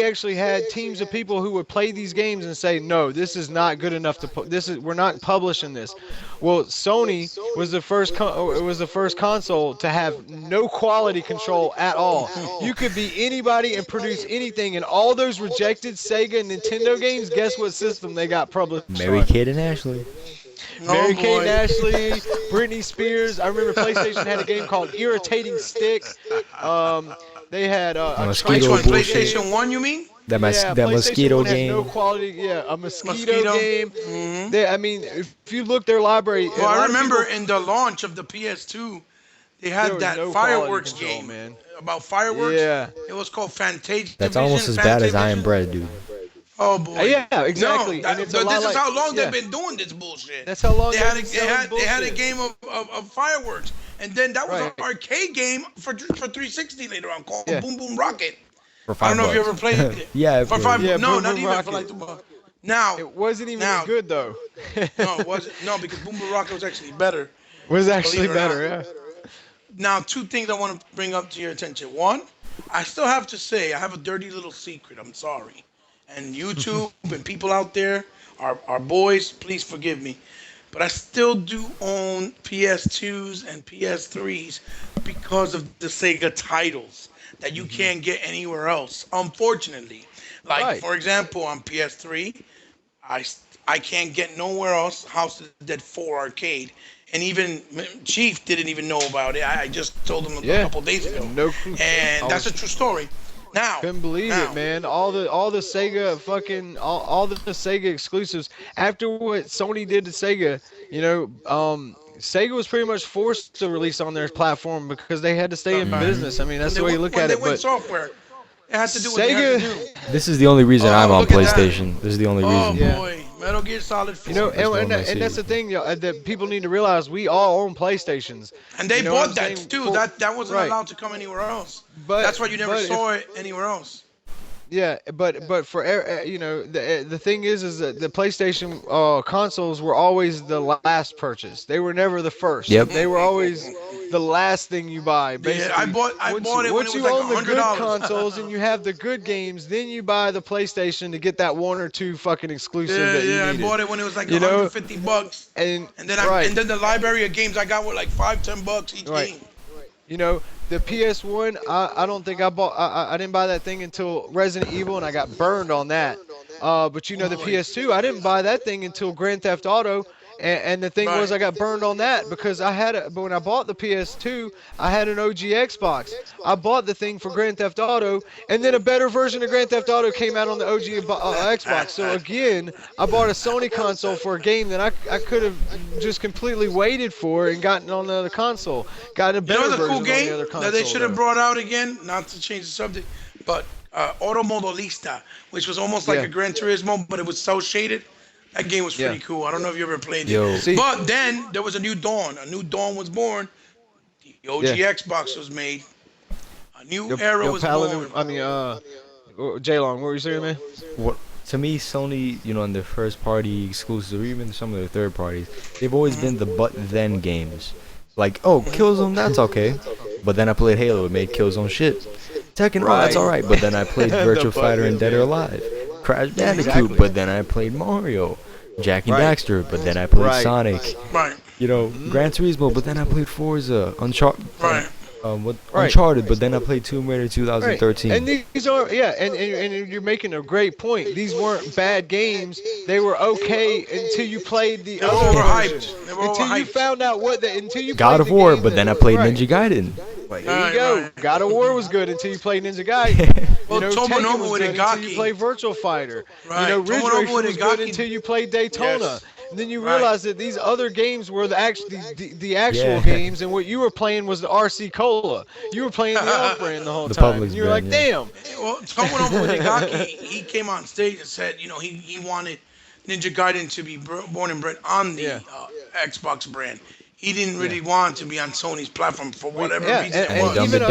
actually had teams of people who would play these games and say, no, this is not good enough to we're not publishing this. Well, Sony was the first console to have no quality control at all. You could be anybody and produce anything, and all those rejected Sega and Nintendo games, guess what system they got published Mary on? Kate and Ashley. Mary Oh, Kate boy. and Ashley, Britney Spears. I remember PlayStation had a game called Irritating Stick. They had a Mosquito Which one? bullshit. PlayStation 1, you mean? That yeah, that PlayStation mosquito 1 had game. no quality. Yeah, a mosquito Mosquito. game. Mhm. I mean, if you look their library, a Well, lot I of remember people- in the launch of the PS2, they There had was that no fireworks quality control, game man. about fireworks. Yeah. It was called Fantasia. That's almost as bad as I Am Bread, dude. Oh boy. Yeah, exactly. No, And it's a lot this is like- how long yeah. they've been doing this bullshit. That's how long they they've had. been They selling had a bullshit. game of fireworks, and then that was Right. an arcade game for 360 later on called Yeah. Boom Boom Rocket. For I don't know if you $5. ever played it. Yeah, For for- 5. Yeah, no, Boom not Boom even for Rocket. like 2 bucks. Now It wasn't even Now- good though. no, it wasn't. No, because Boom Boom Rocket was actually better. was actually Believe it or better. not. Yeah. Now, 2 things I want to bring up to your attention. One, I still have to say I have a dirty little secret. I'm sorry. And YouTube and people out there, our boys, please forgive me. But I still do own PS2s and PS3s because of the Sega titles that you can't get anywhere else, unfortunately. Like, Right. for example, on PS3, I I can't get nowhere else. House of the Dead 4 arcade, and even Chief didn't even know about it. I just told him a Yeah, couple days ago, no clue. and I that's a was true story. Now, couldn't believe it, now, man. All the Sega fucking all the Sega exclusives after what Sony did to Sega, Sega was pretty much forced to release on their platform because they had to stay in right. business. I mean, When that's they the way you look when at they it. went But software, they had to do what they had to Sega, do. This is the only reason I'm Oh, on look at that. PlayStation. This is the only Oh reason. yeah. boy, Metal Gear Solid You 4. know, That's the and, only and that's the series. thing, that people need to realize. We all own PlayStations. And You they know what I'm bought that saying? too. That wasn't Right. allowed to come anywhere else. But That's why you never but if saw it anywhere else. Yeah, but for the thing is that the PlayStation consoles were always the last purchase. They were never the first. Yep. They were always the last thing you buy. Yeah, I Basically, bought I once bought it when it once was you like own the good $100. consoles and you have the good games, then you buy the PlayStation to get that one or two fucking exclusive Yeah, that you yeah, I needed. bought it when it was like You know, 150 bucks. and And then right, and then the library of games I got were like 5, 10 bucks each right. game. You know, the PS1, I don't think I bought. I didn't buy that thing until Resident Evil, and I got burned on that. But Oh the boy. PS2, I didn't buy that thing until Grand Theft Auto, and the thing was Right. I got burned on that because but when I bought the PS2, I had an OG Xbox. I bought the thing for Grand Theft Auto, and then a better version of Grand Theft Auto came out on the OG Xbox. So again, I bought a Sony console for a game that I could have just completely waited for and gotten on the other console. Got a You know better the cool version on the game other that they console should have though. brought out again, not to change the subject, but Automodolista, which was almost like Yeah, a Gran Turismo, but it was so shaded. That game was yeah. pretty cool. I don't know if you ever played it. Yo, See, But then there was a new dawn. A new dawn was born. The OG yeah. Xbox was made. A new era Yo, was Paladin. born. I mean, J-Long, what were you saying, man? what to me, Sony, on their first party exclusives or even some of their third parties, they've always been the but then games. Like, oh, Killzone, that's okay. But then I played Halo, it made Killzone shit. Tekken, oh, that's Right. alright. But then I played The Virtua but Fighter then and Dead or game. Alive. Crash Bandicoot, Exactly. but then I played Mario. Jack and Right. Daxter, but then I played Right. Sonic. Right, Gran Turismo, but then I played Forza, right. Right. Uncharted, but then I played Tomb Raider Right. 2013. And these are, yeah, and you're making a great point. These weren't bad games. They were okay until you played the They were other overhyped. version. They were Until you overhyped. found out until you God played of the War, game but then I that- played right. Ninja Gaiden. There you Right, go. right. God of War was good until you played Ninja Gaiden. Well, Tekken Tomonobu was with good until you Igaki. played Virtual Fighter. Right. Ridge Tomonobu Racer with was good Igaki. until you played Daytona. Yes. And then you Right. realize that these other games were the actual Yeah. games, and what you were playing was the RC Cola. You were playing the off-brand the whole The time. Publix And you were like, brand, yeah. damn. Well, Tomonobu with Igaki, he came on stage and said, he wanted Ninja Gaiden to be born and bred on the Yeah. Xbox brand. He didn't really want to be on Sony's platform for whatever Yeah, reason it And he was. dumbed even it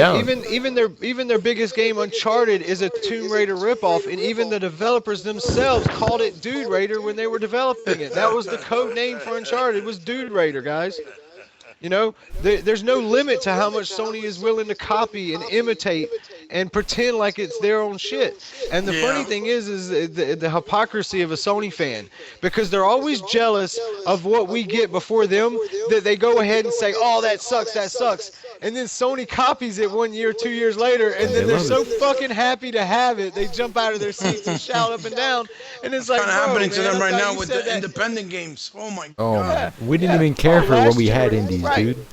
down. even their biggest game, Uncharted, is a Tomb Raider ripoff, and even the developers themselves called it Dude Raider when they were developing it. That was the code name for Uncharted. Was Dude Raider, guys. There's no limit to how much Sony is willing to copy and imitate and pretend like it's their own shit. And the funny Yeah. thing is the hypocrisy of a Sony fan, because they're always jealous of what we get before them, that they go ahead and say, oh, that sucks. And then Sony copies it 1 year, 2 years later, and then They they're love so it. fucking happy to have it. They jump out of their seats and shout up and down. And it's like, Kind of bro, happening to man, them I right thought now you with said the that. independent games. Oh my Oh, god. man. We didn't even care for last when we had gener- indies, right. dude.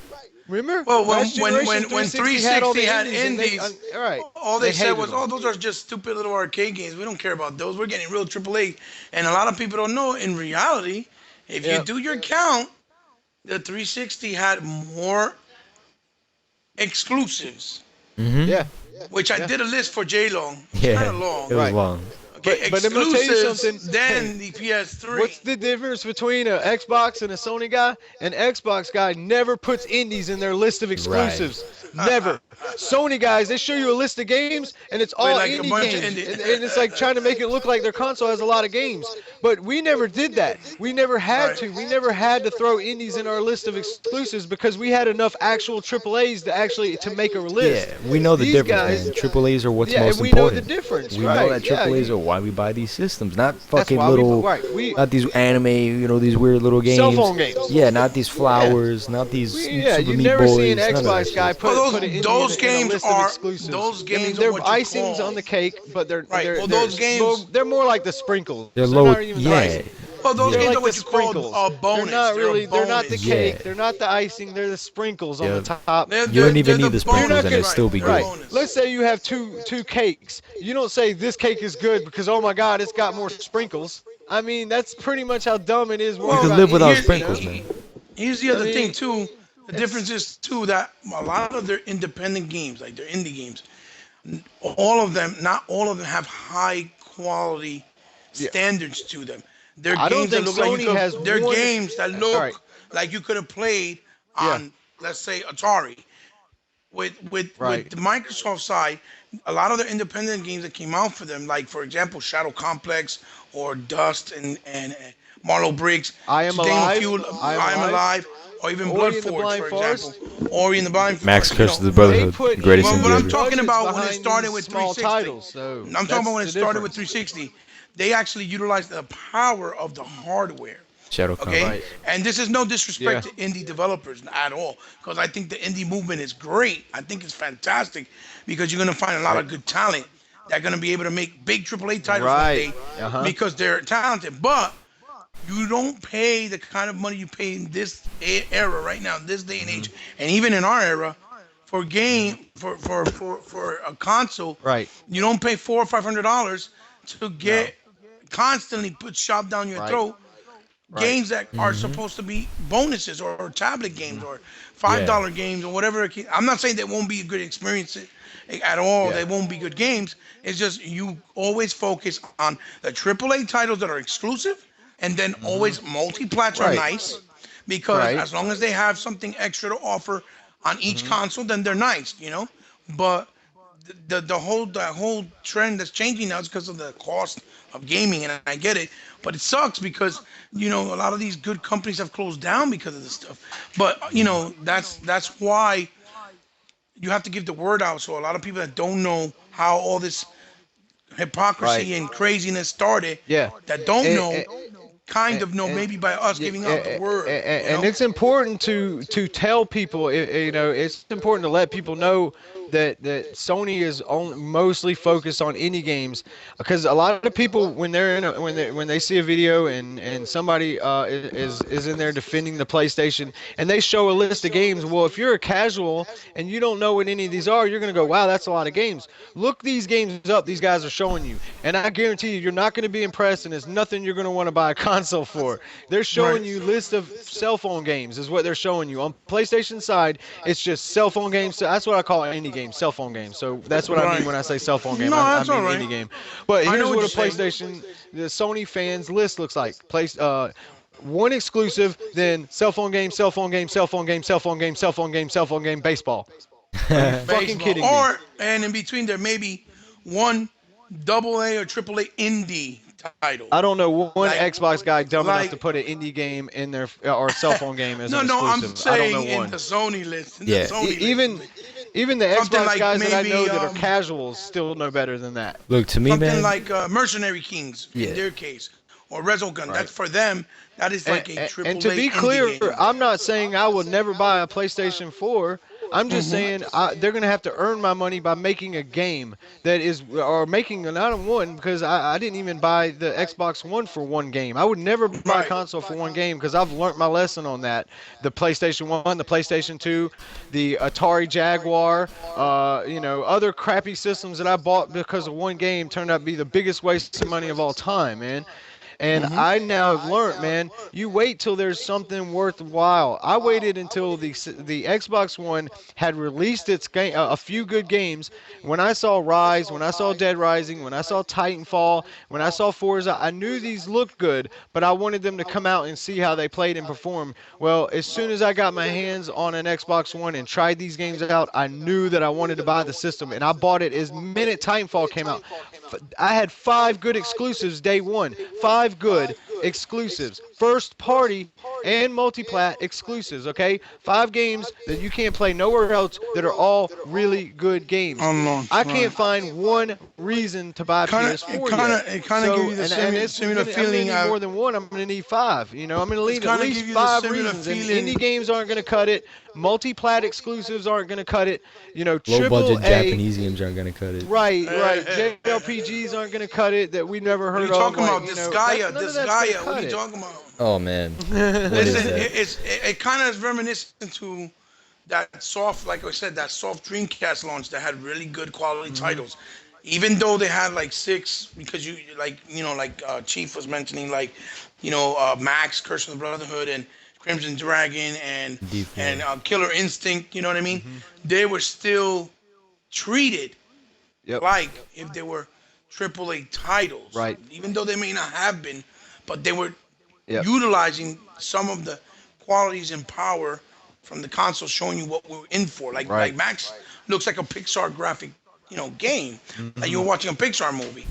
Remember? Well, Last generation when 360 had all the 360 had and they- indies, all right. all they said hated was, them. "Oh, those are just stupid little arcade games. We don't care about those. We're getting real AAA." And a lot of people don't know. In reality, if you Yep. do your count, the 360 had more exclusives, Yeah. which I did a list for J Long. It's Yeah, kind of long. it was Right. long. Okay, But I'm gonna tell you exclusives. something. Then the PS3. What's the difference between an Xbox and a Sony guy? An Xbox guy never puts indies in their list of exclusives. Never. Sony guys, they show you a list of games, and it's all like a indie bunch of games, indie- and it's like trying to make it look like their console has a lot of games. But we never did that. We never had Right. to. We never had to throw indies in our list of exclusives because we had enough actual AAAs to make a list. Yeah, we know the These difference, guys- man. Triple A's are what's Yeah, most and we know important. the difference. We right. know that Yeah, Triple A's are why we buy these systems, not That's fucking why little, we not these anime, these weird little cell games. phone games. Yeah, not these Yeah. flowers, not these Yeah, Super you Meat never see an Boys, none of that Xbox guy shit. Well, put an indie those in a games list of are exclusives. those I mean, games are they're what you icings call on the cake, but right. Well, those games. they're more like the sprinkles. They're They're low, not even the yeah, icing. Well, those They're games yeah, are like the what you call sprinkles. a They're bonus. not They're a really. They're not the bonus. yeah, cake. They're not the icing. They're the sprinkles on the yeah. top. You don't even They're need the the You're sprinkles not bonus. and it'll gonna Right. still be They're a right. good. bonus. Let's say you have two cakes. You don't say this cake is good because oh my God, it's got more sprinkles. I mean, that's pretty much how dumb it is You worrying Well, could about live without anything, sprinkles, man. here's the I other thing mean, too. The difference it's is too that a lot of their independent games, like their indie games, all of them, not all of them have high quality yeah. standards to them. They're I don't games that think look like you Sony could. has They're one. games that All right. look like you could have played Yeah. on, let's say, Atari. With Right. the Microsoft side, a lot of the independent games that came out for them, like for example Shadow Complex or Dust and Marlow Briggs, I to am name a alive. few, I am I Am alive. Alive, or even Blood Ori and the Forge, Blind for example, Forest. Ori and the Blind Max Forest. Curse of the They Brotherhood, put greatest But indie I'm indie ever. talking budgets about when it behind started these with small 360. titles, so I'm talking about that's when it the started with difference. 360. They actually utilized the power of the hardware. Shadow Okay, Complex. Right. and this is no Yeah. disrespect to indie developers at all, because I think the indie movement is great. I think it's fantastic because you're gonna find a lot Right. of good talent that are gonna be able to make big AAA titles one Right. day Uh huh. because they're talented. But you don't pay the kind of money you pay in this era right now, this day and Hmm. age, and even in our era, for game for a console, Right. you don't pay $400 or $500 to No. get constantly put shoved down your Right. throat Right. games that are Hmm. supposed to be bonuses or tablet games Hmm. or Yeah. $5 games or whatever. I'm not saying they won't be a good experience at all. Yeah. They won't be good games. It's just you always focus on the AAA titles that are exclusive, and then Hmm. always multi-plats are Right. nice because Right. as long as they have something extra to offer on each Hmm. console, then they're nice. But the whole trend that's changing now is because of the cost of gaming, and I get it. But it sucks because a lot of these good companies have closed down because of this stuff. But that's why you have to give the word out. So a lot of people that don't know how all this Right. hypocrisy and craziness started, Yeah. that don't know, kind and, of know and maybe by us yeah, giving out the word. You and know. it's important to tell people. It's important to let people know that Sony is mostly focused on indie games, because a lot of people when they're when they see a video and somebody is in there defending the PlayStation and they show a list of games. Well, if you're a casual and you don't know what any of these are, you're gonna go, wow, that's a lot of games. Look these games up. These guys are showing you, and I guarantee you're not going to be impressed, and it's nothing you're going to want to buy a console for. They're Right. showing you list of cell phone games is what they're showing you. On PlayStation side, it's just cell phone games. So that's what I call indie games, cell phone games. So that's what I mean Right. when I say cell phone game. No, I that's all mean right. indie game. But I know here's what what you're a saying. the Sony fans list looks like. One exclusive, then cell phone game, cell phone game, cell phone game, cell phone game, cell phone game, cell phone game, baseball. Are you fucking Baseball, kidding me? and in between there may be one double A or triple A indie title, I don't know one like Xbox guy dumb enough like to put an indie game in their or cell phone game as no, an no, I'm exclusive. I don't know saying in one. the Sony list, Yeah. Even the something Xbox like guys that I know maybe that are casuals still know better than that. Look, to me, something man. like Mercenary Kings in Yeah. their case, or Resogun. Right. That's for them. That is And, like a and triple to A be indie clear, game. I'm not saying I will never buy a PlayStation 4. I'm just saying they're going to have to earn my money by making a game that is, or making not one, because I didn't even buy the Xbox One for one game. I would never buy a Right. console for one game because I've learned my lesson on that. The PlayStation 1, the PlayStation 2, the Atari Jaguar, other crappy systems that I bought because of one game turned out to be the biggest waste of money of all time, man. And I now have learned, man, you wait till there's something worthwhile. I waited until the Xbox One had released its game, a few good games. When I saw Rise, when I saw Dead Rising, when I saw Titanfall, when I saw Forza, I knew these looked good, but I wanted them to come out and see how they played and performed. Well, as soon as I got my hands on an Xbox One and tried these games out, I knew that I wanted to buy the system, and I bought it as minute Titanfall came out. I had 5 good exclusives day one. 5 good exclusives. first party and multiplat exclusives, okay? 5 games that you can't play nowhere else that are all really good games. On launch, I right. can't find one reason to buy PS4 yet. It kind of give you the similar I'm gonna feeling. need more than one. I'm gonna need 5. You know, I'm gonna need at kinda least give you the 5 similar reasons. And feeling. indie games aren't gonna cut it. Multiplat exclusives aren't gonna cut it. You know, Low triple budget A. Japanese games aren't gonna cut it. Right. JRPGs aren't gonna cut it that we've never What are heard you of. talking about? Like, you This know, Gaia. none of This that's gonna Gaia. What cut are you it. talking about? Oh man, what is Listen, that? it kind of is reminiscent to that soft, like I said, that soft Dreamcast launch that had really good quality titles. Even though they had like 6, because Chief was mentioning, like, Max, Curse of the Brotherhood, and Crimson Dragon, and D4. Killer Instinct. You know what I mean? They were still treated Yep. like if they were AAA titles, Right. even though they may not have been, but they were Yep. utilizing some of the qualities and power from the console, showing you what we're in for. Like Right. Max looks like a Pixar graphic, game, like you're watching a Pixar movie,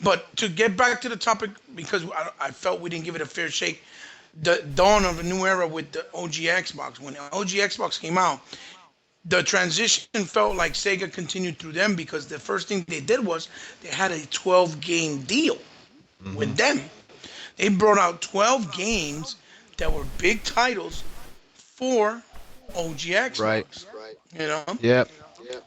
But to get back to the topic, because I felt we didn't give it a fair shake, the dawn of a new era with the OG Xbox. When OG Xbox came out, the transition felt like Sega continued through them, because the first thing they did was they had a 12-game deal with them. They brought out 12 games that were big titles for OG Xbox. Right. You know? Yep.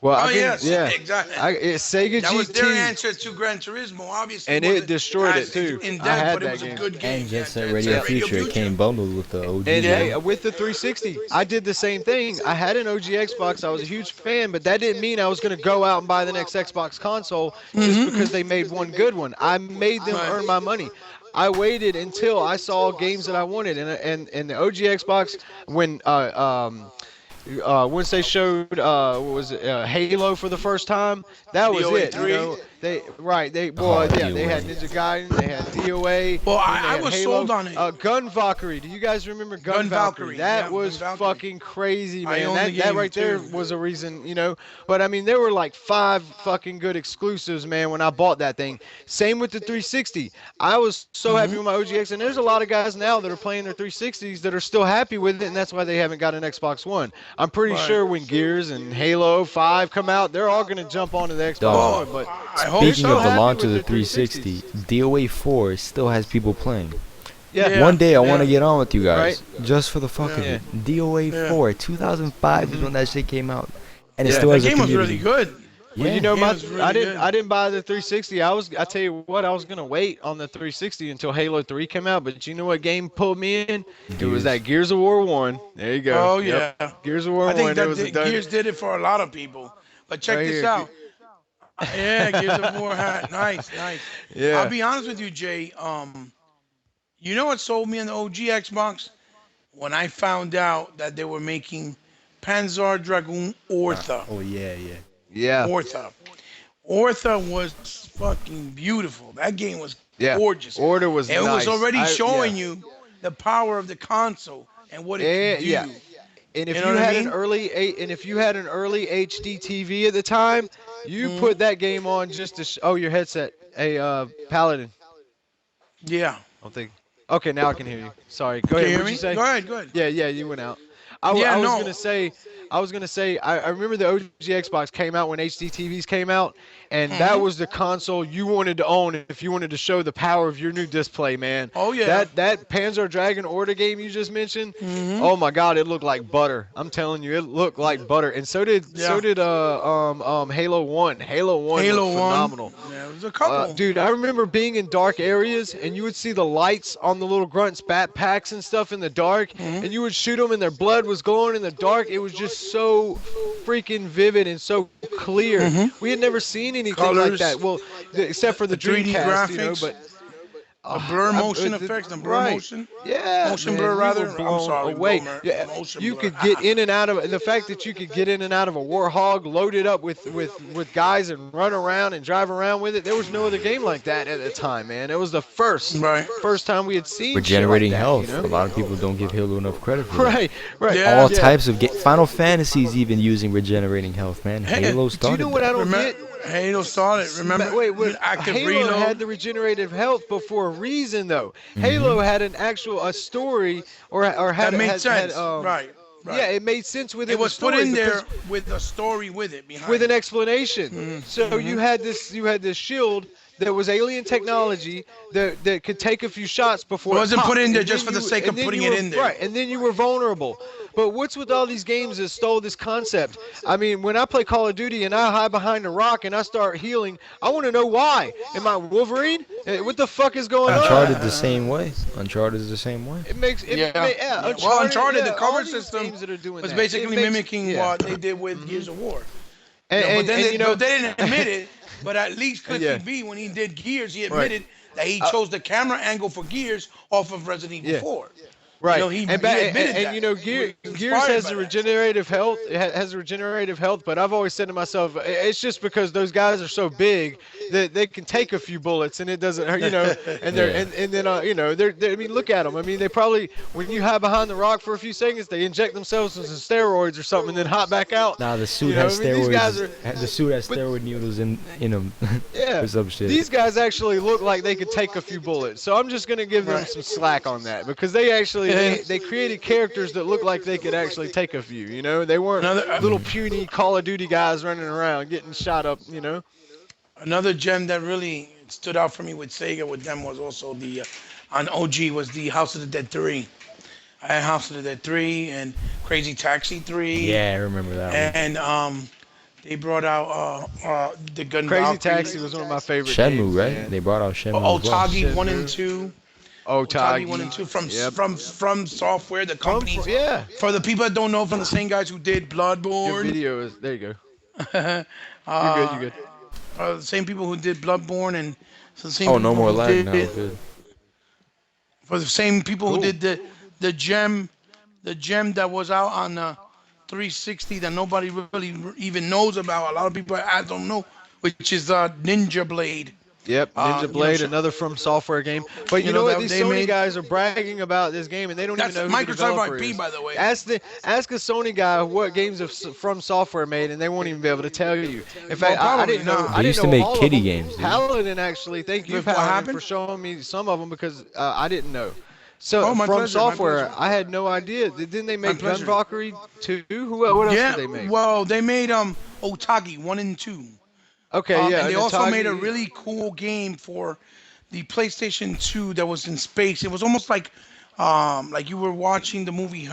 Well, Oh, I mean, yes, yeah. exactly. It's Sega That was GT. their answer to Gran Turismo, obviously. And it wasn't destroyed as it, too. in I depth, had but it that was a game. good game. And Jet Set Jet Radio Set Future, it came bundled with the OG. And game. hey, with the 360, I did the same thing. I had an OG Xbox. I was a huge fan, but that didn't mean I was going to go out and buy the next Xbox console just because they made one good one. I made them earn my money. I waited until I saw games that I wanted, and the OG Xbox, once they showed what was it, Halo for the first time, that was DOA it. 3? They had Ninja Gaiden, they had DOA. Well, then they I had was Halo. sold on it. Gun Valkyrie. Do you guys remember Gun Gun Valkyrie? Valkyrie, That yeah, was Gun Valkyrie. fucking crazy, I man. own the That game, right there too. was a reason, But I mean, there were like 5 fucking good exclusives, man, when I bought that thing. Same with the 360. I was so happy with my OGX, and there's a lot of guys now that are playing their 360s that are still happy with it, and that's why they haven't got an Xbox One. I'm pretty sure when Gears and Halo 5 come out, they're all gonna jump onto the Xbox Dog. One. But I hope Speaking so. of the happy launch with of the the 360. 360, DOA 4 still has people playing. Yeah. One day I want to yeah. get on with you guys, just for the fuck of Yeah. it. DOA 4, 2005 is when that shit came out, and it Yeah, still that has a game was community. really good. Well, Yeah. you know, Game was really good. I didn't buy the 360. I tell you what, I was gonna wait on the 360 until Halo 3 came out. But you know what game pulled me in? It was that Gears of War 1. There you go. Oh, Yep. yeah. Gears of War I 1. think It that was a done. Gears did it for a lot of people. But check Right this here. out. Yeah, Gears of War hat. Nice. Yeah. I'll be honest with you, Jay. You know what sold me on the OG Xbox? When I found out that they were making Panzer Dragoon Ortha. Oh yeah. Yeah. Ortha. Ortha was fucking beautiful. That game was Yeah. gorgeous. Order was It nice. was already I- showing yeah. you the power of the console and what it Yeah, could do. yeah. And if You you, know what I had mean? an early HD TV at the time, you put that game on just to your headset. Hey, Paladin. Yeah. I don't think. Okay, now I can hear you. Sorry. Go Can ahead. you hear What'd me? you say? Go ahead. Yeah, you went out. I Yeah, was no. gonna say, I remember the OG Xbox came out when HD TVs came out, and that was the console you wanted to own if you wanted to show the power of your new display, man. Oh, yeah. That Panzer Dragon Order game you just mentioned, oh my God, it looked like butter. I'm telling you, it looked like butter, and so did Halo 1. Halo 1 Halo looked 1. phenomenal. Yeah, it was a couple. Dude, I remember being in dark areas, and you would see the lights on the little grunts' backpacks and stuff in the dark, and you would shoot them, and their blood was glowing in the dark. It was just so freaking vivid and so clear. We had never seen anything like Colors. that. Well, except for the 3D Dreamcast, graphics. but The blur motion effects, the blur motion. Motion blur, we rather. were I'm blown sorry, away. blur, Yeah, motion you blur. could get in and out of the fact that you could get in and out of a Warhog loaded up with guys and run around and drive around with it. There was no other game like that at the time, man. It was the first time we had seen Regenerating shit like health. that, you know? A lot of people don't give Halo enough credit for that. Right. Yeah. All types of Final Fantasy's even using regenerating health, man. Halo Do you started know what that. I don't Remember- get? Halo started. Remember, Wait, with active Halo reload. had the regenerative health, but for a reason though. Mm-hmm. Halo had an actual a story, or That had made had sense. Right. yeah, Right. it made sense It within the was put story in there because with a story with it with behind an it. explanation. So you had this shield that was alien technology that could take a few shots It before it wasn't put popped, in there and just then for the sake of putting you it were in there. right, and then you were vulnerable. But what's with all these games that stole this concept? I mean, when I play Call of Duty and I hide behind a rock and I start healing, I want to know why. Am I Wolverine? What the fuck is going on? Uncharted the same way. Uncharted is the same way. It makes it, Yeah. yeah, Yeah. Well, Uncharted, the yeah, all cover these system games that are doing was that. It basically makes, mimicking yeah. what they did with Gears of War. And, But and you know, but they didn't admit it. But at least Cliffy yeah, B, when he did Gears, he right. admitted that he chose the camera angle for Gears off of Resident Evil Yeah. 4. You Right, know, he and admitted and that. you know, He was Gears inspired has by the that. regenerative health. It has regenerative health, but I've always said to myself, it's just because those guys are so big that they can take a few bullets and it doesn't hurt, you know. And they're Yeah. and then you know, they're I mean, look at them. I mean, they probably when you hide behind the rock for a few seconds, they inject themselves with some steroids or something and then hop back out. Nah, the suit You know, has I mean, these guys steroids. The suit has but- steroid needles in them. Yeah, or some shit. these guys actually look like they could take a few bullets. So I'm just gonna give them Right. some slack on that because they actually they created characters that look like they could actually take a few. You know, they weren't Another- little puny Call of Duty guys running around getting shot up. You know. Another gem that really stood out for me with Sega with them was also the on OG was the House of the Dead 3. I had House of the Dead 3 and Crazy Taxi 3. Yeah, I remember that one. And they brought out the Gun Crazy Valkyrie. Taxi was one of my favorite Shenmue, games, right? man. They brought out Shenmue as well. Otagi 1 Shenmue. and 2. Oh, Otagi 1 and 2 from Yep. from Software, the company. Yeah. For the people that don't know, from the same guys who did Your Bloodborne. video is there. You go. You're uh, good. You're good. The same people who did Bloodborne and so the same Oh, people no more who lag now. did- Good. For the same people Cool. who did the gem that was out on 360 that nobody really even knows about. A lot of people I don't know, which is Ninja Blade. Yep, Ninja you know, Blade, so- another From Software game. But you You know know, what? that These they Sony made- guys are bragging about this game, and they don't That's even know who the Microsoft developer IP, is. by the way. Ask a Sony guy what games of From Software made, and they won't even be able to tell you. In fact, I probably didn't know. not. I They didn't used to know make all of kiddie them. games, dude. Paladin, actually, thank you, With what Paladin, happened? for showing me some of them because I didn't know. So Oh, my From pleasure, my Software, pleasure. I had no idea. Didn't they make Gun pleasure. Valkyrie 2? What else Yeah, did they make? well, they made Otagi 1 and 2. Okay, yeah. And they also made a Natagi- really cool game for the PlayStation 2 that was in space. It was almost like you were watching the movie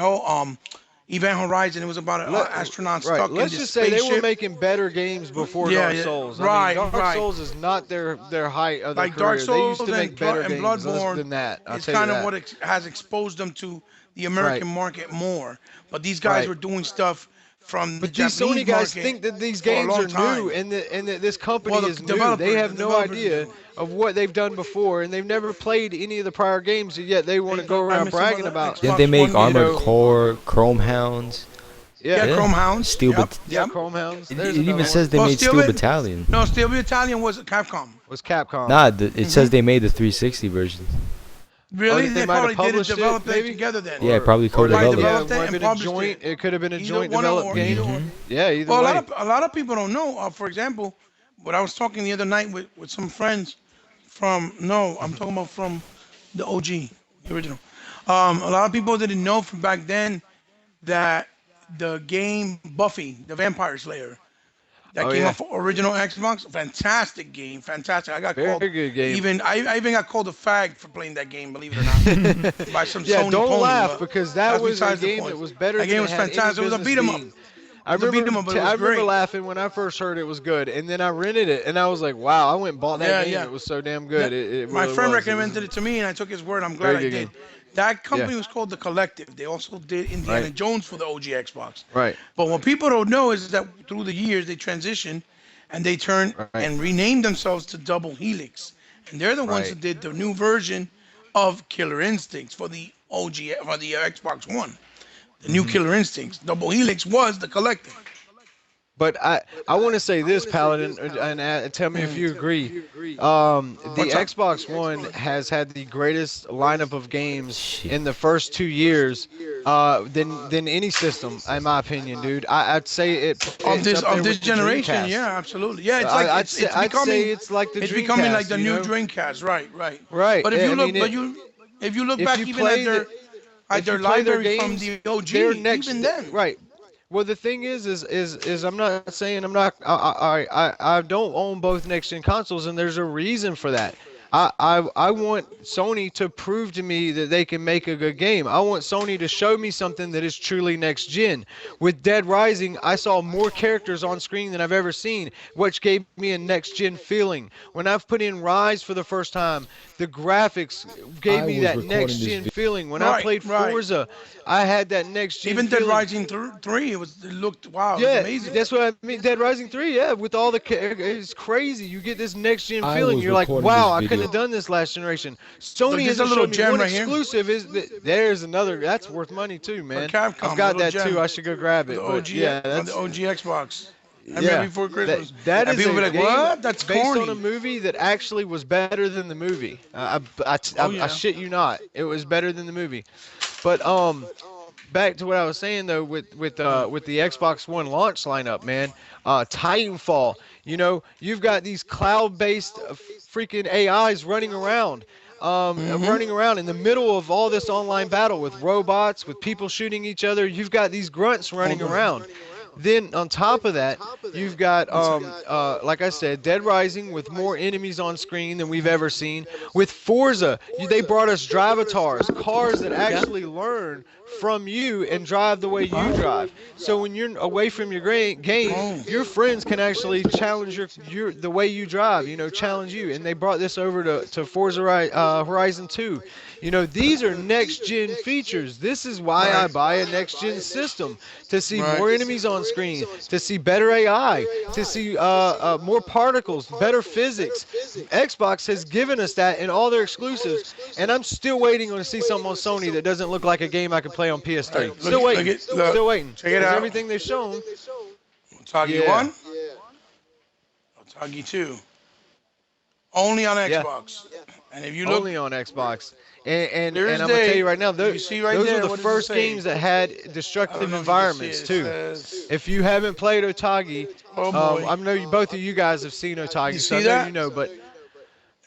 Event Horizon. It was about an astronaut right. stuck in Let's this just say they were spaceship. making better games before Yeah, Dark yeah, Souls. right, I mean, Dark right. Souls is not their height of their Like career. Dark They Souls used to make better and games Bloodborne than that. I'll it's tell you kind of that. what has exposed them to the American market more. But these guys Right. were doing stuff from the But these Japanese Sony guys market think that these for a games long are time. new and that this company Well, the is new. developers- They have the no developers idea do. of what they've done before, and they've never played any of the prior games, and yet they want to They- go I around mean, some bragging of the about. Xbox Didn't they make One, you Armored know- Core, Chrome Hounds? Yeah, Yeah. Chrome Hounds. Steel Yep, Bat- Yeah, yep. Chrome Hounds. It, There's it another even one. says they Well, made Steel Steel Bat- Battalion. No, Steel Battalion was Capcom. Was Capcom. Nah, it says they made the 360 version. Really? they They might have probably did it, published it, developed it maybe? together then. Yeah, probably Or they co-developed. developed it might and have been a published joint. it. It could have been a Either joint one or- developed game. Mhm. Yeah, either Well, way. a lot of people don't know. For example, what I was talking the other night with some friends from I'm talking about from the OG, the original. A lot of people didn't know from back then that the game Buffy, the Vampire Slayer, that Oh, came yeah. off original Xbox, fantastic game, fantastic. I got Very called good game. I even got called a fag for playing that game, believe it or not, by some Yeah, Sony don't pony, laugh but because that that's was a besides the game point. that was better That than game was it had any fantastic. It was a business beat 'em up. being. I was a remember, beat 'em up, but it I was remember great. laughing when I first heard it was good, and then I rented it, and I was like, "Wow!" I went and bought that Yeah, game. yeah. It was so damn good. It My really friend was. recommended it to me, and I took his word. I'm glad Very I good did. game. That company Yeah. was called The Collective. They also did Indiana Right. Jones for the OG Xbox. Right. But what people don't know is that through the years they transitioned, and they turned Right. and renamed themselves to Double Helix, and they're the ones who Right. did the new version of Killer Instincts for the OG for the Xbox One. The Mm-hmm. new Killer Instincts. Double Helix was The Collective. But I want to say this, Paladin, and tell me if you agree. The What's up? Xbox One has had the greatest lineup of games Shit. in the first 2 years than any system, in my opinion, dude. I'd say of it's this up there of with this the generation. Yeah, Dreamcast. absolutely. Yeah, it's like I'd say it's like the it's becoming like Dreamcast, the you new know? Dreamcast. Right, right. Right. But if you I look, mean, if you look if back you even play the at if you their play their library from games, the OG, they're even then. right. Well, the thing is I'm not saying I'm not I don't own both next gen consoles, and there's a reason for that. I want Sony to prove to me that they can make a good game. I want Sony to show me something that is truly next gen. With Dead Rising, I saw more characters on screen than I've ever seen, which gave me a next gen feeling. When I've put in Rise for the first time, the graphics gave I me was that next recording this gen video. feeling. When I Right, played right. Forza, I had that next gen Even Dead feeling. Rising 3, it looked wow, it was Yeah, amazing. that's what I mean. Dead Rising 3, yeah, with all the it's crazy. You get this next gen I feeling. was You're like, recording this wow, I couldn't video. have done this last generation. Look, Sony there's a hasn't little shown me gem one right here exclusive. There's another that's worth money too, for man. I've Capcom, a got little that too. gem I should go grab for the it. But OG yeah, on the that's OG Xbox. I made yeah. before That Christmas, that and is people a be like, game "What? That's based on a corny." movie that actually was better than the movie. Oh I yeah. shit you not. It was better than the movie. But back to what I was saying though with the Xbox One launch lineup, man. Titanfall. You know, you've got these cloud-based freaking AIs Mm-hmm. running around in the middle of all this online battle with robots, with people shooting each other. You've got these grunts running Hold on. around. Then on top of that, you've got One second. like I said, Dead Rising with more enemies on screen than we've ever seen. With Forza, they brought us drivatars, cars that Yeah. actually learn from you and drive the way you drive. So when you're away from your game, Oh. your friends can actually challenge your the way you drive. You know, challenge you. And they brought this over to Forza Horizon 2. You know, these are next gen features. This is why I Right. buy a next gen system, to see Right. more enemies on screen, to see better AI, to see more particles, better physics. Xbox has given us that in all their exclusives, and I'm still waiting to see something on Sony that doesn't look like a game I can play on PS3. Right. Still Look waiting, it. Look. still waiting, Check it because out. everything they've shown, Otage yeah, 1. Otage 2. Only on yeah, Xbox. And if you look, only on Xbox. And I'm gonna tell Thursday, you right now, you see right those were there, the what does it first say? games that had I don't destructive know if you can see environments it. It too. says, If you haven't played Otage, oh boy. I know both of you guys have seen You Otage, so I see know you that? know. But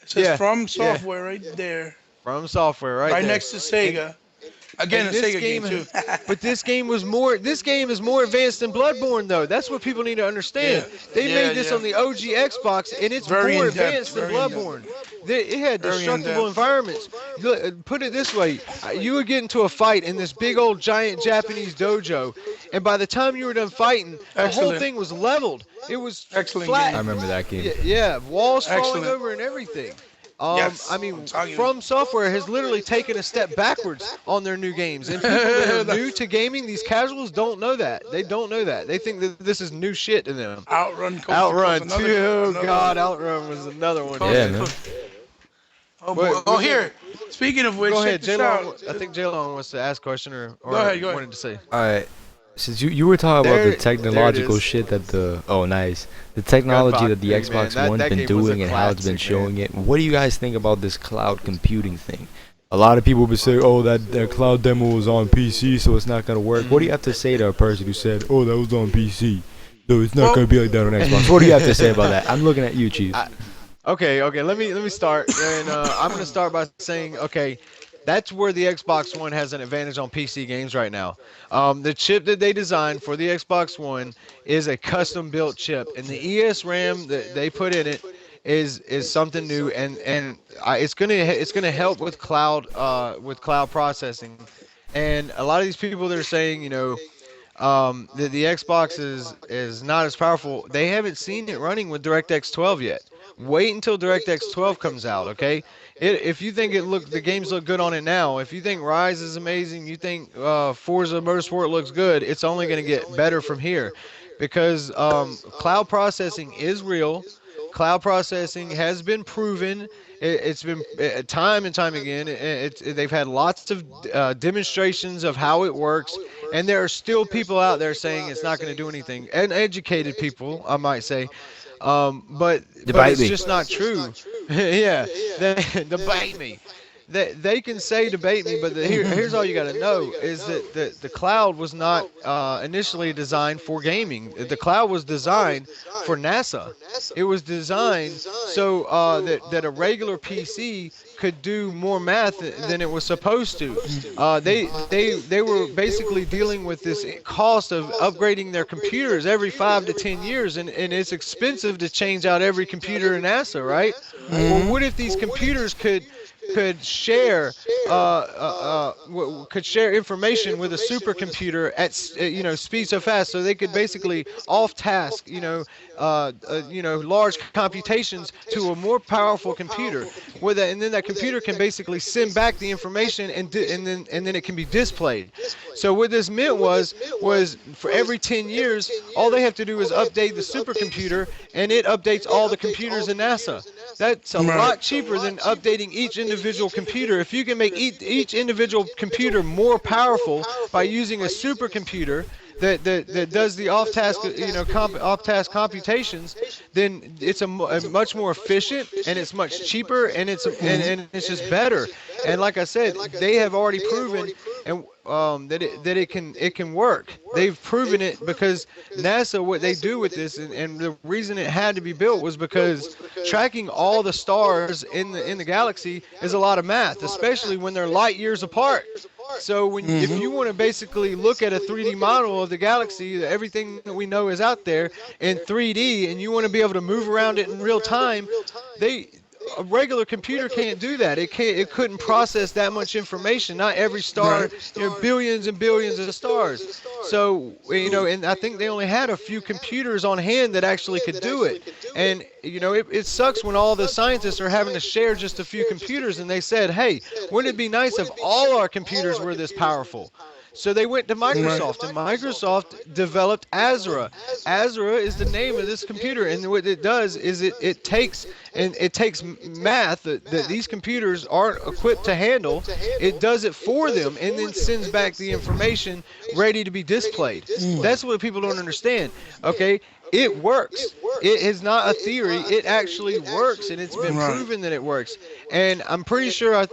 It says yeah, From yeah, Software right there. From Software right Right there. next to And Sega. Again, a this Sega game game, too. but this game was more. This game is more advanced than Bloodborne, though. That's what people need to Yeah. understand. They Yeah, made this yeah. on the OG Xbox, and it's Very more in depth. advanced than Very in depth. Bloodborne. It had Very in destructible depth. environments. Look, put it this way: you would get into a fight in this big old giant Japanese dojo, and by the time you were done fighting, the whole Excellent. thing was leveled. It was Excellent I game. flat. remember that game. Yeah, walls falling Excellent. over and everything. Yes. I I'm mean, telling you. From Software has literally taken a step backwards on their new games, and people that are new to gaming, these casuals, don't know that. They don't know that. They think that this is new shit to them. Outrun Coast to Outrun, Coast. too. Oh Another God, one. Outrun was another one. Coast Yeah, to man. Coast. Oh Wait, boy. Oh was it- here. Speaking of which, Go check ahead, this Jaylon. out. I think Jaylon wants to ask a question or Go ahead. Go ahead. wanted to say. All right. Since you were talking about the There it technological is. shit that the technology that the Gunvox, man, Xbox that One's been game was a doing and how it's been classic, showing man. it, what do you guys think about this cloud computing thing? A lot of people would say, "Oh, that cloud demo was on PC, so it's not gonna work." What do you have to say to a person who said, "Oh, that was on PC, so it's not gonna be like that on Xbox"? What do you have to say about that? I'm looking at you, Chief. Okay. Let me start, and I'm gonna start by saying, okay, that's where the Xbox One has an advantage on PC games right now. The chip that they designed for the Xbox One is a custom-built chip, and the ES RAM that they put in it is something new, and it's gonna help with cloud processing. And a lot of these people that are saying, the Xbox is not as powerful. They haven't seen it running with DirectX 12 yet. Wait until DirectX 12 comes out, okay? If you think the games look good on it now, if you think Rise is amazing, you think Forza Motorsport looks good, it's only going to get better from here, because cloud processing is real. Cloud processing has been proven. It's been time and time again. They've had lots of demonstrations of how it works, and there are still people out there saying it's not going to do anything. And educated people, I might say, but Debate it's me. just not true. Yeah, debate me. they can say debate me, but here's all you got to know is that the cloud was not initially designed for gaming. The cloud was designed for NASA. It was designed so that a regular PC could do more math than it was supposed to. They were basically dealing with this cost of upgrading their computers every 5 to 10 years, and it's expensive to change out every computer in NASA, right? Well, what if these computers could share could share information with a supercomputer at speed so fast, so they could basically off task large computations to a more powerful computer, and then that computer can basically send back the information, and then it can be displayed. So what this meant was for every 10 years, all they have to do is update the supercomputer, and it updates all the computers in NASA. That's a lot cheaper than updating each individual computer. If you can make each individual computer more powerful by using a supercomputer that does the off-task computations, then it's a much more efficient, and it's much cheaper, and it's just better. And like I said, they have already proven that it can work. They've proven it because NASA, what they do with this, and the reason it had to be built was because tracking all the stars in the galaxy is a lot of math, especially when they're light years apart. So if you want to basically look at a 3D model of the galaxy, everything that we know is out there in 3D, and you want to be able to move around it in real time, a regular computer can't do that. It couldn't process that much information. Not every star, billions and billions of stars. So, and I think they only had a few computers on hand that actually could do it. And, it sucks when all the scientists are having to share just a few computers, and they said, hey, wouldn't it be nice if all our computers were this powerful? So they went to Microsoft, and Microsoft developed Azure. Azure is the name of this computer, and what it does is it takes math that these computers aren't equipped to handle. It does it for them, and then sends back the information ready to be displayed. That's what people don't understand. Okay, it works. It is not a theory. It actually works, and it's been proven that it works. And I'm pretty sure at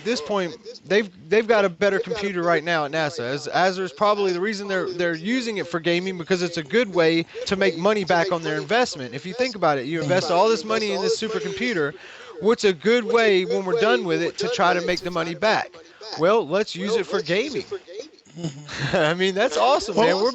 this point they've got a better computer right now at NASA. Azure is probably the reason they're using it for gaming, because it's a good way to make money back on their investment. If you think about it, you invest all this money in this supercomputer. What's a good way when we're done with it to try to make the money back? Well, let's use it for gaming. I mean, that's awesome, man. We're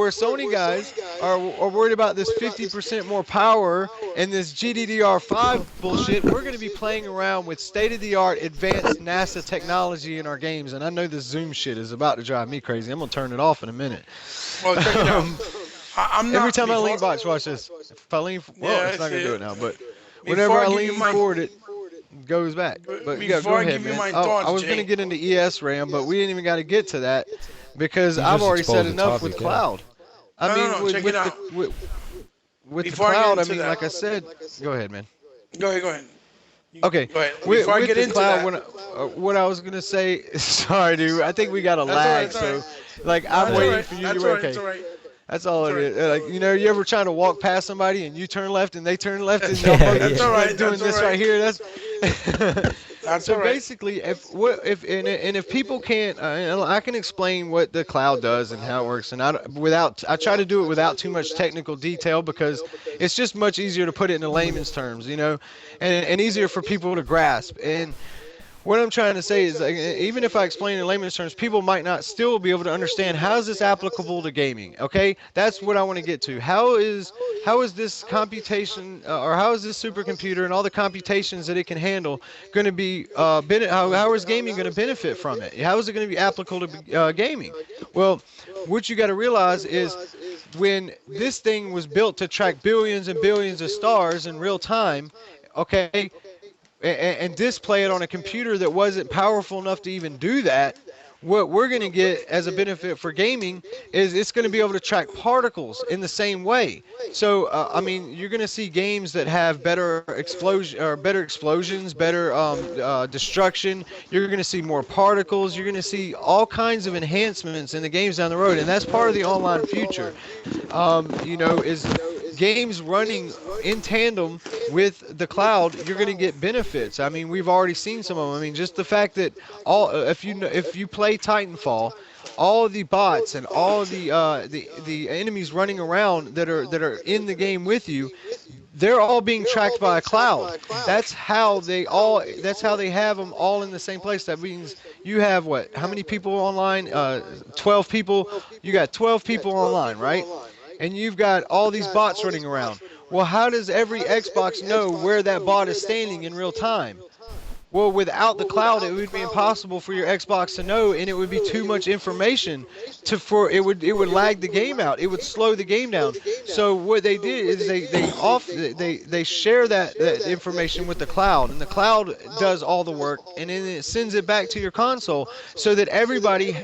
Sony guys are worried about this 50% more power and this GDDR5 bullshit. We're going to be playing around with state-of-the-art advanced NASA technology in our games, and I know this Zoom shit is about to drive me crazy. I'm going to turn it off in a minute. Well, check it out. Every time I lean back, watch this. If I lean, it's not going to do it now, but whenever I lean forward, it goes back. But yeah, go ahead, man. I was going to get into ES RAM, but we didn't even got to get to that because I've already said enough with cloud. I mean, with the cloud, I mean, like I said, go ahead, man. Go ahead. Okay. Go ahead. With Before I get the into cloud, that, what I was going to say, sorry, dude, I think we got a lag, so like I'm waiting for you to okay. That's all it is. Like, you ever trying to walk past somebody and you turn left and they turn left and y'all both doing this right here? That's so basically, if people can't, I can explain what the cloud does and how it works, and I try to do it without too much technical detail because it's just much easier to put it in layman's terms, and easier for people to grasp. And what I'm trying to say is, even if I explain in layman's terms, people might not still be able to understand how is this applicable to gaming. Okay, that's what I want to get to. How is this computation, or how is this supercomputer and all the computations that it can handle going to be how is gaming going to benefit from it? How is it going to be applicable to gaming? Well, what you got to realize is when this thing was built to track billions and billions of stars in real time, okay, and display it on a computer that wasn't powerful enough to even do that, what we're going to get as a benefit for gaming is it's going to be able to track particles in the same way. So, I mean, you're going to see games that have better explosions, better destruction. You're going to see more particles. You're going to see all kinds of enhancements in the games down the road, and that's part of the online future. Is games running in tandem with the cloud, you're going to get benefits. I mean, we've already seen some of them. I mean, just the fact that if you play Titanfall, all the bots and all the enemies running around that are in the game with you, they're all being tracked by a cloud. That's how they have them all in the same place. That means you have what? How many people online? 12 people. You got 12 people online, right? And you've got all these bots running around. Well, how does every Xbox know where that bot is standing in real time? Well, without the cloud, it would be impossible for your Xbox to know, and it would be too much information it would lag the game out. It would slow the game down. So what they did is they share that information with the cloud, and the cloud does all the work, and then it sends it back to your console so that everybody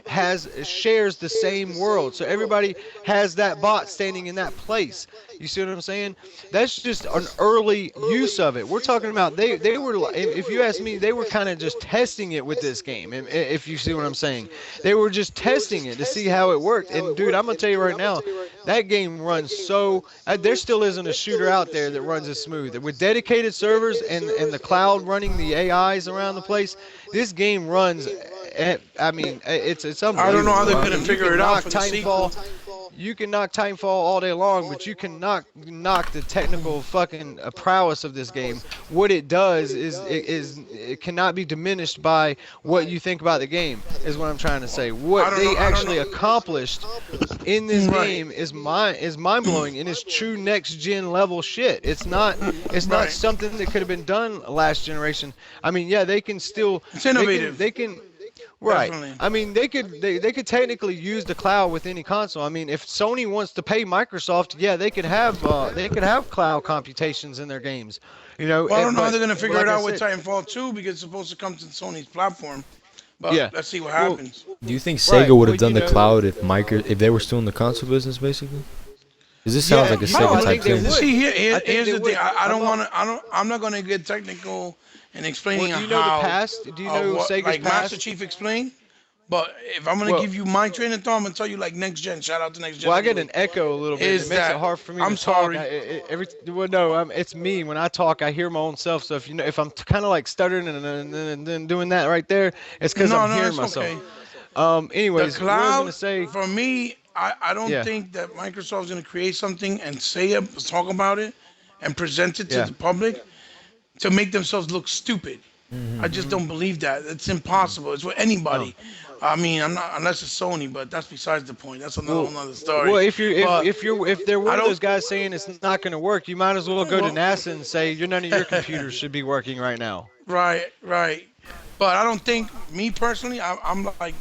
shares the same world. So everybody has that bot standing in that place. You see what I'm saying? That's just an early use of it. We're talking about they were, if you ask me, they were kind of just testing it with this game. If you see what I'm saying, they were just testing it to see how it worked. And dude, I'm gonna tell you right now, that game runs so. There still isn't a shooter out there that runs as smooth. With dedicated servers and the cloud running the AIs around the place, this game runs. I mean, it's unbelievable. I don't know how they're gonna figure it out for the sequel. You can knock Titanfall all day long, but you can knock the technical fucking prowess of this game. What it does is it cannot be diminished by what you think about the game. Is what I'm trying to say. What they actually accomplished in this game is mind blowing, and it's true next gen level shit. It's not something that could have been done last generation. I mean, yeah, they can still. It's innovative. They can. Right. Definitely. I mean, they could technically use the cloud with any console. I mean, if Sony wants to pay Microsoft, yeah, they could have cloud computations in their games. You know. Well, I don't know how they're gonna figure it out with Titanfall 2 because it's supposed to come to Sony's platform. But yeah. Let's see what happens. Do you think Sega would have done the know, cloud if they were still in the console business, basically? Because this sounds like a Sega type thing. See, here's the thing. I'm not gonna get technical and explaining do you know how. The past? Do you know Sega's like past? Master Chief explained? But if I'm gonna give you my train of thought, I'm gonna tell you like next gen. Shout out to next gen. Well, I get an echo a little bit. It makes it hard for me to talk. It's me. When I talk, I hear my own self. So if I'm kind of like stuttering and then doing that right there, it's because I'm hearing myself. Okay. Anyways, the cloud, what I was gonna say. For me, I don't think that Microsoft's gonna create something and talk about it, and present it to the public, to make themselves look stupid. I just don't believe that. It's impossible. It's with anybody. I mean, I'm not unless it's Sony, but that's besides the point. That's another story. Well, if they're one of those guys saying it's not going to work, you might as well go to NASA and say none of your computers should be working right now. Right. But I don't think, me personally, I'm like,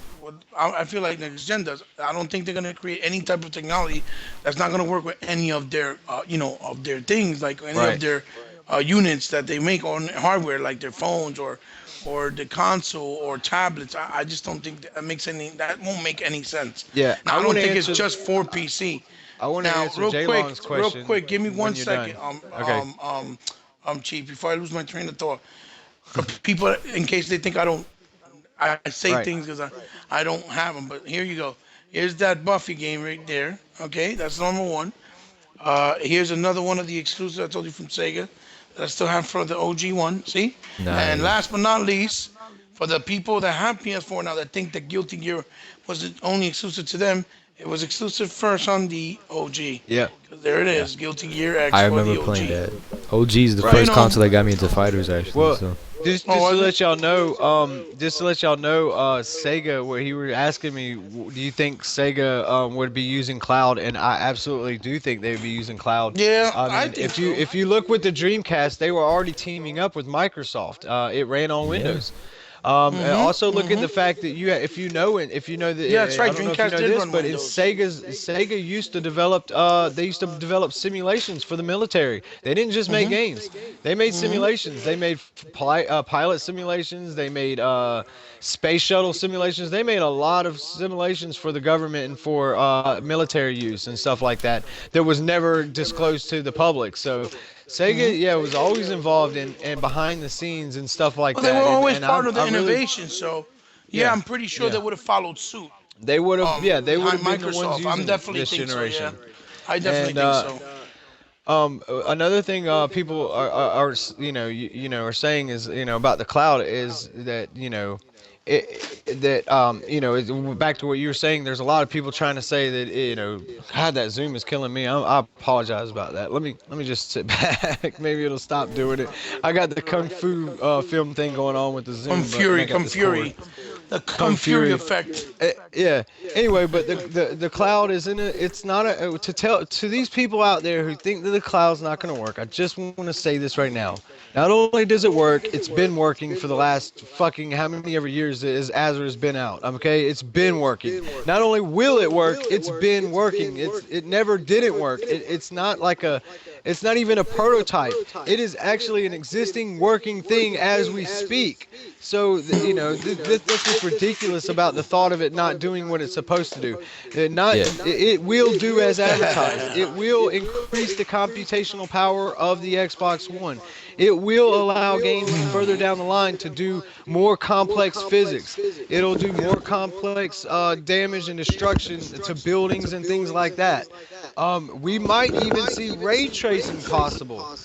I feel like next gen does. I don't think they're gonna create any type of technology that's not gonna work with any of their, of their things, like any of their units that they make on hardware, like their phones or the console or tablets. I just don't think that won't make any sense. Yeah, now, I don't think it's just for PC. I want to answer J-Long's question. Real quick, give me 1 second. Okay. Chief, before I lose my train of thought. For people, in case they think I say things because I don't have them. But here you go. Here's that Buffy game right there. Okay, that's number one. Here's another one of the exclusives I told you from Sega that I still have for the OG one. See? Nice. And last but not least, for the people that have PS4 now that think that Guilty Gear was only exclusive to them, it was exclusive first on the OG. Yeah. There it is, Guilty Gear X I for the remember OG. playing that. OG is the first console that got me into fighters, actually. Well, so. Just to let y'all know, Sega, where he were asking me, do you think Sega would be using cloud? And I absolutely do think they would be using cloud. Yeah, I mean, if you look with the Dreamcast, they were already teaming up with Microsoft. It ran on Windows. And also look at the fact that if you know that that's right. I don't know if you know this, but in Sega used to develop simulations for the military. They didn't just make games; they made simulations. They made pilot simulations. They made space shuttle simulations. They made a lot of simulations for the government and for military use and stuff like that. That was never disclosed to the public. So. Sega, was always involved in and behind the scenes and stuff like that. They were always and part of the innovation, so I'm pretty sure they would have followed suit. They would have, they would have been Microsoft. the ones using I'm definitely this think generation. So, I definitely think so. Another thing people are saying is, about the cloud is that, back to what you were saying, there's a lot of people trying to say that, God, that Zoom is killing me. I apologize about that. Let me just sit back. Maybe it'll stop doing it. I got the Kung Fu film thing going on with the Zoom, and I got Come this cord. Fury, the Kung Come Fury Fury. effect. Yeah. Anyway, but the cloud isn't a, it's not a to tell to these people out there who think that the cloud's not going to work. I just want to say this right now. Not only does it work, it's been working for the last fucking how many ever years is Azure has been out. Okay, it's been working. Not only will it work, it's been working. It never didn't work. It's not like a, it's not even a prototype. It is actually an existing working thing as we speak. So that's what's ridiculous about the thought of it not doing what it's supposed to do. It will do as advertised. It will increase the computational power of the Xbox One. It will allow games further down the line to do more complex physics. It'll do more complex damage and destruction to buildings and things like that. We might even see ray tracing possible.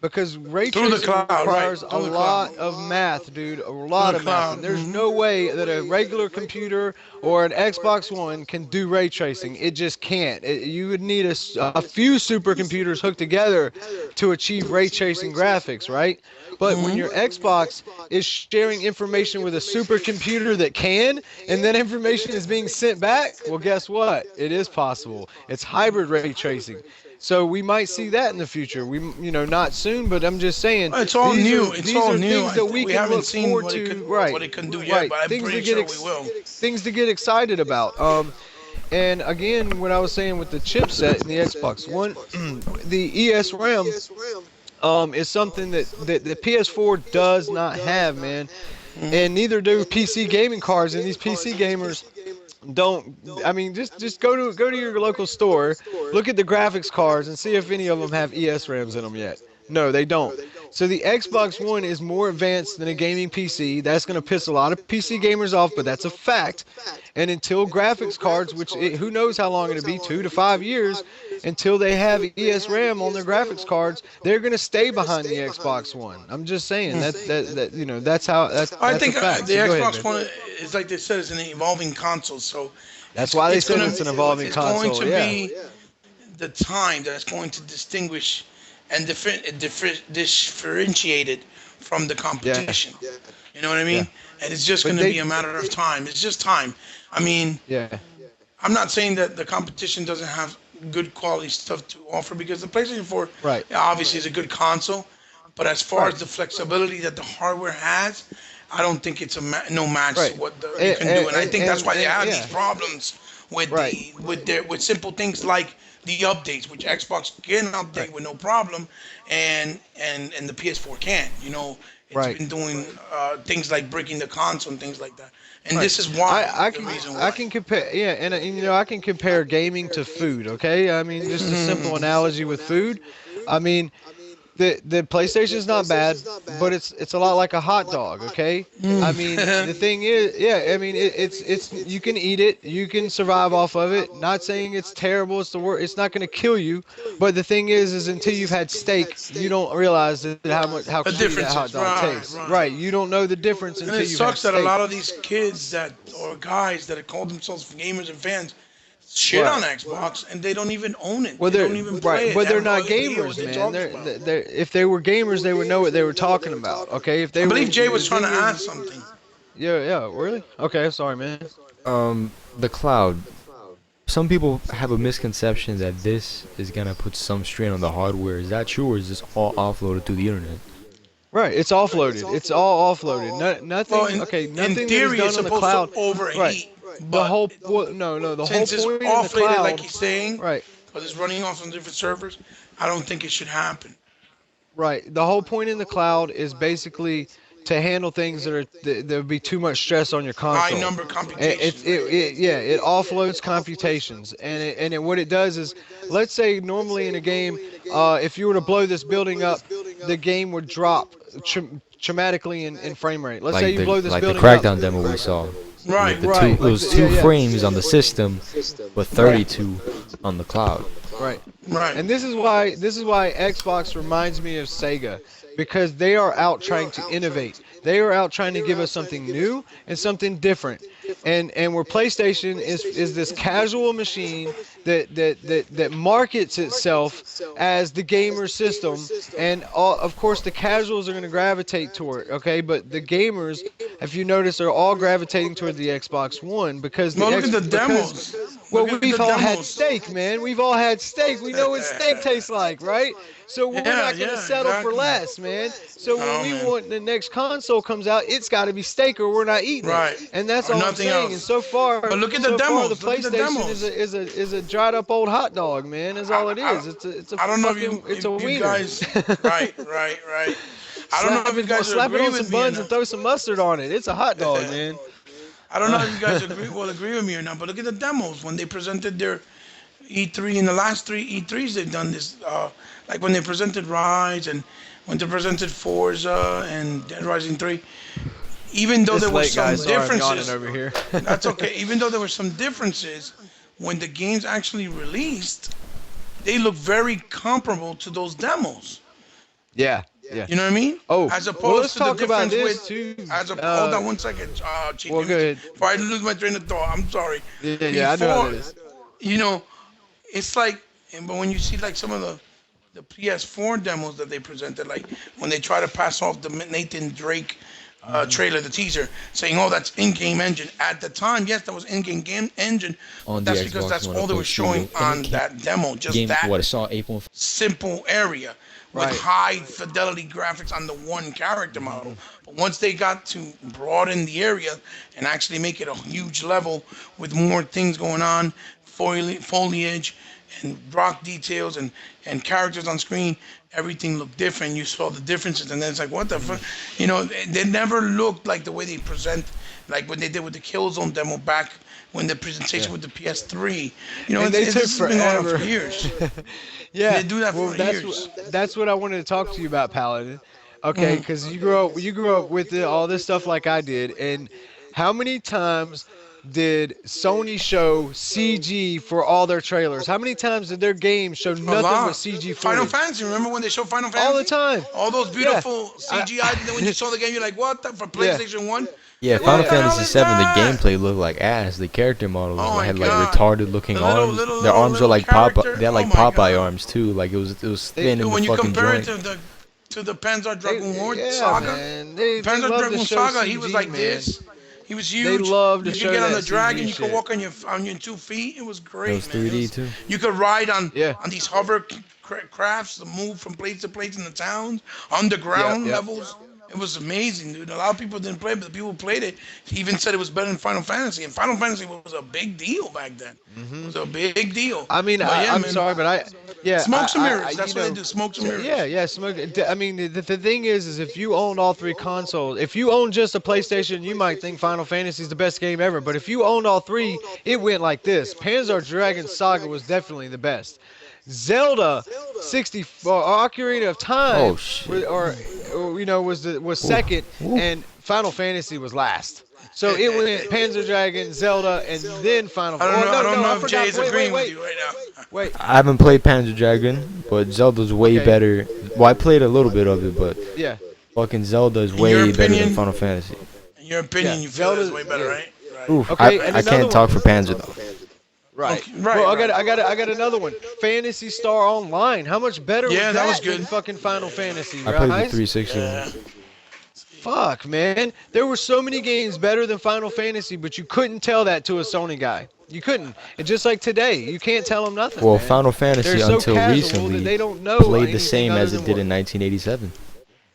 Because ray Through the tracing cloud, right, requires a through the lot cloud. of math, dude. A lot the of math. cloud, And there's no way that a regular computer or an Xbox One can do ray tracing. It just can't. You would need a few supercomputers hooked together to achieve ray tracing graphics, right? But when your Xbox is sharing information with a supercomputer that can, and then information is being sent back, well, guess what? It is possible. It's hybrid ray tracing. So we might see that in the future. Not soon, but I'm just saying. It's all new. These are things that we can haven't look seen forward what to. it could, Right. what it can do yet, Right. but I'm Things pretty to sure get we will. things to get excited about. And again, what I was saying with the chipset in the Xbox One, the ESRAM is something that the PS4 does not have, man. And neither do PC gaming cards, and these PC gamers don't. I mean, just go to your local store, look at the graphics cards, and see if any of them have ESRAMs in them yet. No, they don't. So the Xbox One is more advanced than a gaming PC. That's going to piss a lot of PC gamers off, but that's a fact. And until graphics cards, who knows how long it'll be, 2 to 5 years, until they have ESRAM on their graphics cards, they're going to stay behind the Xbox One. I'm just saying that's how that's I think a fact. the So go ahead, Xbox man. One is, like they said, is an evolving console. So That's why they said gonna, it's an evolving console. It's going to Yeah. be the time that's going to distinguish and differentiate it from the competition. You know what I mean? Yeah. And it's just But going to they- be a matter of time. It's just time. I mean, Yeah. I'm not saying that the competition doesn't have good quality stuff to offer, because the PlayStation 4 Right. obviously is a good console, but as far Right. as the flexibility that the hardware has, I don't think it's no match Right. to what you can do. And I think that's why they have yeah. these problems with Right. with simple things like the updates, which Xbox can update with no problem, and the PS4 can't. It's Right. been doing things like breaking the console and things like that. And Right. this is why. I the can reason why. I can compare, yeah, and I can compare gaming to food. Okay, I mean, just a simple analogy with food. I mean, the PlayStation's not bad, but it's a lot like a hot dog. Okay, I mean, the thing is, yeah, I mean, it's you can eat it, you can survive off of it. Not saying it's terrible, it's the worst, it's not going to kill you, but the thing is until you've had steak, you don't realize how The shitty that differences, hot dog right, tastes. right. Right, you don't know the difference And until it you've had sucks that steak. a lot of these kids or guys that call themselves gamers and fans shit Right. on Xbox, and they don't even own it. Well, They they're don't even play right, it. but They they're have no not idea what gamers, they're man. talking about. If they were gamers, they would know what they were talking about. Okay, if they I were, believe Jay was the trying to thing add is- something. Yeah, really? Okay, sorry, man. The cloud. Some people have a misconception that this is gonna put some strain on the hardware. Is that true, or is this all offloaded through the internet? Right, it's offloaded. It's all offloaded. Nothing. Well, nothing in that is theory, done it's on the supposed cloud. to overheat. Right. But The whole no, the whole since it's point in the offloaded, cloud. like he's saying, Right. because it's running off on different servers, I don't think it should happen. Right. The whole point in the cloud is basically to handle things that would be too much stress on your console. High number computation. It offloads computations, and what it does is, let's say normally in a game, if you were to blow this building up, the game would drop dramatically in frame rate. Let's say you blow this like the building up. Crackdown demo we saw. Right, The right. two, it was Like two yeah. frames on the system, but 32 on the cloud. Right. Right. And this is why Xbox reminds me of Sega, because they are out trying to innovate. They are out trying to give us something new and something different. And where PlayStation is this casual machine that markets itself as the gamer system, and of course the casuals are going to gravitate toward it, okay? But the gamers, if you notice, are all gravitating toward the Xbox One because Well, look at the demos. well, Look at we've the all had demos. steak, man. We've all had steak. We know what steak tastes like, right? So we're Yeah, not going to yeah, settle for exactly. less, man. So when No, we man. want the next console comes out, it's got to be steak or we're not eating it. Right. And that's Or all I'm nothing saying. And else. so far, But look at the so far the demos. Look at the PlayStation is demos. a dried up old hot dog, man. Is all it is. It's a I don't know if fucking it's a you wiener. guys. Right, right, right. I don't know if you guys Slap it agree on with some me or buns and not. throw some mustard on it. It's a hot dog, man. I don't know if you guys agree with me or not, but look at the demos when they presented their E3 in the last three E3s they've done this. Like when they presented Rise and when they presented Forza and Dead Rising 3. Even though It's there were late, some guys. Sorry, I'm yawning differences, over here. that's okay. Even though there were some differences, when the games actually released, they look very comparable to those demos. Yeah, yeah. You know what I mean? Oh, As opposed well, let's to talk the about difference this with, too. hold on one second, Chief. Well, go ahead. Before I lose my train of thought, I'm sorry. Yeah, I know how that is. You know, it's like, but when you see like some of the PS4 demos that they presented, like when they try to pass off the Nathan Drake trailer, the teaser, saying, "Oh, that's in-game engine." At the time, yes, that was in-game game engine. On But the that's because Xbox that's One, all they were opposed to showing the on in-game that demo, just game. that What, it saw 8.5. simple area with Right. high fidelity graphics on the one character model. But once they got to broaden the area and actually make it a huge level with more things going on, foliage and rock details and characters on screen, everything looked different. You saw the differences, and then it's like, what the fuck? You know, they never looked like the way they present, like when they did with the Killzone demo back when the presentation with the PS3. You know, And they took this has been going on forever. for years. Yeah, They do that well, for that's years. that's what I wanted to talk to you about, Paladin. Okay, because you grew up with all this stuff like I did, and how many times did Sony show CG for all their trailers? How many times did their games show A nothing but lot. CG Final footage? Fantasy. Remember when they showed Final Fantasy? All the time. All those Yeah. beautiful I- CGI. And then when you saw the game, you're like, what? For Yeah. PlayStation 1? Yeah, Like, Final what the hell Fantasy is 7, the that? gameplay looked like ass. The character models Oh my had like God. retarded looking The little- arms. little- Their arms were little like Popeye. character. They had like Oh my Popeye God. arms too. Like it was thin in When the you fucking compare it joint. to the Panzer Dragoon War Yeah, saga, man. They Panzer love to Dragoon show Saga, he was CG, like man. this. He was huge. love to you show could get on that the dragon. CG You could shit. walk on your 2 feet. It was great, It was man. 3D too. You could ride on Yeah. these hover crafts, move from place to place in the towns, underground Yep. levels. It was amazing, dude. A lot of people didn't play, but the people who played it. He even said it was better than Final Fantasy, and Final Fantasy was a big deal back then. It was a big deal. I mean, But yeah, I'm man. sorry, but yeah, Smokes and I- mirrors. I- That's you what know, they do. Smokes and mirrors. Yeah, smoke. I mean, the thing is if you owned all three consoles, if you own just a PlayStation, you might think Final Fantasy is the best game ever. But if you owned all three, it went like this: Panzer Dragoon Saga was definitely the best. Zelda 64 Ocarina of Time, Oh, shit. was second, and Final Fantasy was last. So it went Panzer Dragoon, Zelda, and then Final. I don't know. Oh, I don't know I if forgot. Jay's Wait, agreeing wait, with you right now. wait. I haven't played Panzer Dragoon, but Zelda's way Okay. better. Well, I played a little bit of it, but Yeah. fucking Zelda is your way better opinion? than Final Fantasy. In your opinion, Yeah, you feel Zelda's- that's way better, yeah. right? Right. Oof, Okay, and I another can't talk one. for Panzer though. Right. Okay, right, Well, right. I got another one. Fantasy Star Online. How much better Yeah, was that that was than good. fucking Final Fantasy, I played the right? 360 Yeah. one. Fuck, man. There were so many games better than Final Fantasy, but you couldn't tell that to a Sony guy. You couldn't. And just like today, you can't tell them nothing. Well, man. Final Fantasy They're so until casual that recently they don't know played the anything same other as it than did what- in 1987.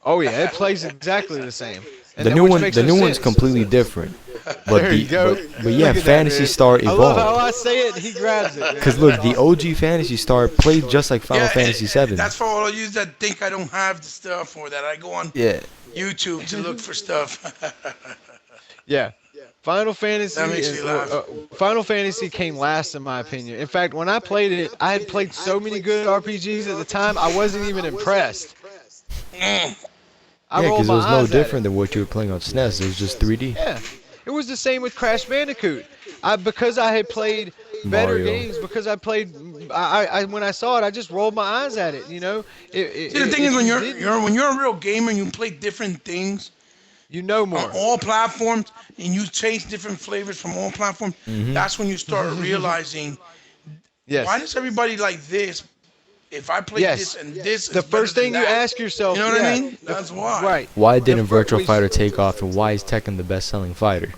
Oh yeah, it plays exactly the same. And The that- new which one, makes the no new one's sense. completely different. But There you go. but yeah, Look at that, Fantasy man. Star I love how evolved. I say it. He grabs it. man. Cause look, the OG Fantasy Star played just like Final Fantasy 7. That's for all of you that think I don't have the stuff or that I go on Yeah. YouTube to look for stuff. Yeah. Final Fantasy. That makes me laugh. Final Fantasy came last in my opinion. In fact, when I played it, I had played so many good RPGs at the time, I wasn't even impressed. Mm. I Yeah, rolled because it my was no eyes at it. different than what you were playing on SNES. It was just 3D. Yeah. It was the same with Crash Bandicoot. Because I had played better Mario. games, because I played, when I saw it, I just rolled my eyes at it. See, the thing is, If when you you're didn't, you're when you're a real gamer, and you play different things you know on more. all platforms, and you taste different flavors from all platforms. That's when you start realizing why Yes. does everybody like this if I play this Yes. and this The is better first than thing you that? ask You yourself, know what I yeah, mean? That's why. right. Why The didn't fir- Virtual we, Fighter take off, and why is Tekken the best-selling fighter?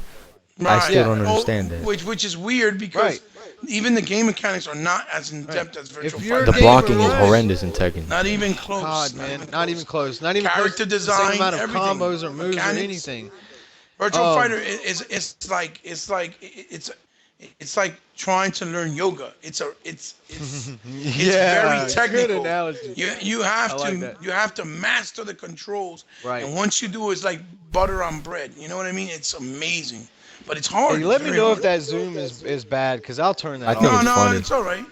I Right. still Yeah. don't Oh, understand that. which is weird right, because even the game mechanics are not as in right. depth as Virtual If you're a Fighter. The Not even gamer, blocking is close. right? horrendous in Tekken. Not even close. God, Not man, even not even close. close. Not even close Character to the same design, amount of everything, combos or moves or mechanics. anything. Virtual Um, Fighter it's like trying to learn yoga. It's very yeah, good technical. analogy. You I have like to that. you have to master the controls, Right. and once you do, it's like butter on bread. You know what I mean? It's amazing, but it's Hey, hard. It's let me very know if hard. that zoom is bad, cause I'll turn I that think No, it's off. no, funny. it's all right.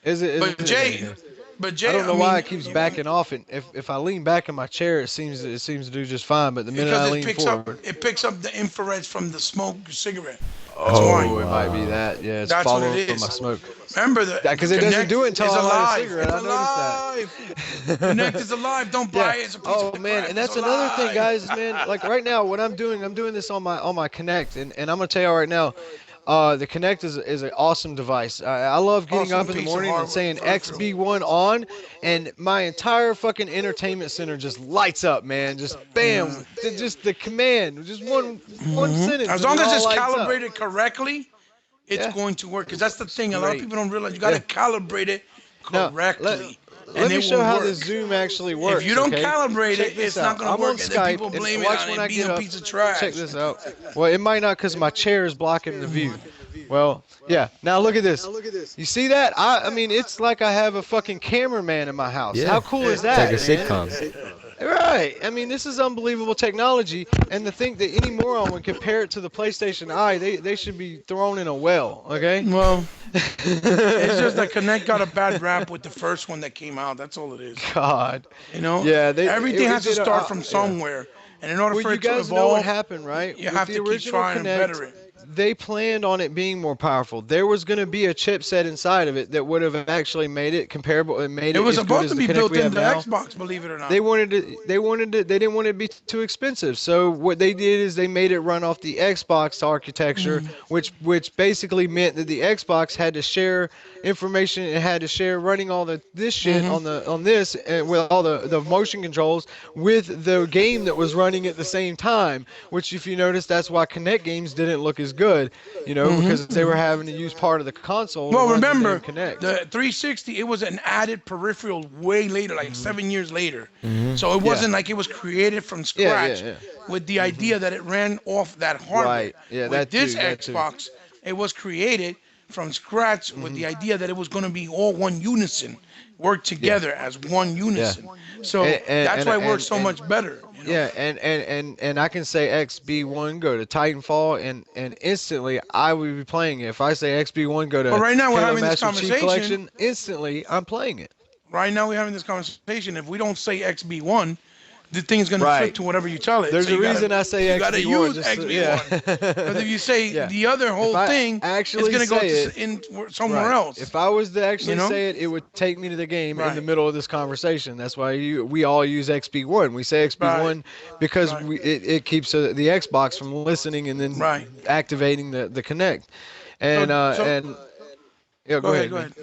Is it? Is But it Jay, okay? but I Jay, don't I know why mean, it keeps backing off, and if I lean back in my chair, it seems to do just fine. But the minute I because lean forward, it picks up the infrareds from the smoke cigarette. That's Oh, why. oh, it might be wow. that. Yeah, it's That's what it following my is. smoke. Remember, Because the it doesn't Connect do it until is I light a alive. cigarette. It's I noticed alive. Connect that. is alive. Don't Yeah. buy it. It's a piece Oh of man, crap. and It's that's another thing, alive. guys. Man, like right now, what I'm doing this on my Connect, and I'm gonna tell you right now, the Connect is an awesome device. I love getting Awesome up in the piece of morning and hardware, saying for real. XB1 on, and my entire fucking entertainment center just lights up, man. Just Yeah. bam, just the command, just one sentence, As and long it as all it's lights up. calibrated correctly, it's Yeah, going to work. Because that's the it's thing. A lot of great. people don't realize you got to Yeah. calibrate it Now let correctly, and let me it show will how the work. zoom actually If you works. don't Okay, calibrate check it, this it's not out. going to I'm on work. And then people Skype, and blame it watch on when it I being get a up. piece of Check trash. this out. Well, it might not because my chair is blocking the view. Well, yeah. Now look at this. You see that? I mean, it's like I have a fucking cameraman in my house. Yeah. How cool is It's like a that, man? sitcom. Right. I mean, this is unbelievable technology, and to think that any moron would compare it to the PlayStation Eye, they should be thrown in a well. Okay. Well, it's just that Connect got a bad rap with the first one that came out. That's all it is. God. You know, Yeah. everything It has to did. start from Yeah. somewhere, and in order Well, for you it to guys know what evolve, happened, right? you With have the to keep original trying to Connect, better it. they planned on it being more powerful. There was going to be a chipset inside of it that would have actually made it comparable and made It it was as good supposed as to the be Connect built we have into now. Xbox, believe it or not. They didn't want it to be too expensive. So what they did is they made it run off the Xbox architecture, which basically meant that the Xbox had to share information. It had to share running all this shit Hmm. on this with all the motion controls with the game that was running at the same time. Which, if you notice, that's why Kinect games didn't look as good, because they were having to use part of the console to Well, run the damn remember Kinect. the 360. It was an added peripheral way later, like 7 years later. So it Yeah. wasn't like it was created from Yeah, scratch yeah, with the idea that it ran off that yeah. hardware. Right. Yeah, With that this too. That too. Xbox, it was created from scratch with the idea that it was going to be all one unison, work Yeah. together as one Yeah. unison. So And and that's and why it works and, so and much better. You know. yeah, and I can say XB1 go to Titanfall, and instantly I would be playing it. If I say XB1 go But to right now we're Halo having this Master Chief conversation. Collection, instantly I'm playing it. Right now we're having this conversation. If we don't say XB1, the thing's gonna flip Right. to whatever you tell it. There's So a reason I say you gotta XB1, use just yeah. XB1. Because if you say Yeah. the other If whole I thing, it's actually gonna go say to it, somewhere right. else. If I was to You actually know? say it, it would take me to the game in the Right. middle of this conversation. That's why we all use XB1. We say Right. XB1 because Right. it keeps the Xbox from listening and then Right. activating the Connect. So And yeah, go go ahead. ahead, Go man. ahead.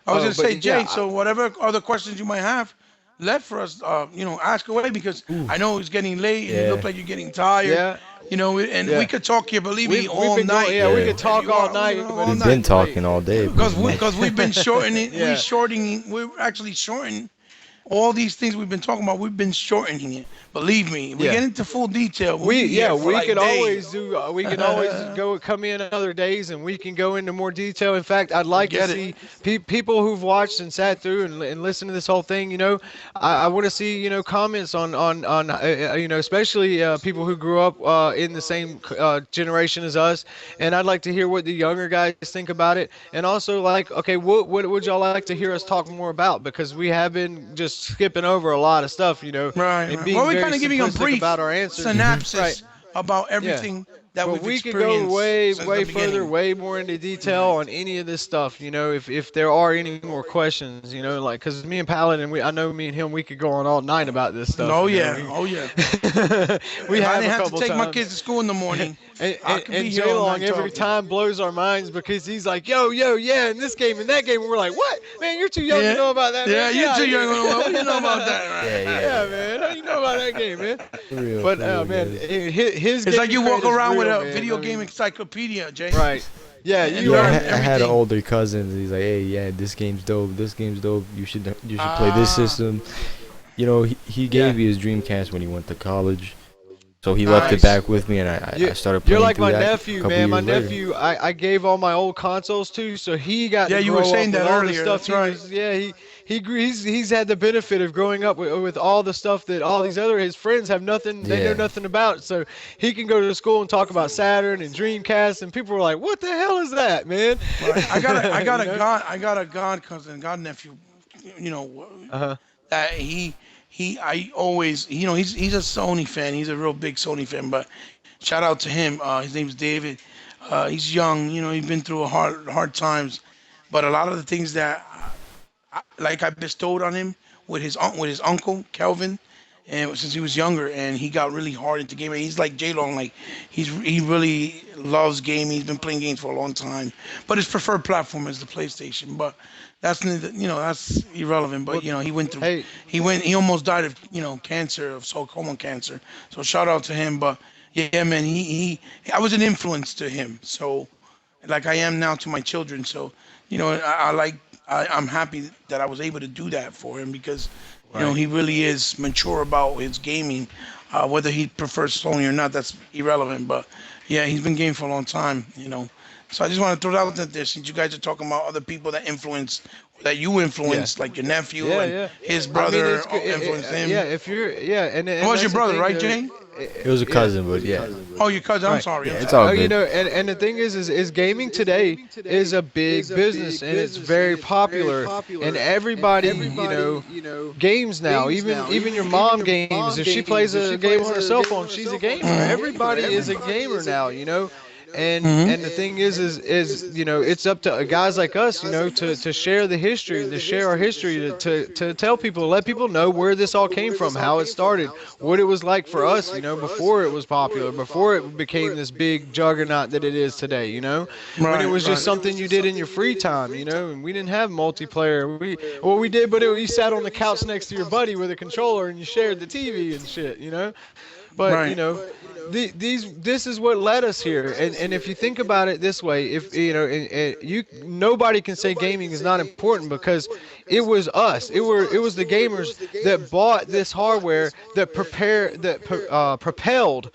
I was Oh, gonna say, but yeah, Jay. So whatever other questions you might have left for us, ask away because Ooh. I know it's getting late and you look Yeah. like you're getting tired. yeah, And we yeah. could talk here, believe me, We've all been going. night. Yeah, we Yeah. could If talk you all want, night, but all We've it's been night. getting late. talking all day, Because pretty much. we've been shortening, Yeah. we're actually shortening all these things we've been talking about. We've been shortening it. Believe me, if we Yeah. get into full detail, we'll be here for We like could days. always do we can always come in other days and we can go into more detail. In fact, I'd like to Forget it. see people who've watched and sat through and listened to this whole thing. I want to see comments on especially people who grew up in the same generation as us, and I'd like to hear what the younger guys think about it, and also like, okay, what would y'all like to hear us talk more about, because we have been just skipping over a lot of stuff, Right, and right. being Well, we're very kind of giving a simplistic brief about our answers. synopsis Right. about Yeah. everything that But we've we could experienced go way, since way the further, beginning. way more into detail Right. on any of this stuff. If there are any more questions, like, cause me and Paladin, I know me and him, we could go on all night about this stuff. Oh yeah, oh yeah. We If I have didn't a have to couple take my kids times. to school in the morning, And, I and, could and be here all J-Long night every talking. time blows our minds because he's like, yo, yeah, in this game, in that game. And we're like, what? Man, you're too young to Yeah, know about that, yeah, man. Get you're out too of young. here. What do you know about that? Yeah, Right? yeah. Yeah, man. How do you know about that game, man? For real, But, for real, man, guys. his It's like game you walk cred is around with real, a man. video I game mean, encyclopedia, Jay. right. Yeah, And you Yeah, learn are. I had an everything. older cousin. He's like, hey, yeah, this game's dope. This game's dope. You should play this Ah, system. He Yeah. gave me his Dreamcast when he went to college, so he left it nice. back with me, and I You, started you're playing like through my that a nephew, couple man. My years later. nephew, I gave all my old consoles to, so he got Yeah, to you were grow saying up with that all the earlier. stuff That's he right. was. Yeah, he's had the benefit of growing up with all the stuff that all these other his friends have nothing. They know Yeah. nothing about. So he can go to school and talk about Saturn and Dreamcast, and people were like, "What the hell is that, man?" Right. You know? I got a god cousin, god nephew. You know, Uh-huh. that I always, he's a Sony fan. He's a real big Sony fan. But shout out to him. His name's David. He's young. He's been through a hard times. But a lot of the things that I bestowed on him with his uncle Kelvin, and since he was younger, and he got really hard into gaming. He's like J Long, like he really loves gaming. He's been playing games for a long time, but his preferred platform is the PlayStation. But that's irrelevant. But Well, he went through hey, he almost died of cancer, of sarcoma cancer. So shout out to him. But yeah, man, I was an influence to him. So like I am now to my children. So I'm happy that I was able to do that for him because right. he really is mature about his gaming. Whether he prefers Sony or not, that's irrelevant. But yeah, he's been gaming for a long time. So I just want to throw that out there since you guys are talking about other people that you Yeah. influenced, like your nephew Yeah, and yeah. his I mean, brother it's good. influenced him. Yeah, if you're, yeah, and It was your that's the brother, thing, right, Jay? It was a Yeah. cousin, but yeah, Oh, your cousin. I'm Right. sorry. yeah, I'm it's sorry. all You good. know, and the thing is gaming today is a big business and it's very popular, and everybody, games now. Even your mom games. If she plays a game on her cell phone, she's a gamer. Everybody is a gamer now. And the thing is it's up to guys like us, to share the history, to share our history, to tell people, let people know where this all came from, how it started, what it was like for us, before it was popular, before it became this big juggernaut that it is today. When it Right, was just right. something you did in your free time, and we didn't have multiplayer. We did, but you sat on the couch next to your buddy with a controller and you shared the TV and shit. But Right. this is what led us here, and if you think about it this way, if nobody can say gaming is not important because it was us, it was the gamers that bought this hardware that propelled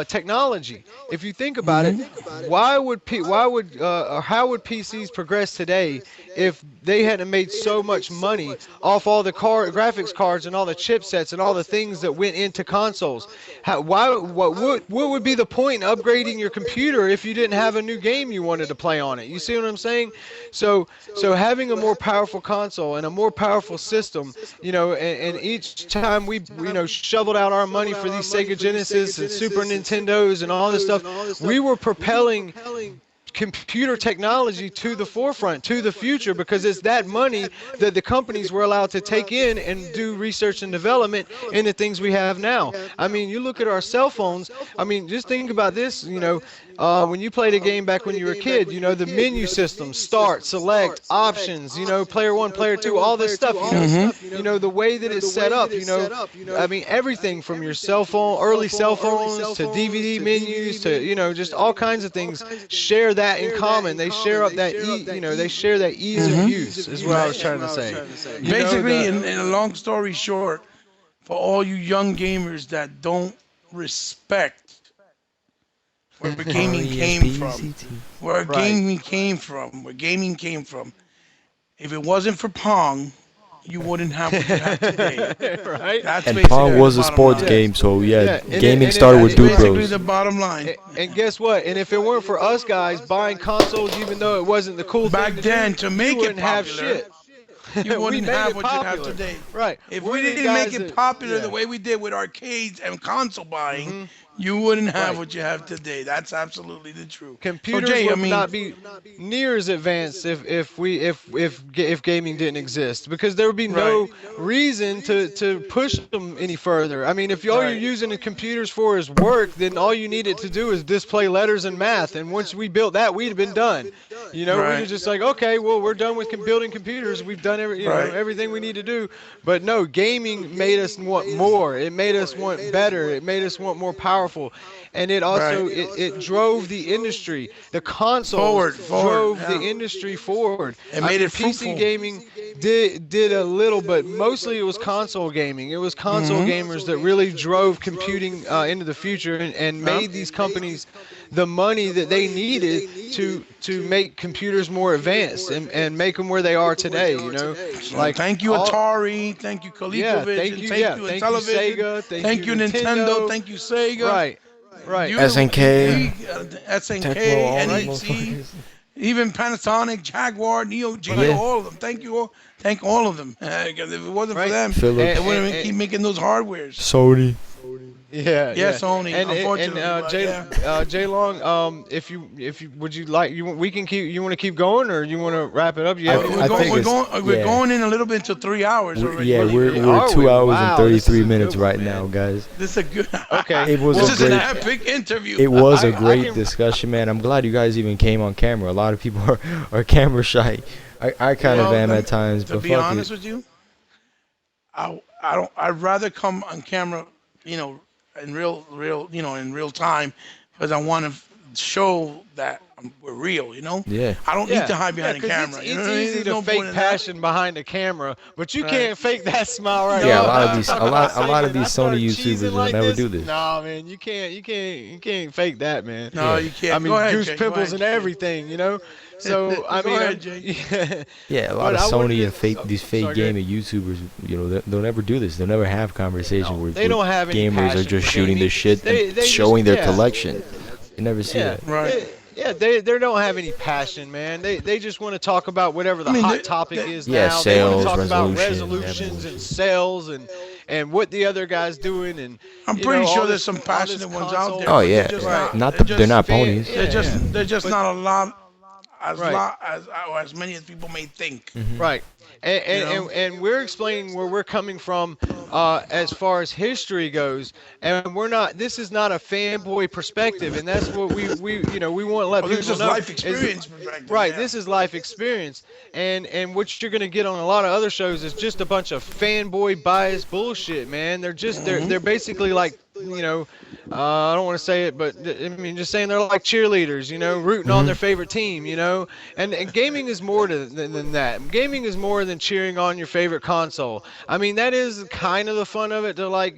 technology. If you think about it, or how would PCs progress today if they hadn't made so much money off all the graphics cards and all the chipsets and all the things that went into consoles? What would be the point in upgrading your computer if you didn't have a new game you wanted to play on it? You see what I'm saying? So having a more powerful console and a more powerful system, and each time we shoveled out our money for these Sega Genesis and Super Nintendos and all this stuff, we were propelling computer technology to the forefront, to the future, because it's that money that the companies were allowed to take in and do research and development in the things we have now. I mean, you look at our cell phones. I mean, just think about this. When you played a game back when you were a kid, the menu system, start, select, options, player one, player two, all this stuff, the way that it's set up, I mean, everything from your cell phone, early cell phones to DVD menus to, just all kinds of things share that in common. They share up that, they share that ease of use is what I was trying to say. Basically, in a long story short, for all you young gamers that don't respect where gaming came from, where gaming came from, if it wasn't for Pong, you wouldn't have what you have today. Right? That's And basically Pong the was a bottom sports line. game, so yeah, and gaming it- started and with it- Duke Basically, Bros. the bottom line. And guess what? And if it weren't for us guys buying consoles, even though it wasn't the cool Back thing to then, do, to make you it wouldn't have popular, shit. you We wouldn't made have it what you have popular. today. Right. If We're we the didn't make guys it that- popular yeah. the way we did with arcades and console buying, you wouldn't have Right. what you have today. That's absolutely the truth. So Computers Jay, I would mean, not be near as advanced if gaming didn't exist, because there would be right, no reason to push them any further. I mean, if all you're right, using the computers for is work, then all you needed to do is display letters and math, and once we built that, we'd have been done. We'd right, have just like, okay, well, we're done with building computers. We've done right, everything we need to do. But no, gaming made us want more. It made us want better. It made us want more powerful, and it right. also it drove the industry. The consoles Forward, drove the yeah. industry forward. It I made mean, it PC fruitful. gaming did a little, but mostly it was console gaming. It was console Mm-hmm. gamers that really drove computing into the future, and Yep. made these companies the money that they needed to make computers more advanced, and make them where they are today. So Like thank you all. Atari, thank you Yeah, ColecoVision, thank you thank you Intellivision, Sega, thank thank you you Nintendo, Nintendo. thank you Sega. Right, right, SNK, Tecmo, SNK, all these right, NEC, motherfuckers. even Panasonic, Jaguar, Neo Geo, right, Yeah, all of them. Thank you all. Thank all of them. 'Cause if it wasn't for right. them, And, they Philips, and, wouldn't and keep making those hardwares. Sony. yeah, Yeah, yeah. Sony, And unfortunately, but yeah. Jay Long, if you would you like you we can keep you want to keep going, or you want to wrap it up? You I, have th- any We're I more going, think we're it's, questions? going, we're yeah. going in a little bit to 3 hours already, Yeah, believe it or we're not. Are we? 2 hours and Wow, this is a 33 good minutes one, right now, man. guys. This is a good. Okay. It was This a is an great. epic interview. It was a I great can discussion, man. I'm glad you guys even came on camera. A lot of people are camera shy. I kind of Well, am at times, to but be fuck honest it. with you, I don't. I'd rather come on camera, you know, in real time, because I want to show that we're real. Yeah. I don't need Yeah, to hide yeah, behind a because camera. You know it's what I mean? easy There's to no point fake in that. passion behind the camera, but you Right? can't fake that smile right Yeah, a now. lot No. of You these, talk a lot, about a saying lot of when I these Sony started YouTubers cheesing will like never this. do this. Nah, man, you can't fake that, man. No, Yeah, you I can't. Go mean, ahead, goose Jay. Go pimples ahead, and Jay. everything. So I Go mean, ahead, Jay. yeah, yeah, a lot but of I wanted Sony to. and fake these fake Sorry, go ahead. gaming YouTubers. They'll never do this. They'll never have conversations No, where, they don't have any gamers are passion just for shooting gaming. their shit and They just showing their yeah. collection. You never see Yeah, that. Right. they don't have any passion, man. They just want to talk about whatever I the mean, hot topic is Yeah, now. They want to sales, talk about resolution, that resolutions and bullshit. sales and what the other guy's doing, and I'm pretty all sure there's this some all this passionate ones out there, console. Oh but they're yeah, just Right. not. not They're they're not just. ponies. They're Yeah, yeah. just But not a lot. As right. lot as many as people may think. Right. And, You and, know. and, and we're explaining where we're coming from as far as history goes. And we're not, this is not a fanboy perspective. And that's what we want to let Oh, this is people just know life is, experience perspective. right, Yeah. this is life experience. And what you're going to get on a lot of other shows is just a bunch of fanboy biased bullshit, man. They're basically like, I don't want to say it, but I mean, just saying they're like cheerleaders, rooting on their favorite team, and gaming is more than that. Gaming is more than cheering on your favorite console. I mean, that is kind of the fun of it to like,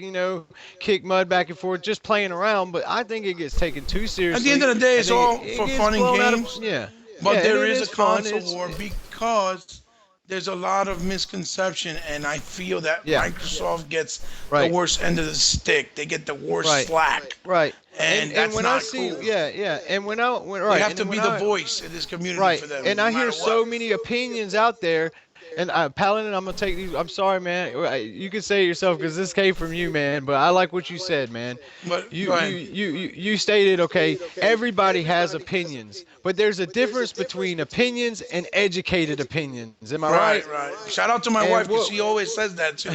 kick mud back and forth, just playing around. But I think it gets taken too seriously. At the end of the day, I it's think all it for gets fun and blown out of games. yeah. But Yeah, and there it is a fun. console war It's because there's a lot of misconception, and I feel that yeah. Microsoft gets Right. the worst end of the stick. They get the worst Right. slack, Right. and that's when not I see, cool. yeah, and We right, have and to when be the I, voice in this community right, for them, and no I matter hear so what. many opinions out there, and Paladin, I'm gonna take these. I'm sorry, man. You can say it yourself because this came from you, man. But I like what you said, man. But You go you ahead. you you you stated, okay, everybody has opinions, but there's a difference between opinions and educated opinions. Am I right? Right, right. Shout out to my And wife because what she always says that too.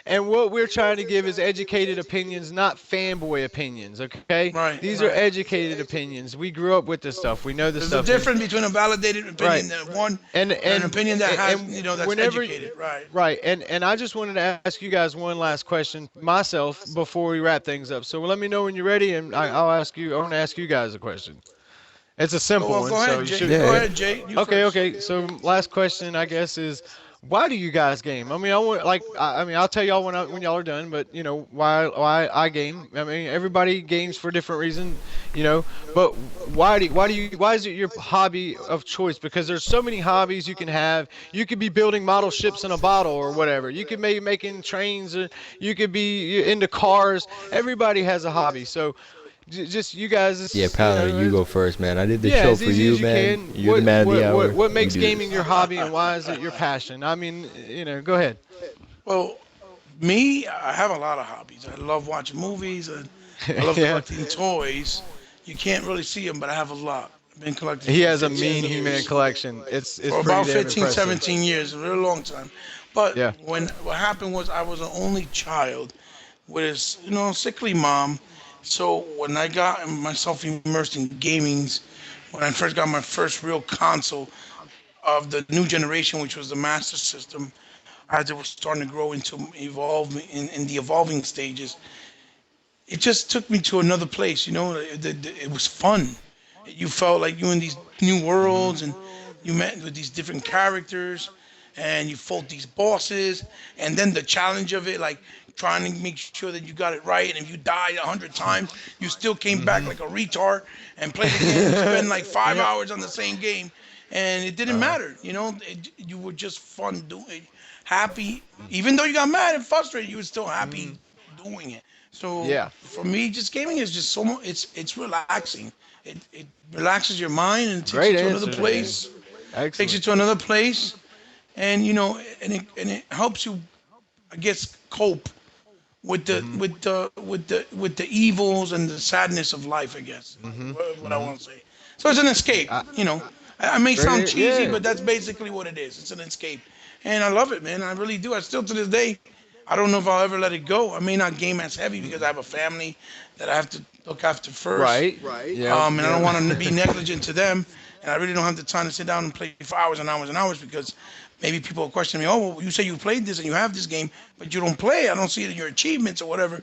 and what we're trying to give is educated opinions, not fanboy opinions, okay? Right, These are right. educated opinions. We grew up with this stuff. We know this There's a stuff. difference between a validated Right. opinion that one And and an opinion that has, that's whenever educated. Right. right, and I just wanted to ask you guys one last question myself before we wrap things up. So let me know when you're ready, and I'll ask you. I want to ask you guys a question. It's a Go, simple well, one, go so ahead, you Jay. should. Yeah, Go yeah. ahead, Jay. You Okay, first. okay. So last question, I guess, is why do you guys game? I mean, I want like I mean, I'll tell y'all when y'all are done, but why I game? I mean, everybody games for different reasons, But why is it your hobby of choice? Because there's so many hobbies you can have. You could be building model ships in a bottle or whatever. You could be making trains, or you could be into cars. Everybody has a hobby. So just you guys, Yeah, Paladin, you go first, man. I did the yeah, show as for easy you, as you man. can. You're the man of the hour. What You makes do gaming this. your hobby, and why is it your passion? I mean, go ahead. Well, me, I have a lot of hobbies. I love watching movies. I love Yeah. collecting toys. You can't really see them, but I have a lot. I've been collecting He for has a 15 mean He-Man years. collection. It's For pretty about damn 15, impressive. 17 years, a very long time. But Yeah. when what happened was I was an only child with his, sickly mom. So when I got myself immersed in gamings, when I first got my first real console of the new generation, which was the Master System, as it was starting to grow into evolve in the evolving stages, it just took me to another place. It was fun. You felt like you in these new Hmm. worlds, and you met with these different characters, and you fought these bosses, and then the challenge of it, like trying to make sure that you got it right, and if you died 100 times, you still came back Hmm. like a retard and played again. Spend like five Yep. hours on the same game, and it didn't Uh-huh. matter. You were just fun doing, happy. Even though you got mad and frustrated, you were still happy Hmm. doing it. So Yeah. for me, just gaming is just so much. It's relaxing. It relaxes your mind and takes you Great to another answer, man. place. Takes you Excellent. to another place, and it helps you, I guess, cope with the Hmm. with the with the with the evils and the sadness of life. I guess Hmm. what I Hmm. want to say. So it's an escape. I, I may sound cheesy, Yeah. but that's basically what it is. It's an escape, and I love it, man. I really do. I still to this day, I don't know if I'll ever let it go. I may not game as heavy because I have a family that I have to look after first, Right. Yep. and I don't Yep. want to be negligent to them. And I really don't have the time to sit down and play for hours and hours and hours because maybe people will question me. Oh, well, you say you played this and you have this game, but you don't play. I don't see it in your achievements or whatever.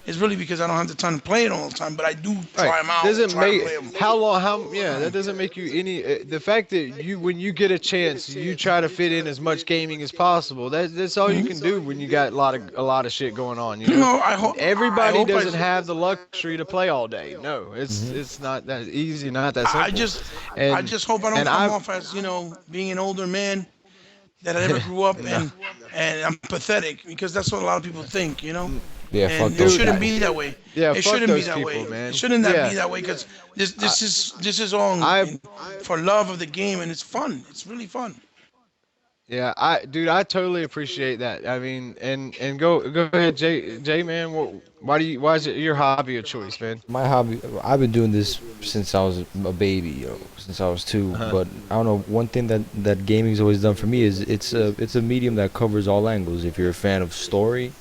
It's really because I don't have the time to play it all the time. But I do Right. try them out and Doesn't try to make play them. how long how yeah, that doesn't make you any the fact that you when you get a chance, you try to fit in as much gaming as possible. That's all you can do when you got a lot of shit going on, you know. No, I hope. I Everybody hope I. doesn't have the luxury to play all day. No, Hmm. it's not that easy, not that I simple. just. I And just hope I don't and come I off as being an older man that I never grew up no. and I'm pathetic because that's what a lot of people think. Yeah, fuck And it those Dude, shouldn't people. be that way. yeah, It fuck shouldn't be those that people, way. It man. shouldn't that be Yeah. that way because this I this is all I for love of the game and it's fun. It's really fun. Yeah, dude, I totally appreciate that. I mean, and go ahead, Jay, man. Why is it your hobby of choice, man? My hobby, I've been doing this since I was a baby, since I was two. Uh-huh. But I don't know. One thing that gaming's always done for me is it's a medium that covers all angles. If you're a fan of story,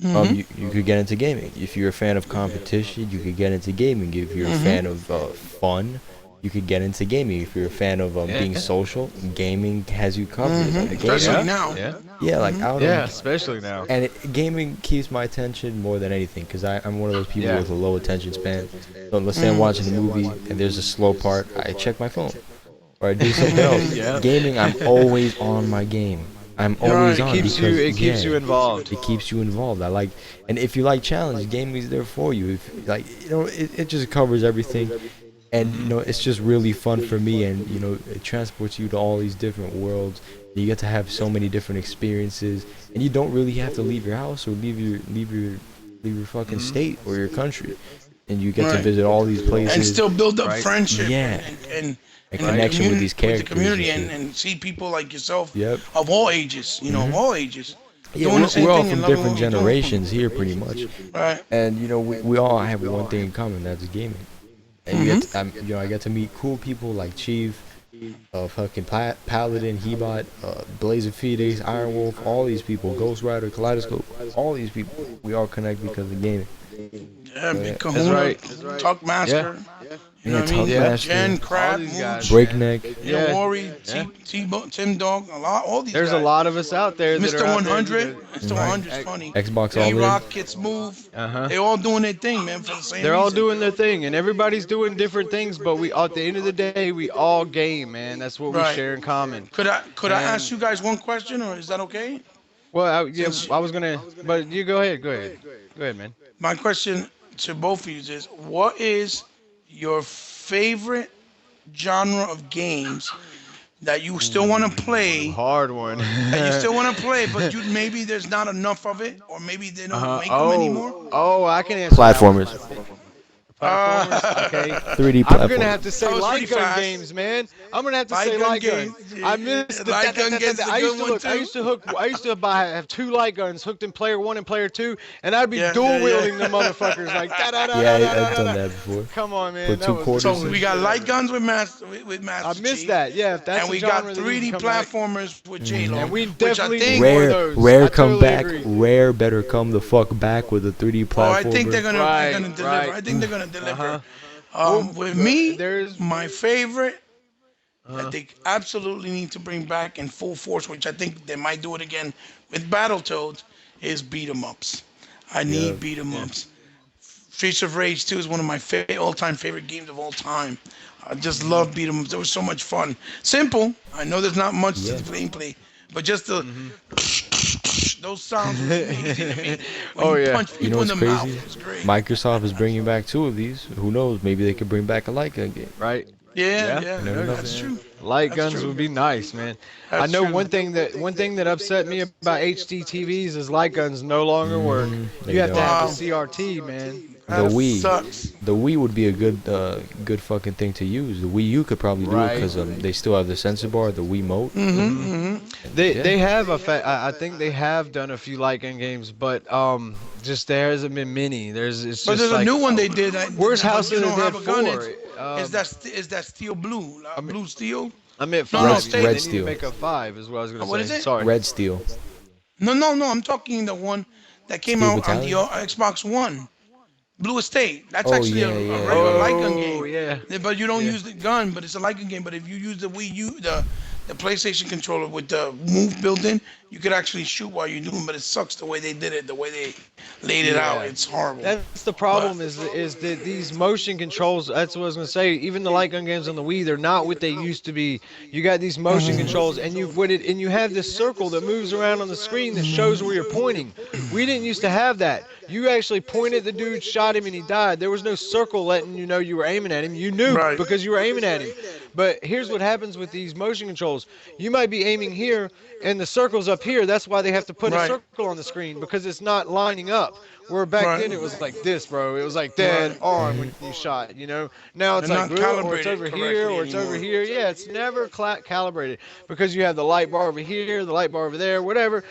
Hmm. you could get into gaming. If you're a fan of competition, you could get into gaming. If you're a Hmm. fan of fun, you could get into gaming. If you're a fan of being Yeah. social, gaming has you covered. Hmm. Like Especially gaming, Yeah. now. Yeah. yeah, like Hmm. I don't Yeah, know. especially now. And gaming keeps my attention more than anything because I'm one of those people Yeah. with a low attention span. So let's say I'm watching a movie and there's a slow part, I check my phone or I do something else. Yeah. Gaming, I'm always on my game. I'm always Right. on Keeps because it keeps you yeah, involved. it keeps you involved. And if you like challenge, gaming's there for you. If like it just covers everything, and Hmm. it's just really fun for me, and it transports you to all these different worlds. You get to have so many different experiences, and you don't really have to leave your house or leave your fucking Hmm. state or your country, and you get to Right. visit all these And places. still build up Right. friendship Yeah, and and the connection with community these characters and and, shit. see people like yourself Yep. of all ages. Of Hmm. all ages Yeah, doing the same we're all thing and from loving different what we're doing. generations here, pretty much, Right. and we all have one thing in common. That's gaming. And Hmm. I get to meet cool people like Chief, fucking Paladin, Hebot, Blaze of Phoenix, Iron Wolf, all these people, Ghost Rider, Kaleidoscope, all these people. We all connect because of gaming. Yeah, So, Big yeah. That's Kahuna, right. Tuck Yeah. Master. You know Yeah, what I mean? Talk Yeah. Jen, Master, All Crab, these Mooch, guys. Breakneck. Yeah. Worry, Yeah. Tim Dog, all these There's a guys. lot of us out there that are Mr. out there. 100, Mr. Mhm. 100 is funny. Xbox All D In. Rock, Kids Move. Uh-huh. They all doing their thing, man, for the same They're all reason. doing their thing, and everybody's doing different things. But we, at the end of the day, we all game, man. That's what we Right. share in common. Could I ask And you guys one question, or is that okay? yeah, Since I was gonna, but you go ahead, go ahead, man. my question to both of you is, what is your favorite genre of games that you still want to play, Hard one. but maybe there's not enough of it, or maybe they don't make them Oh, anymore? I can answer that one. Platformers. Platformers, okay. 3D I'm gonna platform. have to say That was pretty light gun fast. games, man. I'm gonna have to Light say gun light gun. games. I missed the Light gun games is a I used good to one look. I too. used to hook. I used to have two light guns hooked in player one and player two, and I'd be Yeah, dual yeah, wielding the motherfuckers like da da da Yeah, da da I've da done da. that before. Come on, man. Put That two was quarters So in. we got light guns with I Master missed Chief, that. Yeah, if that's and a we got genre that needs to 3D come back, platformers with J Lo, and we which I definitely need think. more of Rare, those. rare I come totally back. agree. Rare better come the fuck back with a 3D Oh, I think platformer. they're gonna Right, deliver. right. I think they're gonna Uh deliver. huh. Well, With me, there's. my favorite that Uh, they absolutely need to bring back in full force, which I think they might do it again with Battletoads, is beat 'em ups. I Yeah. need beat 'em yeah. ups. Streets of Rage 2 is one of my all-time favorite games of all time. I just Mhm. love beat 'em ups. It was so much fun. Simple. I know there's not much to Yeah. the gameplay, but just the Mhm. those sounds was amazing to me. When Oh you yeah. punch You know people in what's the mouth, crazy? it was great. Microsoft is bringing back two of these. Who knows? Maybe they could bring back a light gun game. Right. Yeah, Yeah. yeah, You Who never knows, know. that's man? true. Light That's guns true. would be nice, man. I That's know true. one thing that upset me about HD TVs is light guns no longer work. They You have to don't. have the Wow, CRT, man. The that Wii. sucks. The Wii would be a good fucking thing to use. The Wii U could probably do it Right. because they still have the sensor bar, the Wii Mote. Mhm. And They yeah, they have I think they have done a few light gun games, but just there hasn't been many. It's But just there's a like new one they did. where's But House you of the don't Dead have a gun. It's 4? is that is that steel blue? I mean, Blue steel? I'm at No, no, red 5. stay. red They need to steel, make a 5 is what I was gonna What is say. it? Sorry. red steel, No, no, no. I'm talking the one that came steel out on the battalion. Xbox One. Blue Estate. That's Oh actually yeah, a yeah, regular yeah. light gun Oh game. yeah. But you don't Yeah. use the gun, but it's a light gun game. But if you use the Wii U, the PlayStation controller with the move built in, you could actually shoot while you're doing. But it sucks the way they did it, the way they laid it out. Yeah. It's horrible. That's the But problem is that these motion controls, that's what I was going to say, even the light gun games on the Wii, they're not what they used to be. You got these motion controls and you have this circle that moves around on the screen that shows where you're pointing. We didn't used to have that. You actually pointed the dude, shot him, and he died. There was no circle letting you know you were aiming at him. You knew right, because you were aiming at him. But here's what happens with these motion controls. You might be aiming here and the circle's up here. That's why they have to put a right, circle on the screen because it's not lining up. Where back right, then it was like this, bro. It was like dead right. on when you shot, you know. Now it's They're like, not or it's calibrated over here, correctly or it's over anymore. here. Yeah, it's never calibrated because you have the light bar over here, the light bar over there, whatever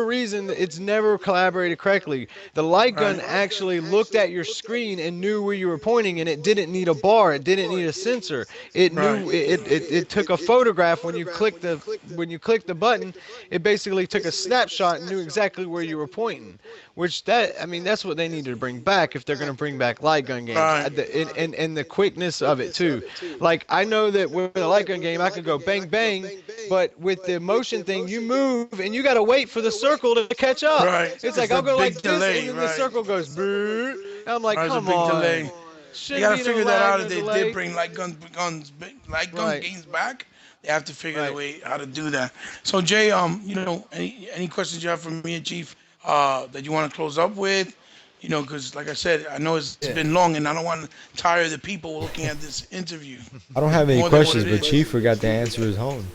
reason, it's never collaborated correctly. The light gun Right. actually looked at your screen and knew where you were pointing, and it didn't need a bar, it didn't need a sensor. It Right. knew it took a photograph when you click the button. It basically took a snapshot and knew exactly where you were pointing. Which I mean, that's what they need to bring back if they're going to bring back light gun games. Right. And the quickness of it too. Like I know that with a light gun game, I could go bang bang, but with the motion thing, you move and you got to wait for the circle to catch up. Right. It's like I'll a go big like delay, this, and then the right. circle goes. Brrr. And I'm like, Right, it's a come big on. delay. They Shouldn't gotta be no figure that lag, out no if they delay. did bring light gun Right. games back. They have to figure the Right. way how to do that. So Jay, any questions you have for me and Chief that you want to close up with? Because like I said, I know it's Yeah. been long, and I don't want to tire the people looking at this interview I don't have any more than what questions, it but is. Chief forgot to answer his own.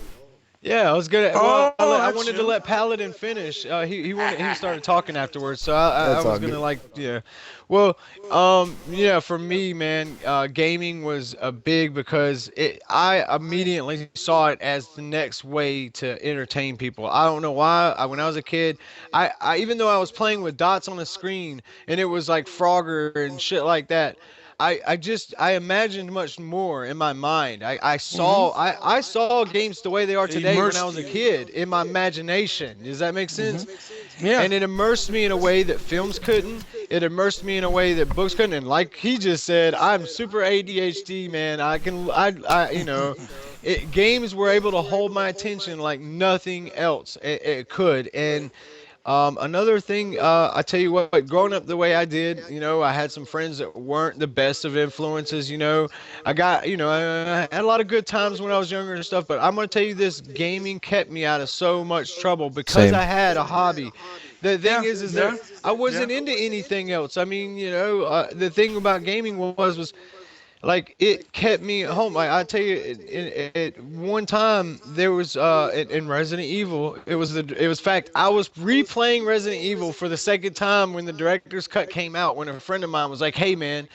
Yeah, I was gonna. Oh, Well, I that's wanted to you. let Paladin finish. He started talking afterwards, so I That's all was gonna good. like yeah. Well, yeah, for me, man, gaming was a big because I immediately saw it as the next way to entertain people. I don't know why. When I was a kid, I even though I was playing with dots on a screen and it was like Frogger and shit like that. I imagined much more in my mind. I saw games the way they are It today when I immersed was a you. kid in my imagination. Does that make sense? Yeah. And it immersed me in a way that films couldn't. It immersed me in a way that books couldn't. And like he just said, I'm super ADHD, man. Games were able to hold my attention like nothing else it could. And another thing, I tell you what, growing up the way I did, I had some friends that weren't the best of influences. I had a lot of good times when I was younger and stuff. But I'm gonna tell you this: gaming kept me out of so much trouble because Same. I had a hobby. The thing is Yeah. that I wasn't Yeah. into anything else. I mean, the thing about gaming was like it kept me at home. Like I tell you, at one time there was in Resident Evil, it was fact I was replaying Resident Evil for the second time when the director's cut came out. When a friend of mine was like, "Hey man,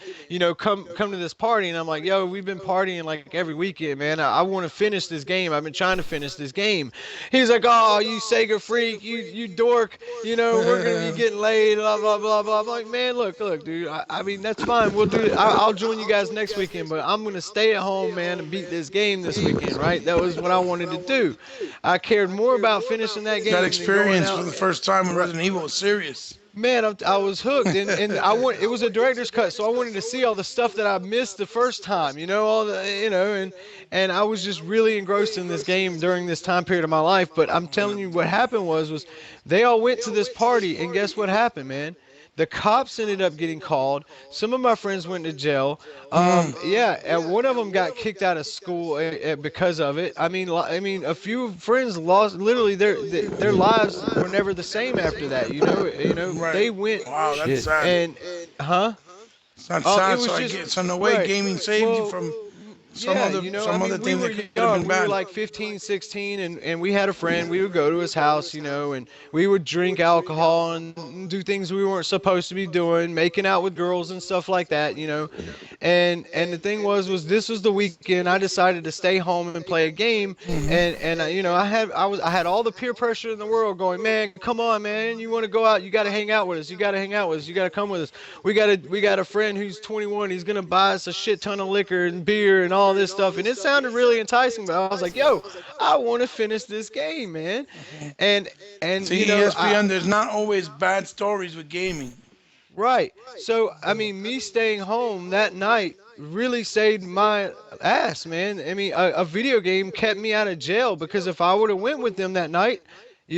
come to this party," and I'm like, "Yo, we've been partying like every weekend, man. I want to finish this game. I've been trying to finish this game." He's like, "Oh, you Sega freak, you dork. We're gonna be getting laid, blah blah blah blah." I'm like, "Man, look, dude. I mean, that's fine. We'll do it. I'll join you guys next weekend, but I'm gonna stay at home, man, and beat this game this weekend, right? That was what I wanted to do. I cared more about finishing that That game than going experience for out. the first time in Right. Resident Evil was serious. Man, I was hooked, and it was a director's cut, so I wanted to see all the stuff that I missed the first time, all the, and I was just really engrossed in this game during this time period of my life. But I'm telling you, what happened was they all went to this party, and guess what happened, man? The cops ended up getting called. Some of my friends went to jail. Yeah, and one of them got kicked out of school because of it. I mean, a few friends lost literally their lives were never the same after that. Right. They went Wow, that's Shit. sad. and huh? It's not It sad. was So just so in a way, right. gaming saved you Well, from yeah, some other we things were that could have young. been We were bad. like 15, 16, and we had a friend. We would go to his house, and we would drink alcohol and do things we weren't supposed to be doing, making out with girls and stuff like that. And the thing was this was the weekend. I decided to stay home and play a game, and I had all the peer pressure in the world going, man, come on, man, you want to go out? You got to hang out with us. You got to hang out with us. You got to come with us. We got a friend who's 21. He's gonna buy us a shit ton of liquor and beer and all this stuff. And it sounded really enticing, but I was like, yo, I want to finish this game, man. And and See, ESPN, there's not always bad stories with gaming. right. So I mean, me staying home that night really saved my ass, man. I mean, a video game kept me out of jail because if I would have went with them that night,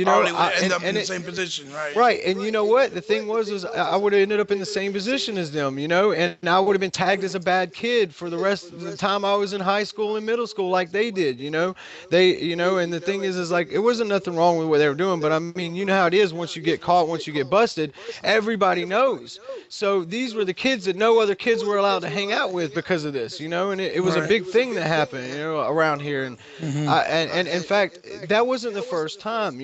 Probably would I end up in and the it same position, right? right, and you know what? The thing was I would have ended up in the same position as them, and I would have been tagged as a bad kid for the rest of the time I was in high school and middle school, like they did. And the thing is like it wasn't nothing wrong with what they were doing, but I mean, you know how it is once you get caught, once you get busted, everybody knows. So these were the kids that no other kids were allowed to hang out with because of this, and it was a Right. big thing that happened, around here, and in fact, that wasn't the first time.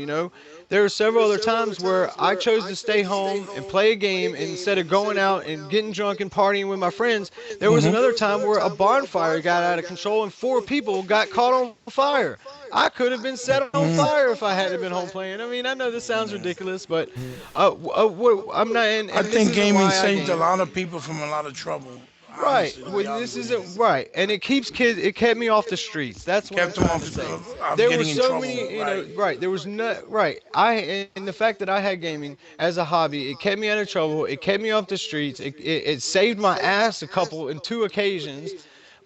There were several other times where I chose to stay home and play a game instead of going out and getting drunk and partying with my friends. There was another time where a bonfire got out of control and 4 people got caught on fire. I could have been set on fire if I hadn't been home playing. I mean, I know this sounds ridiculous, but I'm not. I And this think isn't gaming why I saved a game. lot of people from a lot of trouble. Right. Honestly, to Well, be this honest with you. isn't right, and it keeps kids. It kept me off the streets. That's what I'm Kept them trying off to say. of There were getting in so trouble. many, Right. right. There was no right. And the fact that I had gaming as a hobby, it kept me out of trouble. It kept me off the streets. It saved my ass in 2 occasions.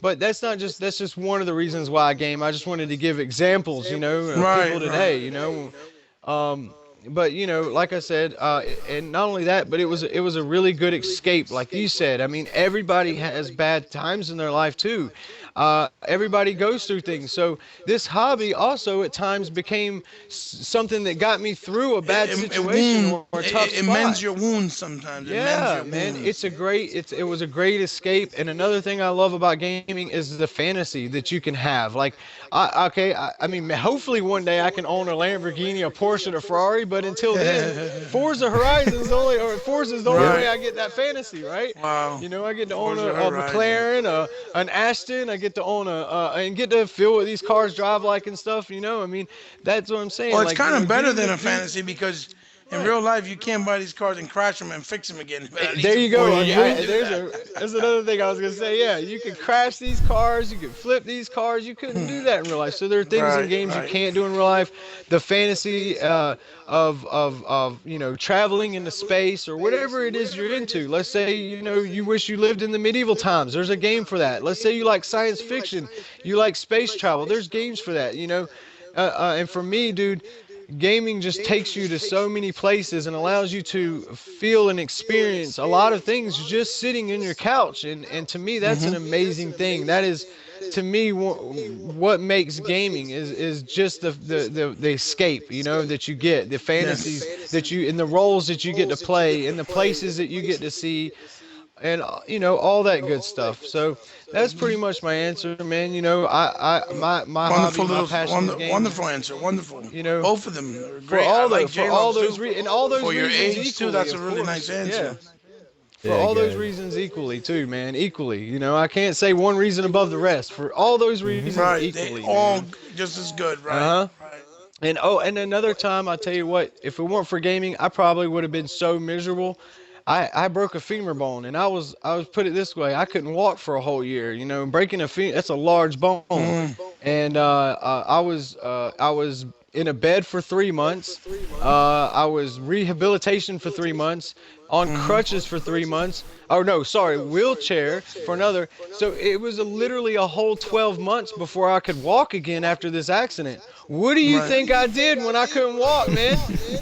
But that's just one of the reasons why I game. I just wanted to give examples, of Right, people today, right. um, but like I said, and not only that, but it was a really good escape, like you said. I mean, everybody has bad times in their life too. Everybody goes through things. So this hobby also at times became something that got me through a bad situation or a tough It mends spot. your wounds sometimes. It mends Yeah, your man, wounds. it was a great escape. And another thing I love about gaming is the fantasy that you can have. Like, I mean, hopefully one day I can own a Lamborghini, a Porsche, and a Ferrari. But until then, Forza is the only way Right. I get that fantasy, right? Wow. I get to own Forza a Horizon. McLaren, an Ashton. I get to own and get to feel what these cars drive like and stuff. I mean, that's what I'm saying. Well, it's Like, kind of better getting than to a do- fantasy because in Right. real life you can't buy these cars and crash them and fix them again. But at least There in you go. Forza, you can do There's another thing I was gonna say. Yeah, you can crash these cars, you can flip these cars. You couldn't do that in real life. So there are things in Right, games you right. can't do in real life. The fantasy of traveling into space or whatever it is you're into. Let's say you wish you lived in the medieval times. There's a game for that. Let's say you like science fiction, you like space travel. There's games for that. And for me, dude, gaming just takes you to so many places and allows you to feel and experience a lot of things just sitting in your couch. And to me, that's an amazing thing. That is, to me, what makes gaming is just the escape, that you get, the fantasies that you, and the roles that you get to play, and the places that you get to see. and you know, all that good stuff. So that's pretty much my answer, man. You know, my hobby, Wonderful my little, passion is wonderful gaming. answer. Wonderful. You know, Both of them are great. I like for J all Long's those too. and all those For your reasons age too, equally, that's a of really nice course. Yeah. answer. For Yeah, all those guys. reasons equally too, man. Equally. You know, I can't say one reason above the rest. For all those reasons Right. They equally, all man. just as good. Right. Uh-huh. Right. And oh, and another time, I tell you what, if it weren't for gaming, I probably would have been so miserable. I broke a femur bone, and I was put it this way, I couldn't walk for a whole year. You know, and breaking a femur, that's a large bone, Mm, and I was in a bed for 3 months. I was rehabilitation for 3 months, on mm. crutches for 3 months. Oh no, sorry, wheelchair for another. So it was literally a whole 12 months before I could walk again after this accident. What do you Right. think I did when I couldn't walk, man?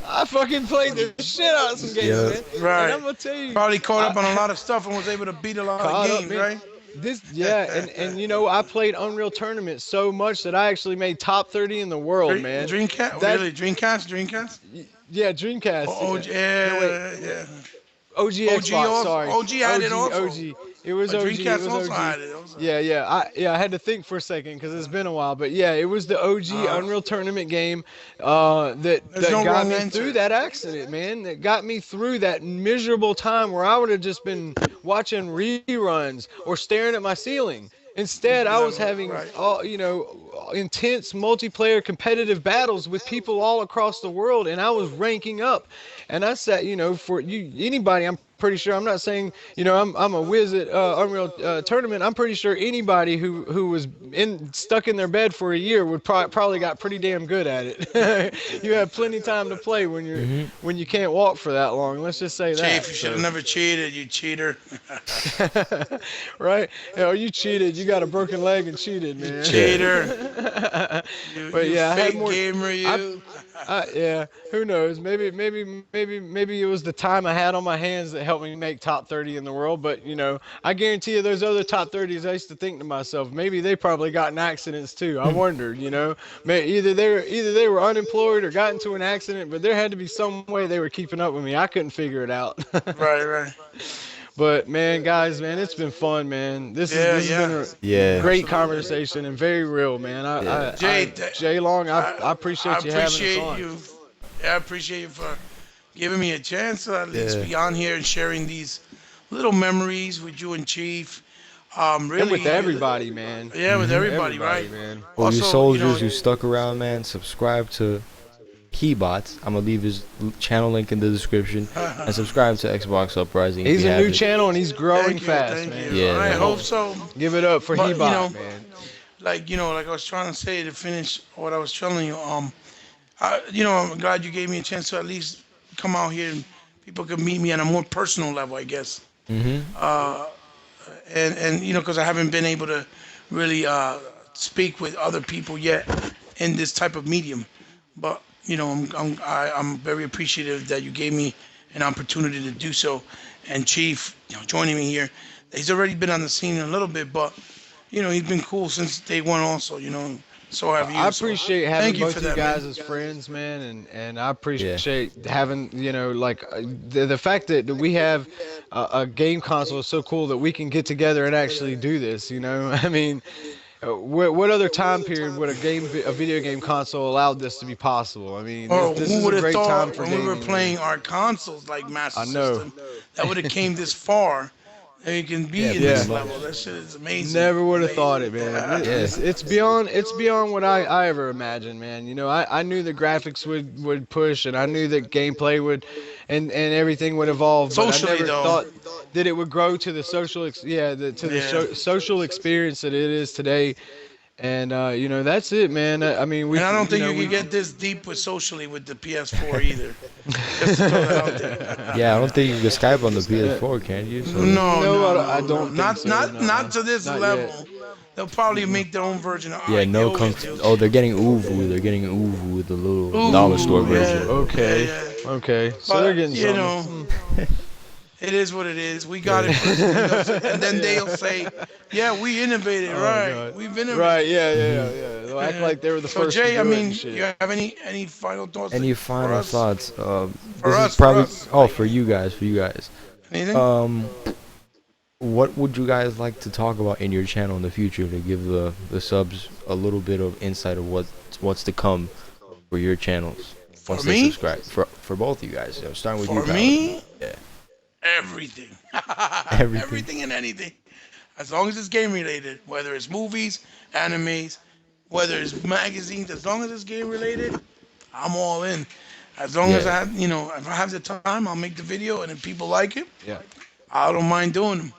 I fucking played the shit out of some games, Yeah. man. And Right. I'm gonna tell you, Probably caught up on a I lot of stuff and was able to beat a lot of caught up, games. man. Right. This, yeah, and you know, I played Unreal Tournament so much that I actually made top 30 in the world, man. Dreamcast. That, Really. Dreamcast. Dreamcast. yeah, Dreamcast. Oh, No, wait, yeah. Yeah. OG OG Xbox, also. sorry. OG had it OG, also. OG. It was OG. It Dreamcast was also OG. had it. Also. Yeah, I had to think for a second because it's been a while, but yeah, it was the OG Uh, Unreal Tournament game that there's no got wrong me through answer. that accident, man. That got me through that miserable time where I would have just been watching reruns or staring at my ceiling. Instead, I was having Right. all, you know, intense multiplayer competitive battles with people all across the world, and I was ranking up. And I sat, you know, for you anybody, I'm pretty sure, I'm not saying, you know, I'm a whiz at Unreal Tournament. I'm pretty sure anybody who was stuck in their bed for a year would probably got pretty damn good at it. You have plenty time to play when you can't walk for that long. Let's just say that. Chief, you should have never cheated, you cheater. Right? Oh, you cheated. You got a broken leg and cheated, man. Cheater. But You yeah, I had fake more. gamer, you. Yeah, who knows? Maybe it was the time I had on my hands that helped me make top 30 in the world. But you know, I guarantee you, those other top 30s, I used to think to myself, maybe they probably got in accidents too. I wondered, you know, either they were unemployed or got into an accident, but there had to be some way they were keeping up with me. I couldn't figure it out. Right, right. But man, guys, man, it's been fun, man. Yeah, This has yeah. been a Yeah. great conversation and very real, man. Yeah. Jay Long, I I appreciate you having us appreciate on. you. Yeah, I appreciate you for giving me a chance to at least Yeah. be on here and sharing these little memories with you and Chief. Really, And with everybody, man. Yeah, with everybody, right? man. All you Also, soldiers who stuck around, man, subscribe to Xbot. I'm gonna leave his channel link in the description, and subscribe to Xbox Uprising. if He's you a new haven't. channel and he's growing Thank you, fast, thank man. you. Yeah, I man. hope so. Give it up for But, Hebot, man. Like I was trying to say to finish what I was telling you. I'm glad you gave me a chance to at least come out here and people could meet me on a more personal level, I guess. Mhm. And because I haven't been able to really speak with other people yet in this type of medium. But I'm very appreciative that you gave me an opportunity to do so. And Chief, joining me here, he's already been on the scene a little bit, but he's been cool since day one. Also, so have you. I So appreciate having thank you both for you that, guys man. as friends, man, and I appreciate having, like the fact that we have a game console is so cool that we can get together and actually do this. I mean, what other time period would a video game console allowed this to be possible? I mean, Oh, this who is would a have great time thought for when we were gaming, man. playing our consoles like Master I know. System that would have came this far and you can be in pretty this much. level. That shit is amazing. Never would have Amazing. thought it, man. Yeah. It's beyond what I ever imagined, man. I knew the graphics would push, and I knew that gameplay would, and everything would evolve. But Socially, I never though. thought that it would grow to the social experience that it is today. And that's it, man. I mean, And I don't think you can get this deep with socially with the PS4 either. Just to throw that out there. Yeah, I don't think you can Skype on the PS4, can you? So No, No, I don't think Not so, not no. not to this Not level. yet. They'll probably make their own version of yeah, no Yo, com- Oh, they're getting Uvu. They're getting Uvu with the little Ooh, dollar store yeah. version. Okay. Yeah, yeah. Okay. So But, they're getting something. it is what it is. We got it first, and then they'll say, "Yeah, we innovated, right? God. We've innovated." Right? Yeah. They'll act like they were the So first. Jay, to I do it mean, and shit. you have any final thoughts? Any for final us? thoughts? For This us, is probably for us. oh for you guys. Anything? What would you guys like to talk about in your channel in the future to give the subs a little bit of insight of what's to come for your channels For once they me, subscribe? For both of you guys, starting with you, for Paladin. me, Yeah, everything, everything. everything and anything, as long as it's game related, whether it's movies, animes, whether it's magazines, as long as it's game related, I'm all in. As long as Yeah, I have, if I have the time, I'll make the video, and if people like it, Yeah. I don't mind doing them.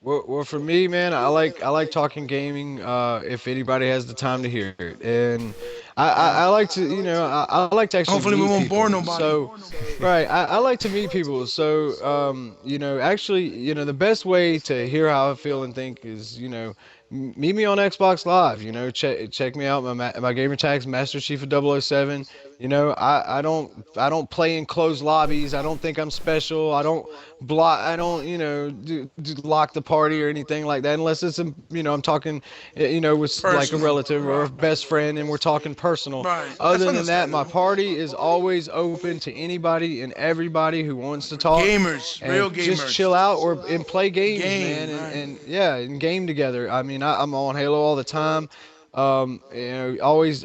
Well, for me, man, I like talking gaming. If anybody has the time to hear it, and I like to, I like to actually Hopefully, we meet won't bore people. nobody. So, right, I like to meet people. So, actually, the best way to hear how I feel and think is, meet me on Xbox Live. Check me out. My gamer tag's Master Chief of 007. I don't play in closed lobbies. I don't think I'm special. I don't block. I don't do lock the party or anything like that unless it's I'm talking with like a Personal, relative or a right? best friend and we're talking personal. Right. That's Other than that, my understandable. party is always open to anybody and everybody who wants to talk Gamers, and real just gamers, chill out or and play games, man, game, and right? and yeah, and game together. I mean, I'm on Halo all the time. Always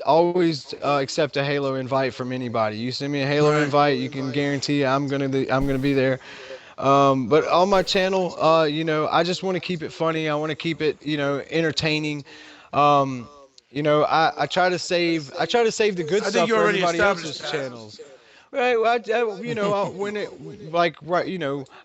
accept a Halo invite from anybody. You send me a Halo Right. invite, you can guarantee I'm gonna be there. But on my channel, I just want to keep it funny. I want to keep it, entertaining. Um, I try to save the good I think stuff you for already everybody established else's that. channels. Right, well, when it like right,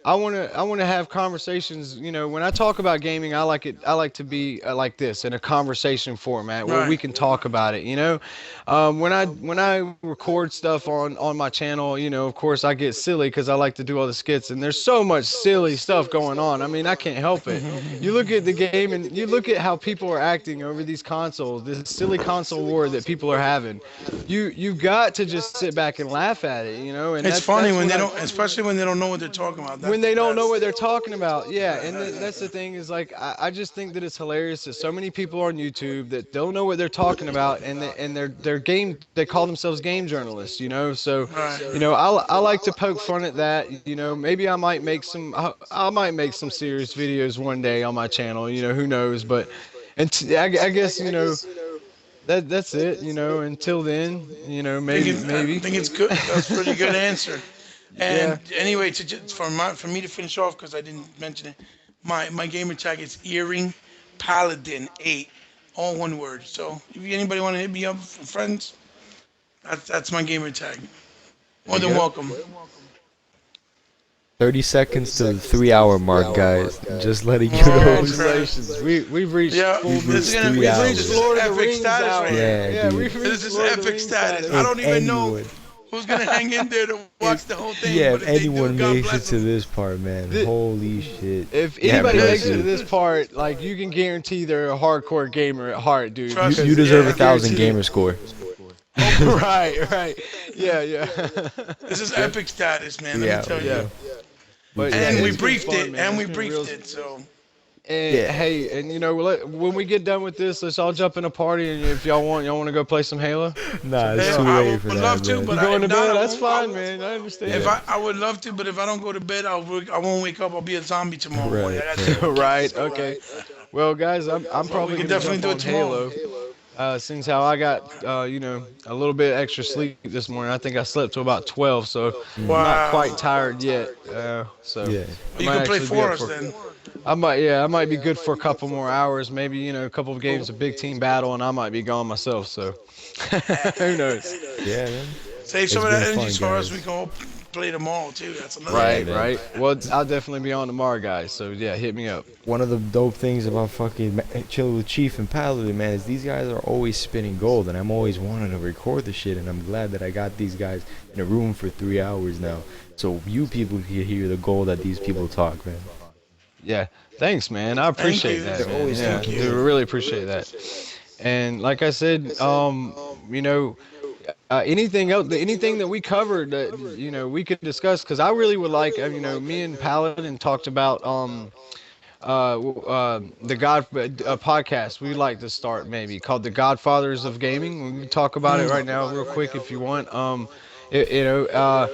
I want to have conversations. When I talk about gaming, I like it. I like to be like this in a conversation format where we Right. can talk about it. When I record stuff on my channel, of course I get silly because I like to do all the skits, and there's so much silly stuff going on. I mean, I can't help it. You look at the game and you look at how people are acting over these consoles, this silly console war that people are having. You got to just sit back and laugh at it, and It's that's funny that's when what they I don't, especially when they don't know what they're talking about. when they don't know That's what they're talking about. Yeah, and that's the thing is like I just think that it's hilarious that so many people on YouTube that don't know what they're talking about and they call themselves game journalists. So right. I like to poke fun at that. Maybe I might make some serious videos one day on my channel. Who knows? But I guess that's it. Until then, I maybe. think it's good. That's a pretty good answer. And Yeah. anyway, for me to finish off because I didn't mention it, my gamer tag is Earring Paladin 8, all one word. So if anybody want to hit me up for friends, that's my gamer tag. There More you than go. welcome. 30 seconds to the 3 hour mark, guys. Just letting you Oh know. crap! Congratulations. We've reached Yeah, full. We've reached 3 we've hours. reached This is Lord of the epic Rings status hour. right here. Yeah, Yeah, dude. we've This reached is Lord of the epic Rings status. status. I If don't even know anyone, who's gonna hang in there to watch the whole thing, yeah, but if if they do, anyone God makes it bless to them. this part, man, Th- holy shit. If Yeah, anybody bless makes it to you. this part, like you can guarantee they're a hardcore gamer at heart, dude. You Trust you me, Because deserve a I yeah. thousand guarantee gamer it. score. Right, right. Yeah, yeah. This is Yep. epic status, man. Let Three me hours, tell Yeah. you. bro. But yeah, And we it's been briefed fun, it. man. And It's we been real. briefed it. So And Yeah. hey, and when we get done with this, let's all jump in a party. And if y'all want to go play some Halo, Nah, check it it's too out. I late would for love that, to, man. but You going if to not, bed? I That's won't. fine, man. I understand. If Yeah. I would love to, but if I don't go to bed, I won't wake up. I'll be a zombie tomorrow morning. Right, I got too right. many Right. kids. Okay. Well, guys, I'm But we probably can gonna definitely jump do it on tomorrow. Halo. Since how I got a little bit extra sleep this morning. I think I slept till about 12, so I'm not quite Wow. tired yet. So Yeah. I Well, you might can play actually be for up us for. then. I might be good for a couple more hours. Maybe a couple of games of big team battle, and I might be gone myself. So who knows? Yeah, man. Save some It's of that been energy fun, for us. We guys. can all play tomorrow too. That's another Yeah, thing. Right, man. right. Well, I'll definitely be on tomorrow, guys. So yeah, hit me up. One of the dope things about fucking chilling with Chief and Paladin, man, is these guys are always spinning gold, and I'm always wanting to record the shit, and I'm glad that I got these guys in a room for 3 hours now, so you people can hear the gold that these people talk, man. Yeah, thanks, man. I Thank appreciate you. that, They're man. always Yeah, Thank talking you. dude, I gold. really appreciate that. And like I said, anything that we covered that we could discuss, because I really would like, me and Paladin talked about the podcast we'd like to start maybe called the Godfathers of Gaming. We can talk about it right now real quick if you want. You know,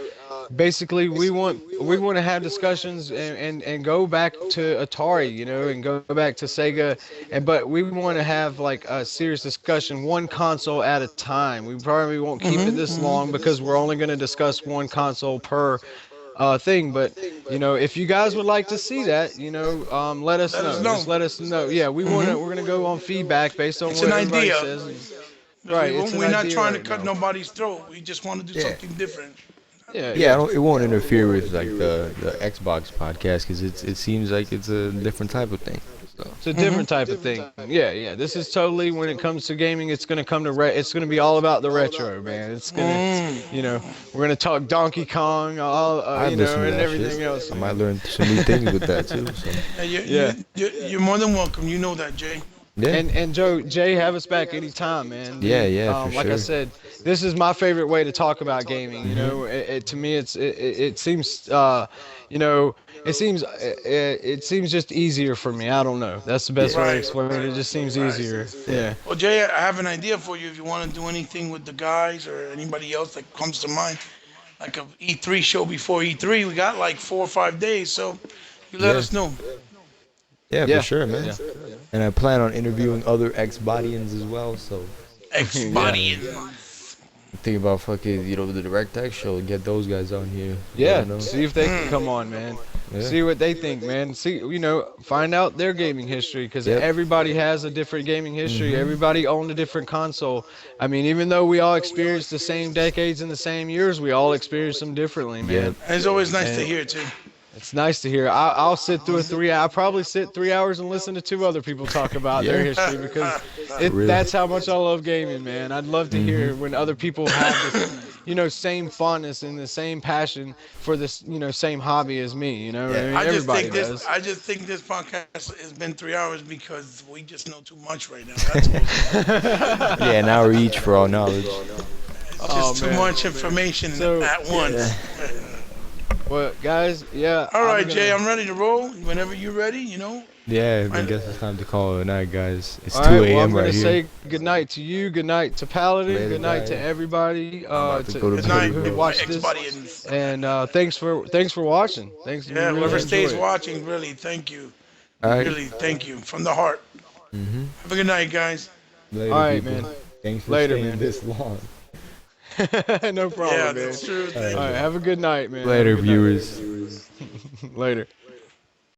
basically we want to have discussions and go back to Atari, you know, and go back to Sega, and but we want to have like a serious discussion, one console at a time. We probably won't keep it this long because we're only going to discuss one console per thing. But you know, if you guys would like to see that, you know, let us Let us know. know. Just let us know. Yeah, we're gonna go on feedback based on It's what an everybody idea. says. 'Cause Right, it's an we're not idea trying to right cut now. nobody's throat. We just want to do Yeah. something different. Yeah, Yeah, yeah. it won't interfere with like the Xbox podcast because it seems like it's a different type of thing. So It's a different type of thing. Yeah, yeah. This is totally when it comes to gaming, it's gonna come to it's gonna be all about the retro, man. It's gonna, you know, we're gonna talk Donkey Kong, all I'd you listen know, to and that everything shit. else. I might learn some new things with that too. So Hey, Yeah. you're more than welcome. You know that, Jay. yeah, And Jay, have us back anytime, man. yeah, for Like I sure. said, this is my favorite way to talk about gaming. You know, to me, it seems, you know, it seems just easier for me. I don't know. That's the best Yeah. way to Right. explain it. It just seems Right. easier. Yeah. Well, Jay, I have an idea for you. If you want to do anything with the guys or anybody else that comes to mind, like a E3 show before E3, we got like 4 or 5 days. So you let Yeah, us know. yeah, for Yeah. sure, man. Yeah. And I plan on interviewing other ex-bodians as well. So Ex-body. think about fucking the DirectX show. Get those guys on here. Yeah, You know? see if they can come on, man. Yeah. See what they think, man. See, find out their gaming history because Yep. everybody has a different gaming history. Everybody owned a different console. I mean, even though we all experienced the same decades and the same years, we all experienced them differently, man. Yep. And it's always nice to And- hear too. It's nice to hear. I'll sit through I'll probably sit 3 hours and listen to two other people talk about their Yeah. history because Really. that's how much I love gaming, man. I'd love to hear when other people have this, same fondness and the same passion for this, same hobby as me. You know, Yeah. I mean, I just everybody think does. this. I just think this podcast has been 3 hours because we just know too much right now. That's all. Yeah, an hour each for all knowledge. It's just too man. much information So- at once. Well, guys, yeah. All right, I'm Jay, gonna- I'm ready to roll. Whenever you're ready, Yeah, I guess it's time to call it a night, guys. It's All 2 right, well, a.m. I'm right gonna here. say good night to you, good night to Paladin, Later, good night to guys. everybody. about to go to Good bed, night, bro. who watched this. ex-buddians. And thanks for watching. Thanks. we Yeah, really whoever enjoy stays it. watching, really, thank you. All right. Really, thank you from the heart. Have a good night, guys. Later, All right, people. man. Thanks for Later, staying man. this long. No problem, Yeah, man. that's true. All right, have a good night, man. Later, Have a good night. viewers. Later.